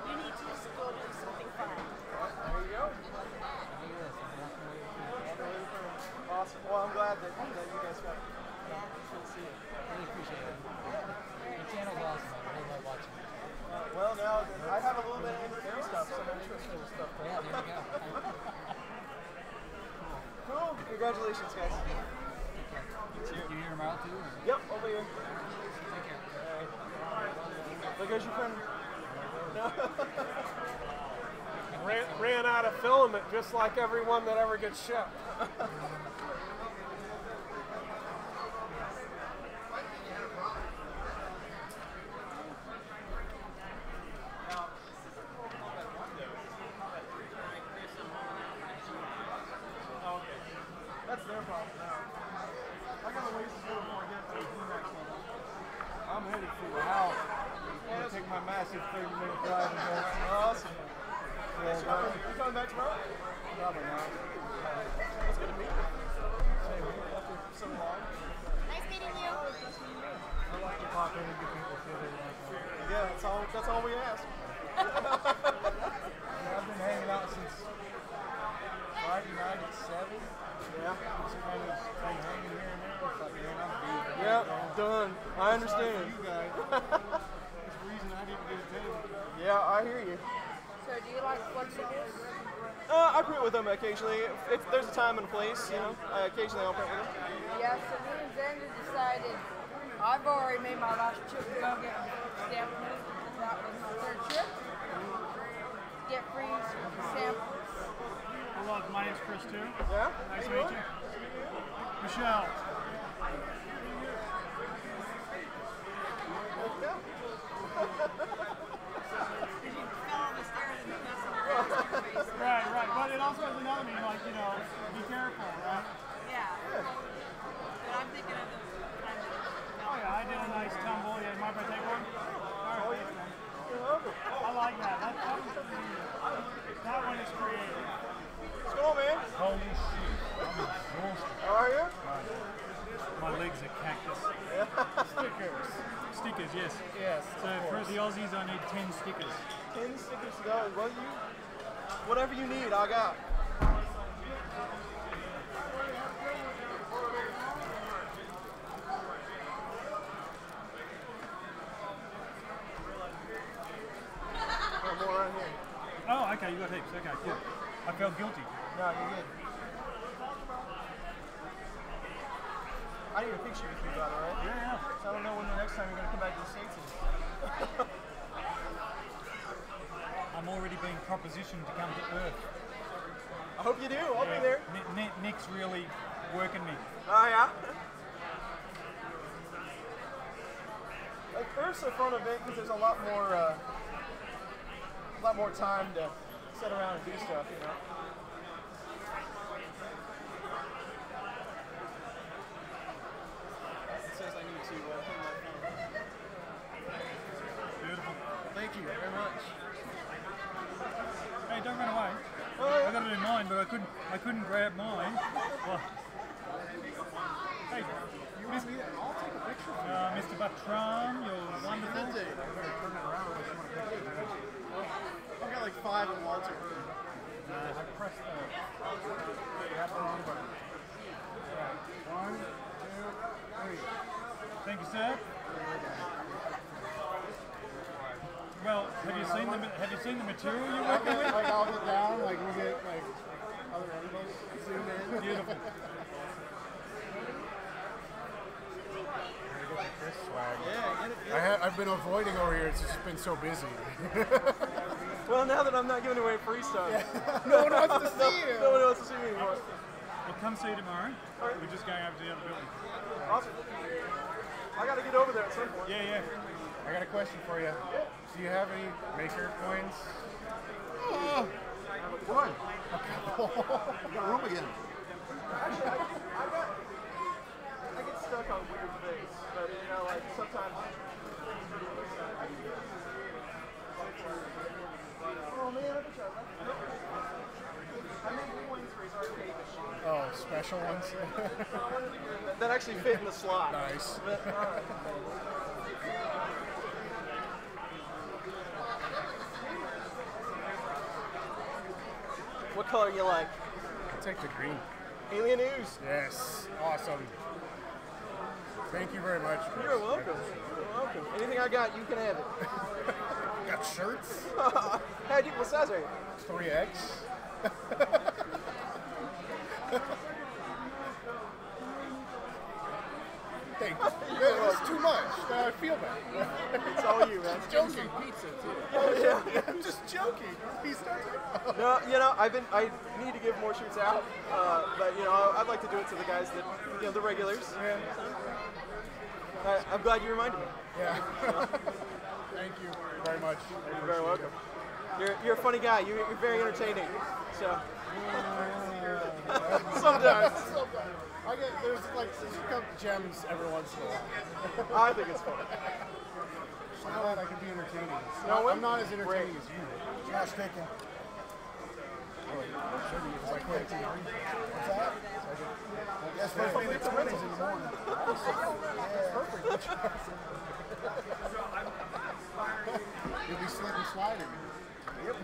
S1: You need to just go do something fun.
S2: There you go. Awesome. Well, I'm glad that you guys got to see it.
S18: Really appreciate it. Your channel's awesome. I really love watching it.
S2: Well, now I have a little bit of industry stuff, some interesting stuff.
S18: Yeah, there you go.
S2: Cool. Congratulations, guys.
S18: You here tomorrow too? Or?
S2: Yep, over here.
S18: Take care.
S2: There goes your friend.
S6: Ran out of filament just like everyone that ever gets shipped.
S2: That's their problem now. I got a ways to go before I get to the next one.
S23: I'm headed for the house. I'm going to take my massive 30-minute drive and go.
S2: Awesome. You coming back tomorrow?
S23: Probably not.
S2: It's good to meet you. After so long.
S1: Nice meeting you.
S23: I like to pop in and get people together.
S2: Yeah, that's all we ask.
S23: I've been hanging out since Friday night at 7.
S2: Yeah.
S23: Just kind of been hanging here and there. It's like, man, I'm beat.
S2: Yep, done. I understand.
S23: You guys. That's the reason I didn't get a table.
S2: Yeah, I hear you.
S15: So do you like flexibles?
S2: I print with them occasionally. If there's a time and a place, you know, occasionally I'll print with them.
S15: Yeah, so me and Xander decided I've already made my last trip to go get stamp print. That was my 3rd trip. Get free samples.
S6: Hello, my name's Chris too.
S2: Yeah?
S6: Nice to meet you. Michelle. Right. But it also has another meaning, like, you know, be careful, right?
S1: Yeah. But I'm thinking of the time that.
S6: Oh yeah, I did a nice tumble. Yeah, mind if I take one? All right, thanks, man. I like that. That one is creative.
S2: What's going on, man?
S6: Holy shit. I'm exhausted.
S2: How are you?
S6: My legs are cactus.
S2: Stickers.
S6: Stickers, yes.
S2: Yes.
S6: So for the Aussies, I need 10 stickers.
S2: 10 stickers to go. Well, whatever you need, I got. More around here.
S6: Oh, okay, you got heaps. Okay, cool. I felt guilty.
S2: No, you're good. I need a picture with you, by the way.
S6: Yeah.
S2: So I don't know when the next time you're going to come back to the States is.
S6: I'm already being propositioned to come to Earth.
S2: I hope you do. I'll be there.
S6: Nick's really working me.
S2: Oh, yeah? Like, Earth's a fun event because there's a lot more time to sit around and do stuff, you know. It says I need to put my phone.
S6: Beautiful.
S2: Thank you very much.
S6: Hey, don't run away. I got to do mine, but I couldn't grab mine. Well, hey,
S2: I'll take a picture of you.
S6: Mr. Batram, you're wonderful.
S2: I've got like 5 at once.
S6: I pressed the wrong button. 1, 2, 3. Thank you, sir. Well, have you seen the material you're working with?
S23: Like I'll get down, like we'll get like other angles, zoom in.
S6: Beautiful.
S23: I've been avoiding over here. It's just been so busy.
S2: Well, now that I'm not giving away free stuff,
S23: no one wants to see you.
S2: No one wants to see me anymore.
S6: We'll come see you tomorrow. We're just going over to the other building.
S2: Awesome. I got to get over there at some point.
S6: Yeah.
S23: I got a question for you. Do you have any maker coins?
S2: Oh,
S5: got room again.
S2: Actually, I get stuck on weird things, but you know, like sometimes. Oh man, I wish I left. I made coins for his arcade machine.
S14: Oh, special ones?
S2: That actually fit in the slot.
S14: Nice.
S2: But, alright. What color you like?
S14: I'll take the green.
S2: Alien News.
S14: Yes, awesome. Thank you very much.
S2: You're welcome. You're welcome. Anything I got, you can have it.
S14: Got shirts?
S2: What size are you?
S14: 3X. Thank you. That's too much. I feel bad.
S2: It's all you, man.
S14: Just joking.
S2: Pizza too.
S14: Oh, yeah. I'm just joking. He starts like,
S2: No, you know, I need to give more shirts out, but you know, I'd like to do it to the guys that, you know, the regulars. Yeah. I'm glad you reminded me.
S14: Yeah. Thank you very much.
S2: You're very welcome. You're a funny guy. You're very entertaining. So. Sometimes.
S14: There's like a couple gems every once in a while.
S2: I think it's funny.
S14: I'm glad I can be entertaining.
S2: No,
S14: I'm not as entertaining as you.
S23: It's not sticking.
S14: Because I quit TV.
S23: What's that? That's supposed to be the 20s in the morning.
S14: Perfect. You'll be slip and sliding.
S23: Yep.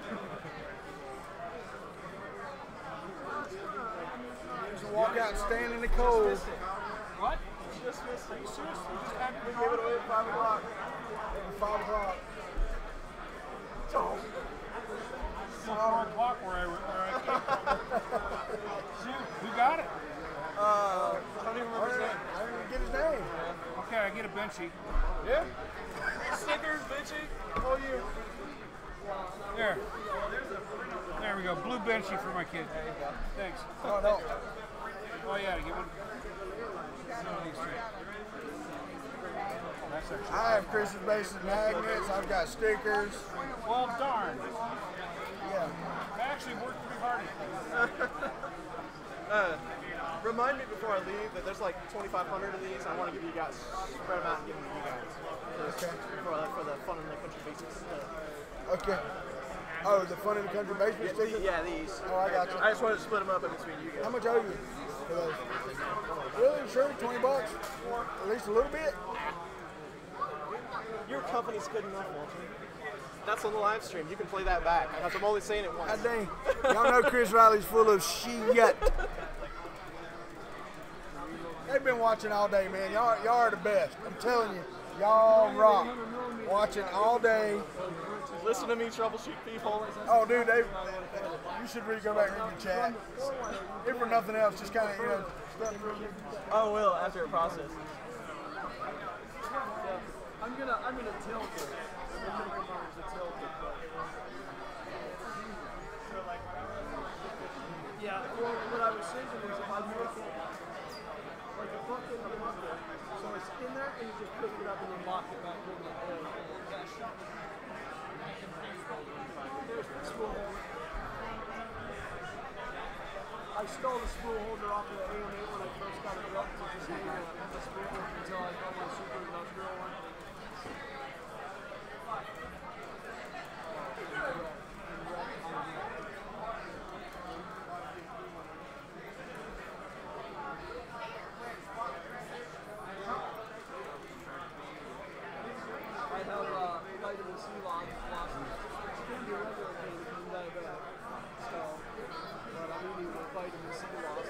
S23: There's a walk out and stand in the cold.
S12: What?
S2: Just missed it.
S12: Are you serious? You just had
S2: We gave it away at 5 o'clock.
S23: 5 o'clock.
S2: Oh.
S12: 4 o'clock where I came from. Shoot, who got it?
S2: I don't even remember his name.
S23: I didn't even get his name.
S12: Okay, I get a benchy.
S2: Yeah. Stickers, bitchy. Oh, you.
S12: There. There we go. Blue benchy for my kid. There you go. Thanks.
S23: Oh, no.
S12: Oh, yeah, get one.
S23: I have Chris's Bases magnets. I've got stickers.
S12: Well, darn.
S23: Yeah.
S12: I actually worked pretty hard at
S2: Remind me before I leave that there's like 2,500 of these. I want to give you guys, spread them out and give them to you guys.
S23: Okay.
S2: For the Fun in the Country Basics.
S23: Okay. Oh, the Fun in the Country basement stickers?
S2: Yeah, these.
S23: Oh, I got you.
S2: I just wanted to split them up in between you guys.
S23: How much owe you for those? Really? Sure? $20? At least a little bit?
S2: Your company's good enough, Walter. That's on the live stream. You can play that back. Because I'm only saying it once.
S23: God dang. Y'all know Chris Riley's full of shit. They've been watching all day, man. Y'all are the best. I'm telling you. Y'all rock. Watching all day.
S2: Listen to me troubleshoot people.
S23: Oh, dude, you should really go back and read your chat. If for nothing else, just kind of, you know, stuff.
S2: Oh, will after it processes.
S6: I'm gonna tilt it. I'm gonna come over to tilt it. Yeah, well, what I was thinking is if I make it like a bucket and a bucket, so it's in there and you just pick it up and then lock it back in the hole. There's the spool holder. I stole the spool holder off of the AM8 when I first got it built to just hang the spool until I got my super industrial one. I have vitamin C loss. It's going to be regular pain because I'm diabetic. So, but I'm eating the vitamin C loss.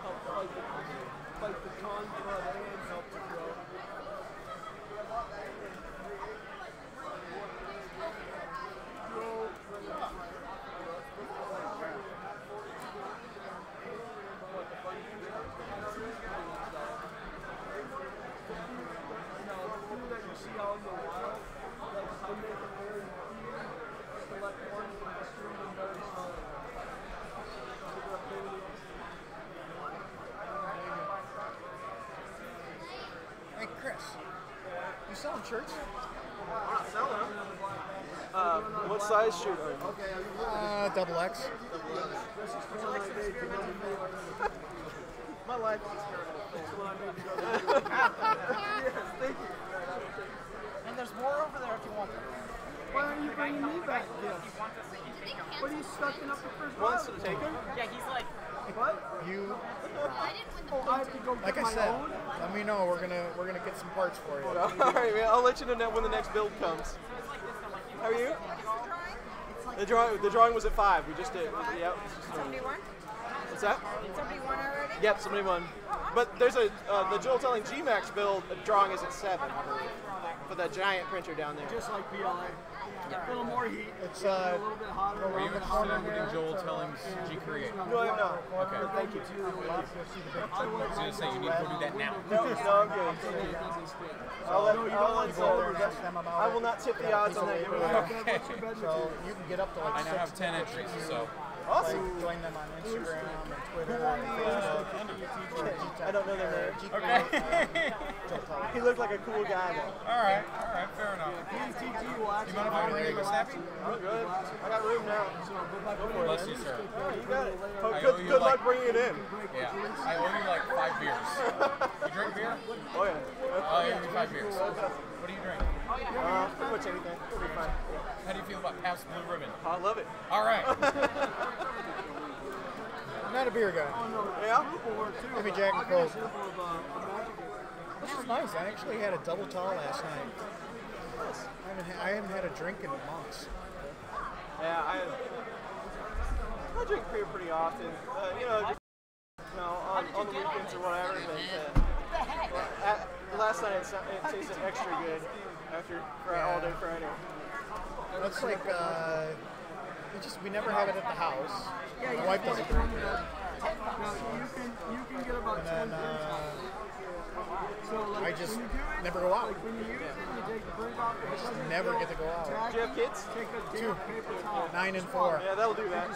S6: Help fight the con blood and help the growth.
S2: Hey, Chris. You selling shirts? I'm not selling them. What size shoot are you?
S5: Double X.
S2: My life is terrible. Yes, thank you.
S6: And there's more over there if you want them. Why aren't you bringing me back gifts? What are you sucking up the first
S2: Wants to take them?
S18: Yeah, he's like,
S6: what?
S5: You.
S6: Oh, I have to go
S5: Like
S6: get
S5: I
S6: my
S5: said,
S6: own?
S5: let me know. We're gonna get some parts for you.
S2: All right, man. I'll let you know when the next build comes. How are you? The drawing was at 5. We just did. Yep.
S15: Somebody won?
S2: What's that?
S15: Somebody won already?
S2: Yep, somebody won. But there's the Joel Telling G-Max build drawing is at 7, I believe. For that giant printer down there.
S6: Just like BLA. A little more heat.
S5: It's
S6: a little bit hotter.
S9: Are you interested in Joel Telling's G-Create?
S2: No, I'm not.
S9: Okay.
S2: Thank you.
S9: I was going to say, you need to go do that now.
S2: No, I'm good. I will not tip the odds on that.
S5: Okay. So you can get up to like
S9: I now have 10 entries, so.
S2: Awesome.
S5: Like, join them on Instagram and Twitter.
S2: I don't know their name.
S9: Okay.
S2: He looked like a cool guy though.
S9: All right, fair enough. You mind if I'm ready to go snappy?
S2: I'm good. I got room now. Go for it.
S9: Bless you, sir.
S2: You got it.
S9: I owe you
S2: Good luck
S9: like-
S2: bringing it in.
S9: Yeah, I owe you like 5 beers. You drink beer?
S2: Oh yeah.
S9: I owe you 5 beers. What do you drink?
S2: Pretty much anything. It'll be fine.
S9: How do you feel about Pabst Blue Ribbon?
S2: I love it.
S9: All right.
S5: I'm not a beer guy.
S2: Yeah?
S5: Give me Jack and Coke. This is nice. I actually had a double tall last night. I haven't had a drink in months.
S2: Yeah, I drink beer pretty often. On the weekends or whatever. But last night it tasted extra good after all day Friday.
S5: It's like we never have it at the house. My wife doesn't drink it.
S6: You can get about 10
S5: I just never go out.
S6: When you use it, you take the brink off.
S5: Never get to go out.
S2: Do you have kids?
S5: 2, 9 and 4.
S2: Yeah, that'll do that. I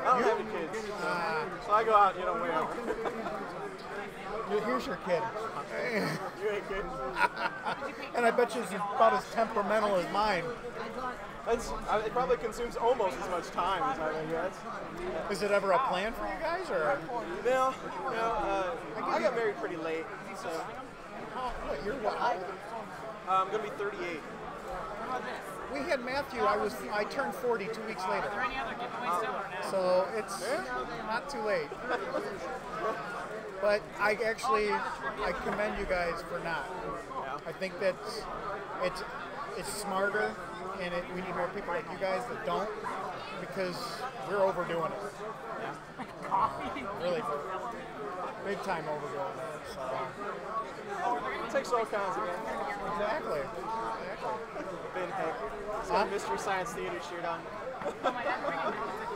S2: don't have any kids. So I go out, way over.
S5: Here's your kid.
S2: You ain't good.
S5: And I bet you it's about as temperamental as mine.
S2: It probably consumes almost as much time as I guess.
S5: Is it ever a plan for you guys, or?
S2: No. I got married pretty late, so.
S5: You're what?
S2: I'm gonna be 38.
S5: We had Matthew. I turned 40 2 weeks later.
S18: Are there any other giveaways still or no?
S5: So it's not too late. But I commend you guys for not. I think that it's smarter, and we need more people like you guys that don't, because we're overdoing it. Really, big time overdoing it. So.
S2: It takes all kinds of guys.
S5: Exactly.
S2: Ben Heck. He's got a Mystery Science Theater shirt on.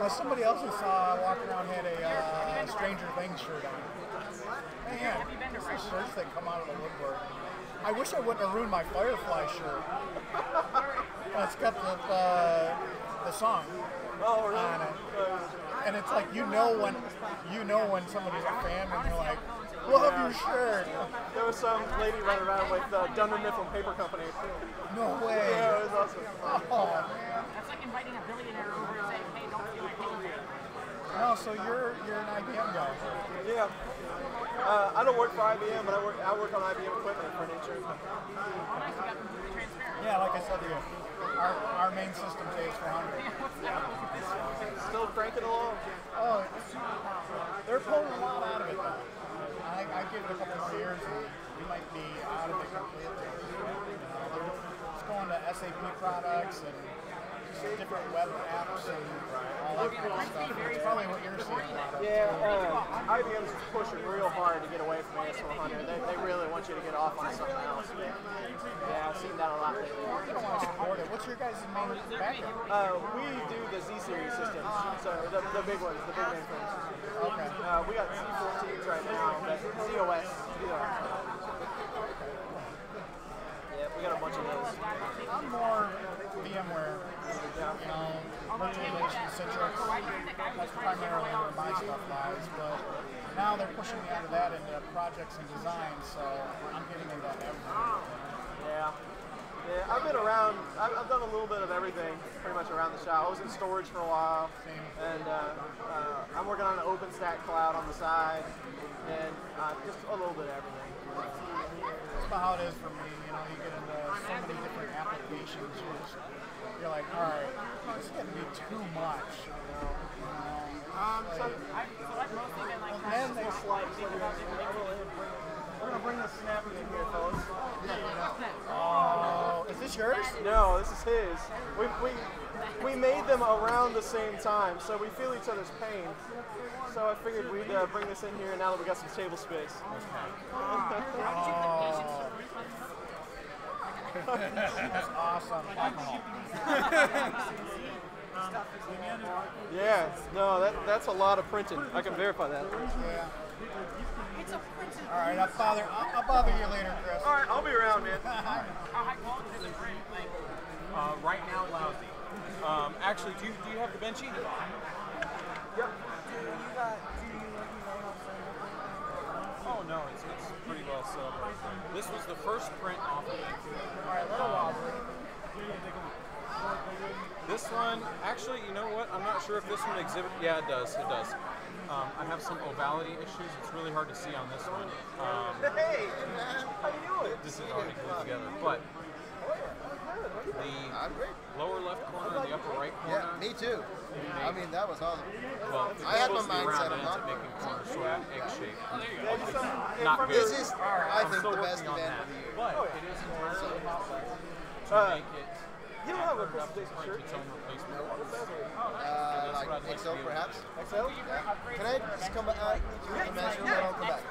S5: Somebody else I saw walking around had a Stranger Things shirt on. Man, these shirts that come out of the woodwork. I wish I wouldn't have ruined my Firefly shirt. It's got the song on it. And it's like you know when somebody's a fan and you're like, love your shirt.
S2: There was some lady running around with Dunder Mifflin Paper Company.
S5: No way.
S2: Yeah, it was awesome.
S5: Oh.
S18: That's like inviting a billionaire over and saying, hey, don't feel like paying for it.
S5: No, so you're an IBM guy.
S2: Yeah. I don't work for IBM, but I work on IBM equipment for an insurance company.
S5: Yeah, like I said to you, our main system pays for 100.
S2: Still cranking along.
S5: Oh, they're pulling a lot out of it though. I give it a couple more years and we might be out of it completely. Just going to SAP products and just different web apps and all that kind of stuff. It's probably what you're seeing a lot of.
S2: Yeah, IBM's pushing real hard to get away from AS400. They really want you to get off on something else. Yeah, I've seen that a lot lately.
S5: You don't want to support it. What's your guys' main background?
S2: We do the Z-Series systems, so the big ones, the big mainframes.
S5: Okay.
S2: We got Z14s right now, but ZOS. Yeah, we got a bunch of those.
S5: I'm more VMware, virtualization, Citrix. That's primarily where my stuff lies, but now they're pushing me out of that into projects and design, so I'm getting into everything.
S2: Yeah. Yeah, I've been around. I've done a little bit of everything, pretty much around the shop. I was in storage for a while, and I'm working on an OpenStack cloud on the side, and just a little bit of everything.
S5: That's about how it is for me. You know, you get into so many different applications. You're like, all right, this is going to be too much.
S2: So I've mostly been like, and they slide. We're gonna bring the snappers in here, fellas.
S5: Oh, is this yours?
S2: No, this is his. We made them around the same time, so we feel each other's pain. So I figured we'd bring this in here now that we got some table space.
S5: That's awesome.
S2: Yeah, no, that's a lot of printing. I can verify that.
S5: Yeah. All right, I'll bother you later, Chris.
S2: All right, I'll be around, man.
S4: How high quality is it print? Like, right now, lousy. Actually, do you have the benchy?
S2: Yep.
S4: Oh no, it's pretty well set up. This was the first print off of it.
S18: All right, little wobbly.
S4: This one, actually, you know what? I'm not sure if this one exhibits. Yeah, it does. It does. I have some ovality issues. It's really hard to see on this one.
S2: Hey, how you doing?
S4: This is already glued together, but the lower left corner and the upper right corner.
S7: Yeah, me too. I mean, that was awesome.
S4: Well,
S7: I had my mindset of not
S4: making corners sort of egg shaped.
S7: Not
S4: good.
S7: This is, I
S4: I'm
S7: think,
S4: still
S7: the best
S4: working on
S7: event
S4: that.
S7: of the year.
S4: But it is entirely possible to make it.
S2: You don't have a presentation shirt?
S4: Its own replacement.
S7: Like XL perhaps?
S2: XL?
S7: Can I just come back? Can you measure and I'll come back?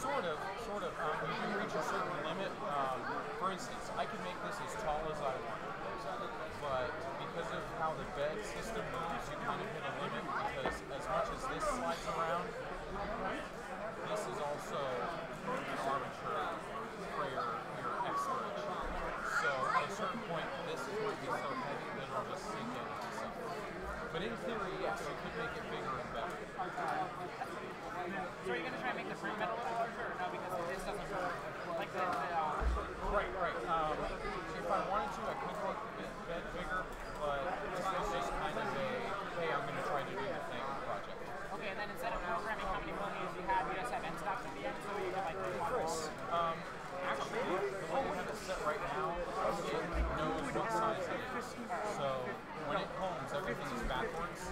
S4: Sort of. You can reach a certain limit. For instance, I can make this as tall as I want. But because of how the bed system moves, you kind of hit a limit because as much as this slides around, this is also an armature for your X storage. So at a certain point, this is going to be so heavy that it'll just sink in and sink. But in theory, yes, you could make it bigger and better.
S18: So are you going to try and make the print bed a little larger or no? Because this doesn't work. Like
S4: Right. If I wanted to, I could make the bed bigger, but this is just kind of a, hey, I'm going to try to do the thing project.
S18: Okay, and then instead of programming how many millimeters you have, you just have end stops at the end, so you can like move on.
S4: Actually, the way we have it set right now, it knows what size it is. So when it homes, everything is backwards.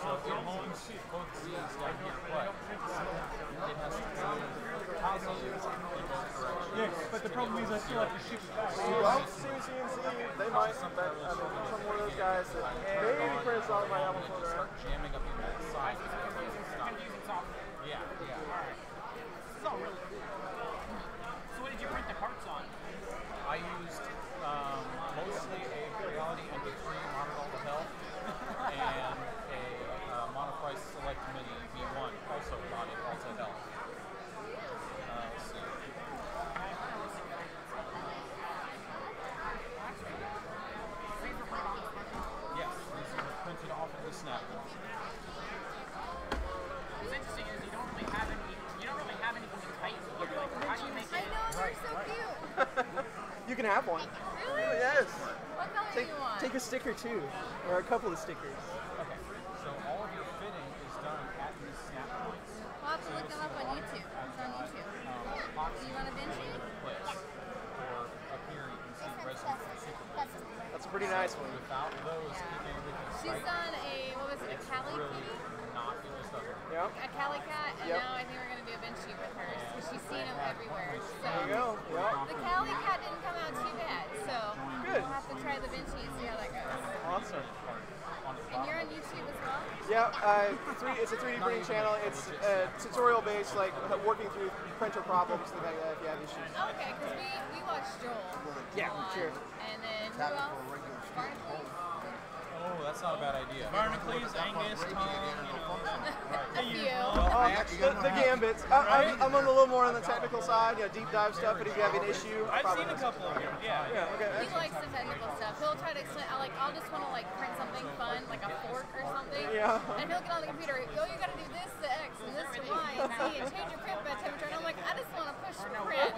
S4: So it homes both Z's down here, but it has to go positive in both directions.
S12: Yeah, but the problem is I still have to ship it back.
S2: Well, CNC, they might, some one of those guys that maybe prints all my album for
S4: start jamming up your back side.
S18: Confusing software.
S4: Yeah.
S18: Alright. This is all really cool. So what did you print the parts on?
S4: I used mostly a Reality MP3 Monocle to Hell and a Monoprice Select Mini V1, also body to Hell. Let's see. Yes, these are printed off of the snap.
S18: What's interesting is you don't really have anything to tighten. How do you make it?
S8: I know, they're so cute.
S2: You can have one.
S8: Really?
S2: Yes.
S8: What color do you want?
S2: Take a sticker too, or a couple of stickers.
S4: Okay, so all of your fitting is done at these snap points.
S8: We'll have to look them up on YouTube. It's on YouTube. Do you want a Vinci?
S4: Or up here you can see Resident Superman.
S2: That's a pretty nice one.
S4: Without those, keeping everything
S8: She's
S4: tight,
S8: done a, what was it, a Cali
S4: really
S8: kitty?
S4: not, it just doesn't.
S2: Yep.
S8: A Cali cat, and
S2: Yep.
S8: now I think we're going to do a Vinci with hers, because she's seen them everywhere. So
S2: There you go. Yep.
S8: the Cali cat didn't come out too bad, so
S2: Good.
S8: we'll have to try the Vinci and see how that goes.
S2: Awesome.
S8: And you're on YouTube as well?
S2: Yeah, it's a 3D printing channel. It's tutorial based, like working through printer problems, things like that if you have issues.
S8: Okay, because we watched Joel.
S2: Yeah,
S8: a lot.
S2: sure.
S8: And then who else? Barnacle?
S4: Oh, that's not a bad idea.
S18: Barnacles, Angus, Tom,
S8: A few.
S2: The gambits. I'm a little more on the technical side, deep dive stuff. But if you have an issue,
S18: I've seen a couple of them. Yeah.
S2: Okay.
S8: He likes the technical stuff. He'll
S17: try to explain, I'll just want to like print something fun, like a fork or something.
S2: Yeah.
S17: And he'll get on the computer, you gotta do this to X and this to Y and Z and change your print bed temperature. And I'm like, I just want to push print.